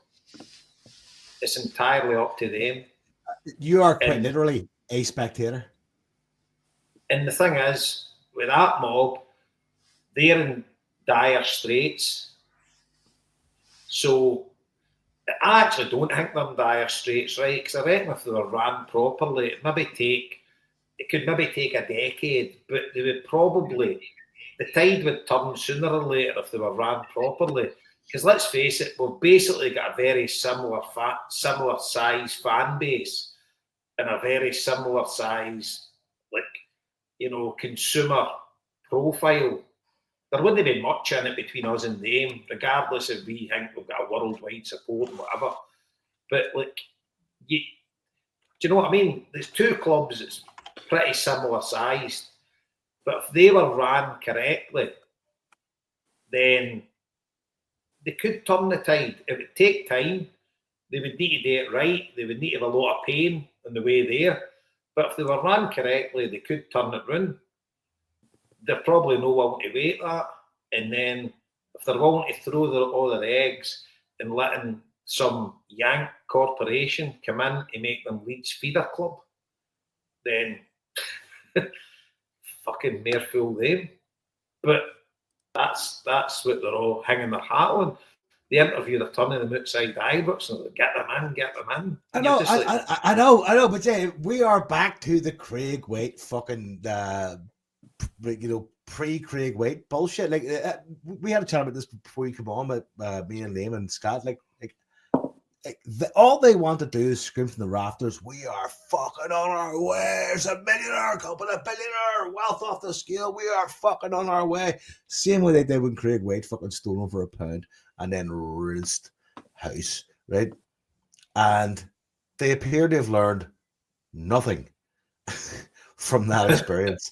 It's entirely up to them. You are quite literally a spectator. And the thing is, with that mob, they're in dire straits. So I actually don't think they're in dire straits, right? Because I reckon if they were ran properly, it could maybe take a decade, but they would probably, the tide would turn sooner or later if they were ran properly. Because let's face it, we've basically got a very similar size fan base and a very similar size, consumer profile. There wouldn't be much in it between us and them, regardless if we think we've got a worldwide support and whatever. But do you know what I mean? There's two clubs that's pretty similar sized, but if they were ran correctly, then they could turn the tide. It would take time. They would need to do it right. They would need to have a lot of pain on the way there. But if they were run correctly, they could turn it round. They're probably no willing to wait that. And then if they're willing to throw all their eggs and letting some Yank corporation come in and make them Leeds feeder club, then fucking mere fool them. But that's what they're all hanging their hat on. The interview, they're turning them outside Ibrox and they're like, get them in. I know, but yeah, we are back to the Craig Waite fucking, pre-Craig Waite bullshit. We had a chat about this before you come on with me and Liam and Scott. All they want to do is scream from the rafters, we are fucking on our way. It's a millionaire company, a billionaire, wealth off the scale. We are fucking on our way. Same way they did when Craig Waite fucking stole him for £1 and then rinsed house, right? And they appear to have learned nothing from that experience.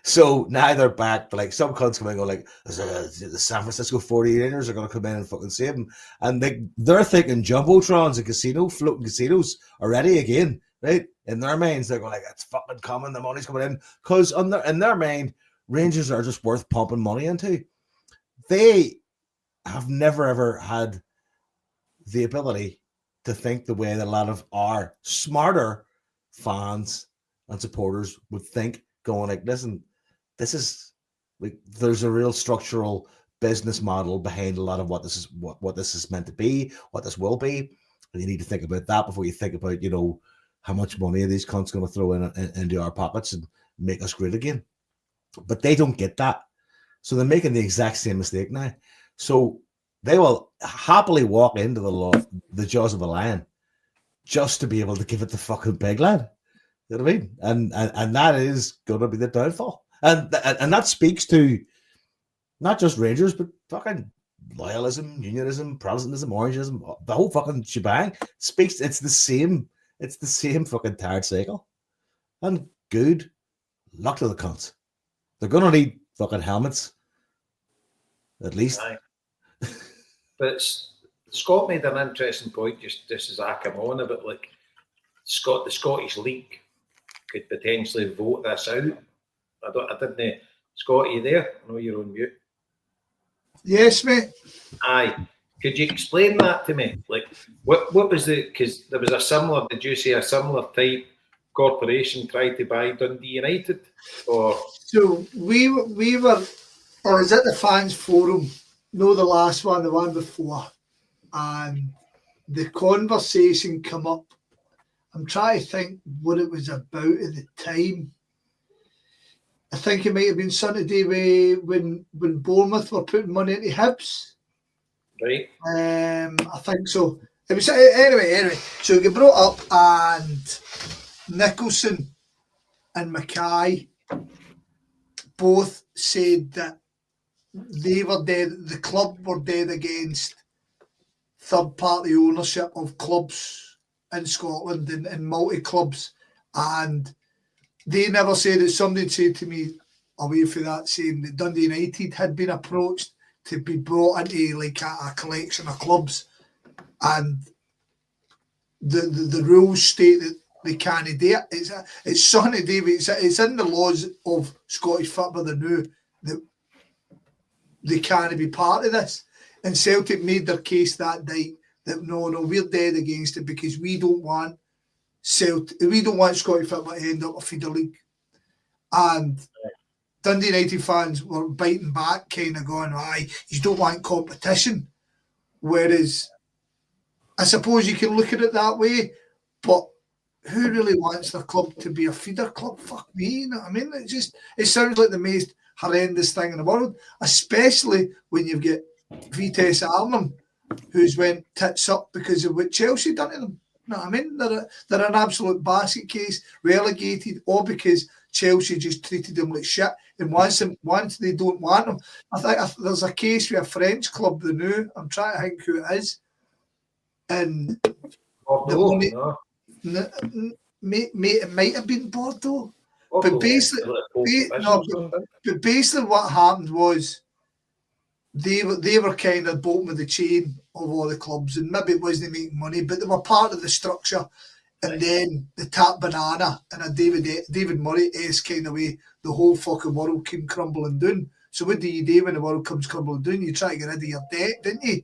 So now they're back, but some cunts come in and go the San Francisco 49ers are going to come in and fucking save them. And they're thinking jumbotrons and floating casinos are ready again, right? In their minds, they're going it's fucking coming, the money's coming in. Because in their mind, Rangers are just worth pumping money into. They have never ever had the ability to think the way that a lot of our smarter fans and supporters would think, going listen, this is there's a real structural business model behind a lot of what this is meant to be, what this will be, and you need to think about that before you think about how much money are these cunts going to throw into our pockets and make us great again. But they don't get that, so they're making the exact same mistake now. So they will happily walk into the jaws of a lion just to be able to give it the fucking big lad. You know what I mean? And that is going to be the downfall. And that speaks to not just Rangers, but fucking loyalism, unionism, Protestantism, Orangeism, the whole fucking shebang. It's the same fucking tired cycle. And good luck to the cunts. They're going to need fucking helmets, at least. But Scott made an interesting point just as I come on about the Scottish League could potentially vote this out. I didn't. Scott, are you there? I know you're on mute. Yes, mate. Aye. Could you explain that to me? What was because there was a similar, did you say a similar type corporation tried to buy Dundee United? Or so we were, or was it the fans forum? No, the last one, the one before. And the conversation come up. I'm trying to think what it was about at the time. I think it might have been Saturday when Bournemouth were putting money into Hibs. Right. I think so. It was anyway. So he got brought up, and Nicholson and Mackay both said that they were dead. The club were dead against third-party ownership of clubs in Scotland and multi-clubs, and they never said it. Somebody said to me away from that, saying that Dundee United had been approached to be brought into like a collection of clubs, and the rules state that they can't do it. It's something to do with, it's in the laws of Scottish football. They knew that they can't be part of this, and Celtic made their case that night that no, we're dead against it because we don't want Scottish football to end up a feeder league. And Dundee United fans were biting back, kind of going, aye, you don't want competition. Whereas, I suppose you can look at it that way, but who really wants their club to be a feeder club? Fuck me, you know what I mean? It sounds like the most horrendous thing in the world, especially when you've got Vitesse Arnhem, who's went tits up because of what Chelsea done to them. You know what I mean? They're an absolute basket case, relegated, all because Chelsea just treated them like shit. And once they don't want them, I think there's a case with a French club, the New. I'm trying to think who it is. And it might have been Bordeaux. But basically what happened was they were kind of bottom of the chain of all the clubs, and maybe it wasn't making money, but they were part of the structure. And then the tap banana in a David Murray-esque kind of way, the whole fucking world came crumbling down. So what do you do when the world comes crumbling down? You try to get rid of your debt, didn't you?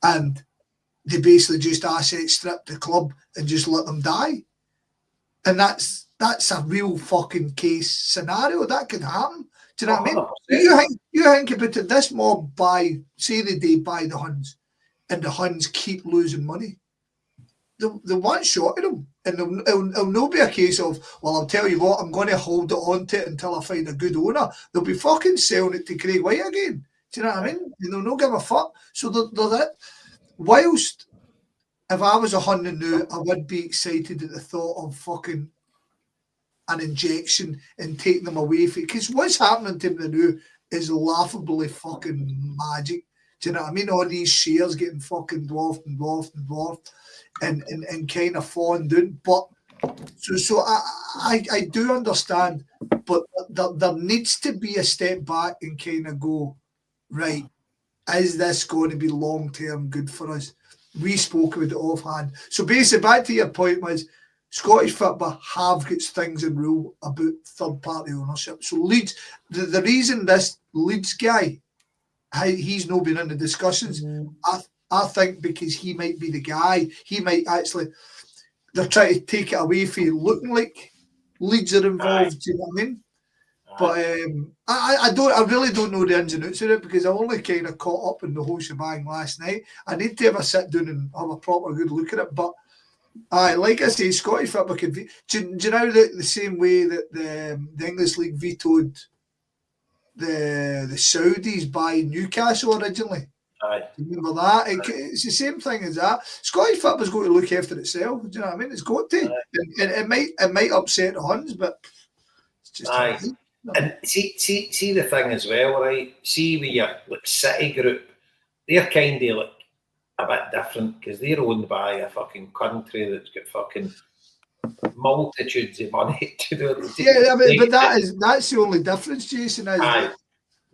And they basically just asset stripped the club and just let them die. And that's a real fucking case scenario. That could happen. Do you know what I mean? You think about it, this mob buy the Huns, and the Huns keep losing money. They want shot at them. And it'll not be a case of, well, I'll tell you what, I'm going to hold it on to it until I find a good owner. They'll be fucking selling it to Craig White again. Do you know what I mean? And they'll not give a fuck. So they're that. Whilst, if I was a Hun now, I would be excited at the thought of fucking an injection and taking them away from it. Because what's happening to them now is laughably fucking magic. Do you know what I mean? All these shares getting fucking dwarfed and kind of falling down. But so I do understand, but there needs to be a step back and kind of go, right, is this going to be long-term good for us? We spoke about it offhand. So basically, back to your point was, Scottish football have got things in rule about third-party ownership. So Leeds, the reason this Leeds guy, he's not been in the discussions, I think because he might be the guy. He might actually, they're trying to take it away from you looking like Leeds are involved. Do you know what I mean? But I really don't know the ins and outs of it because I only kind of caught up in the whole shebang last night. I need to have a sit down and have a proper good look at it. But like I say, Scottish football could be. Do you know the same way that the English League vetoed the Saudis by Newcastle originally? Aye. Remember that? It's the same thing as that. Scottish football's got to look after itself. Do you know what I mean? It's got to. And it might upset the Huns, but it's just. Aye. And see the thing as well, right? See with your like City group, they're kind of like a bit different because they're owned by a fucking country that's got fucking multitudes of money to do it. Yeah, but that's the only difference, Jason. Is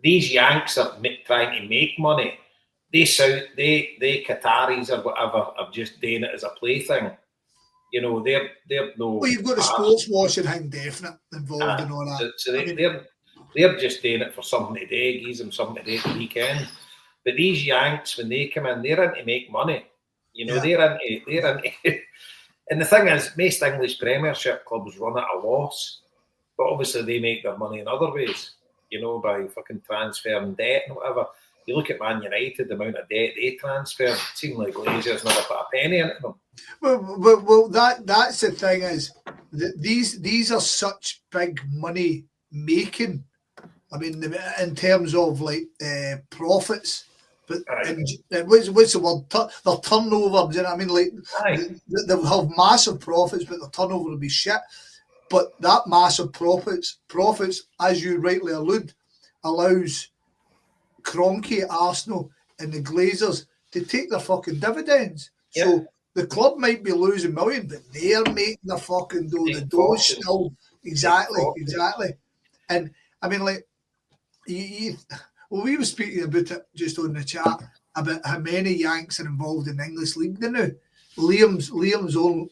these Yanks are trying to make money. They Qataris or whatever are just doing it as a plaything. You know, they're no. Well, you've got the sports washing thing definite involved in all that. So they're just doing it for something to do, gives them something to do at the weekend. But these Yanks, when they come in, they're in to make money. You know, they're into. And the thing is, most English Premiership clubs run at a loss, but obviously they make their money in other ways. You know, by fucking transferring debt and whatever. You look at Man United, the amount of debt they transferred, it seemed like Glazier's never put a penny into them. Well, that's the thing is that these are such big money making. I mean, in terms of like profits, But what's the word? Their turnover, do you know what I mean? Like they'll have massive profits, but their turnover will be shit. But that massive profits, as you rightly allude, allows Kroenke, Arsenal, and the Glazers to take their fucking dividends. Yeah. So the club might be losing millions, but they're making the fucking dough. The dough's still exactly. And I mean, like, well, we were speaking about it just on the chat about how many Yanks are involved in the English league now. Liam's own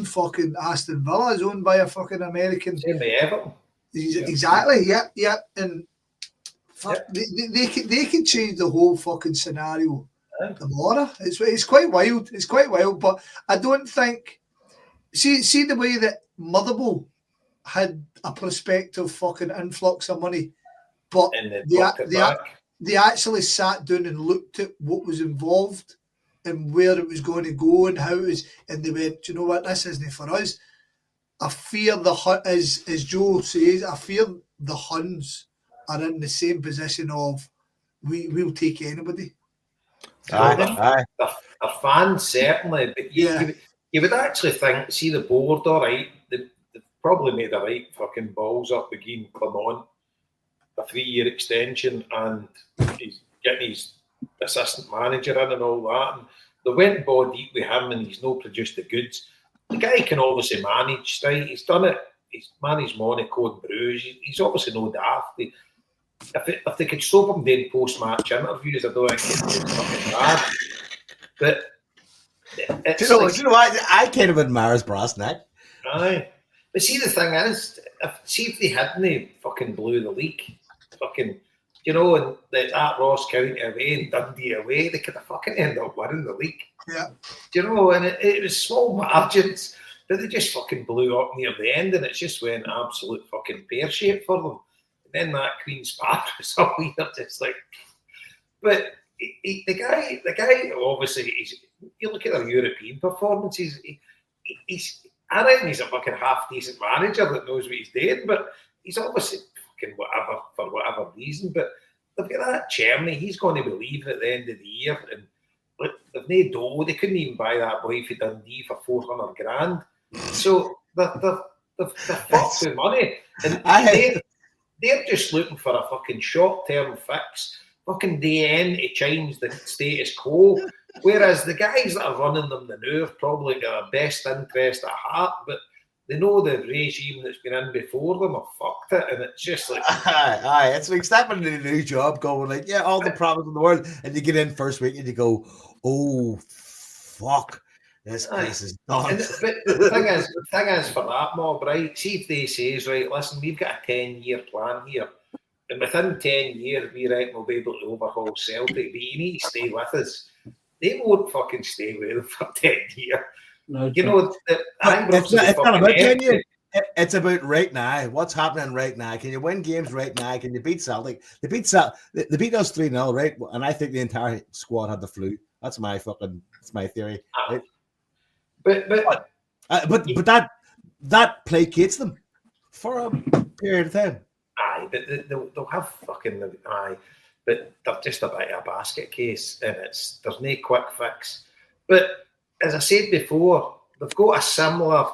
fucking Aston Villa is owned by a fucking American. Same with Everton. Exactly. Yeah. And they can change the whole fucking scenario tomorrow. It's quite wild. It's quite wild. But I don't think. See the way that Motherwell had a prospective fucking influx of money, but they actually sat down and looked at what was involved and where it was going to go and how it was, and they went, do you know what, this isn't for us. I fear as Joe says, I fear the Huns are in the same position of we'll take anybody. The fans certainly, but you would actually think, see the board, all right, they've probably made the right fucking balls up again, Clement, a 3-year extension, and he's getting his assistant manager in and all that. And they went ball deep with him, and he's not produced the goods. The guy can obviously manage, right? He's done it. He's managed Monaco and Bruges. He's obviously no daft. If they could stop him doing post-match interviews, I don't think it's fucking bad. But do you know what? I kind of admire his brass neck. Aye. But see, the thing is, if they hadn't fucking blew the league, fucking, you know, and that Ross County away and Dundee away, they could have fucking ended up winning the league. Yeah. Do you know, and it was small margins, but they just fucking blew up near the end, and it just went absolute fucking pear-shaped for them. And then that Queen's Park was all weird, just like, but the guy, obviously, you look at their European performances, I reckon he's a fucking half-decent manager that knows what he's doing, but he's obviously fucking whatever, for whatever reason. But look at that Cherny, he's going to be leaving at the end of the year, and look, they've no dough. They couldn't even buy that boy for Dundee for 400 grand. So they're fucked with money. And they're just looking for a fucking short-term fix. Fucking DN to change the status quo. Whereas the guys that are running them the now have probably got a best interest at heart, but they know the regime that's been in before them have fucked it, and it's just like... Aye, it's like stepping into a new job, going like, yeah, all the problems in the world, and you get in first week and you go, oh, fuck, this place is done. But the thing is for that mob, right, see if they say, right, listen, we've got a 10-year plan here, and within 10 years, we reckon we'll be able to overhaul Celtic, but you need to stay with us. They won't fucking stay with them for 10 years. No, you know, it's not about 10 years. It's about right now. What's happening right now? Can you win games right now? Can you beat Celtic? They beat us 3-0, right? And I think the entire squad had the flu. That's my theory. Right? But that placates them for a period of time. Aye, but they'll have fucking but they're just a bit of a basket case, and there's no quick fix. But as I said before, they've got a similar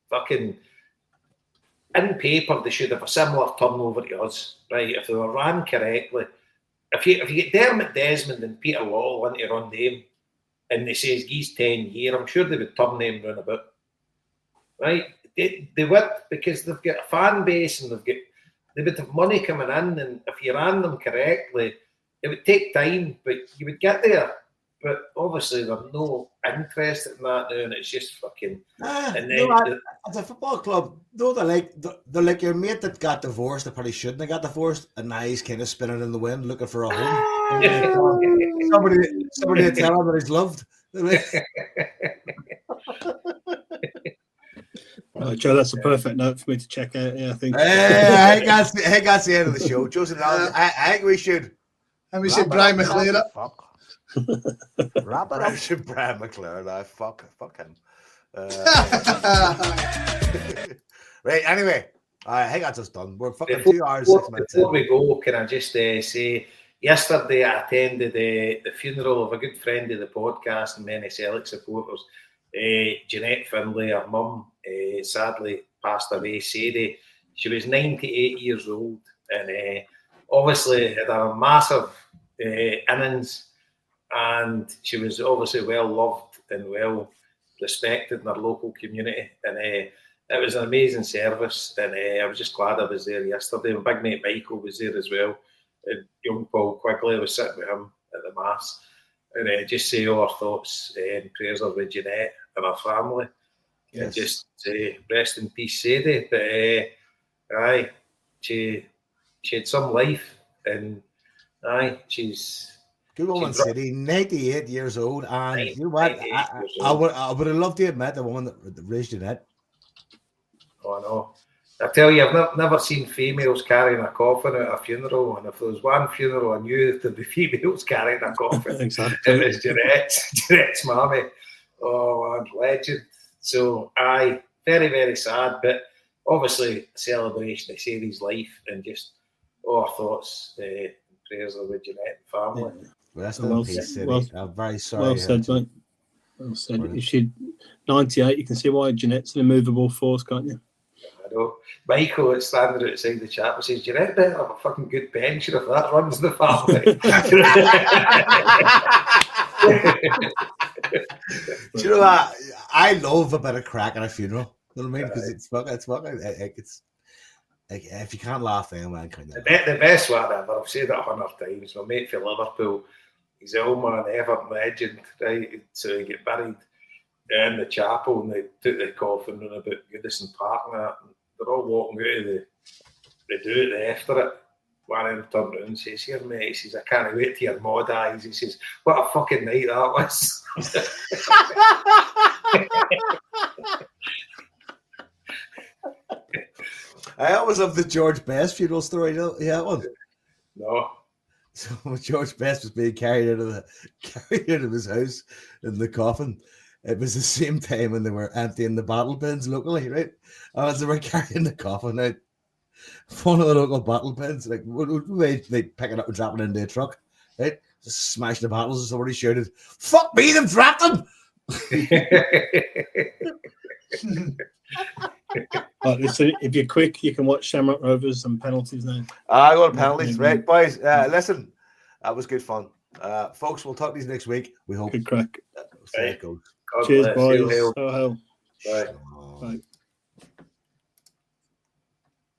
fucking, in paper they should have a similar turnover to us, right? If they were ran correctly, if you get Dermot Desmond and Peter Wall in to run them, and they says he's 10 year, I'm sure they would turn them round about, right? They would, because they've got a fan base and they would have money coming in, and if you ran them correctly, it would take time, but you would get there. But obviously, they're no interested in that now, and it's just fucking. And then as a football club, though, they're like your mate that got divorced that probably shouldn't have got divorced, and now he's kind of spinning in the wind looking for a home. somebody to tell him that he's loved. Joe, that's a perfect note for me to check out. Yeah, I think. I think that's the end of the show. Joseph, I think we should. And we said Brian McLaren. Wrap it up to Brian McLaren. Fuck him. Right. Anyway, I think that's us done. We're fucking 2 hours 6 minutes. Before we go, can I just say, yesterday I attended the funeral of a good friend of the podcast and many Celtic supporters, Jeanette Finlay. Her mum sadly passed away Saturday. She was 98 years old and obviously had a massive innings, and she was obviously well loved and well respected in her local community, and it was an amazing service, and I was just glad I was there yesterday. My big mate Michael was there as well, and young Paul Quigley was sitting with him at the mass, and just say all our thoughts and prayers are with Jeanette and her family. Yes. And just rest in peace, Sadie. But she had some life, and she's good woman, Sadie, 98 years old, and you know what? I would have loved to have met the woman that raised Jeanette. Oh no. I tell you, I've never seen females carrying a coffin at a funeral, and if there was one funeral I knew there'd be females carrying a coffin, exactly. It was Jeanette's mammy. Oh, man, legend. So, very, very sad, but obviously a celebration of Sadie's life, and just our thoughts, prayers are with Jeanette and family. Rest in peace, Sadie. I'm very sorry. Well said, mate. Well said. If she's 98, you can see why Jeanette's an immovable force, can't you? I know. Michael is standing outside the chat and says, Jeanette better have a fucking good pension if that runs the family. Do you know what? I love a bit of crack at a funeral. You know what I mean? Because it's like, if you can't laugh, then man, kind of. The best one ever, I've said it 100 times. My mate from Liverpool, he's the old man, Everton legend, right? So he get buried in the chapel, and they took the coffin and about Goodison Park and that. And they're all walking out of the after it. One of them turned around and says, "Here, mate," he says, "I can't wait till your ma dies." He says, "What a fucking night that was." I always love the George Best funeral story. Yeah, one. No. So when George Best was being carried out of his house in the coffin, it was the same time when they were emptying the bottle bins locally, right? And as they were carrying the coffin out, one of the local bottle bins, like they pick it up and drop it into a truck, right? Just smash the bottles, and somebody shouted, "Fuck me, they've dropped them!" So if you're quick, you can watch Shamrock Rovers and penalties now. I got penalties, right, boys? Listen, that was good fun. Folks, we'll talk to you next week. We hope. Good crack. See how it goes. Cheers, boys. Bye. Bye.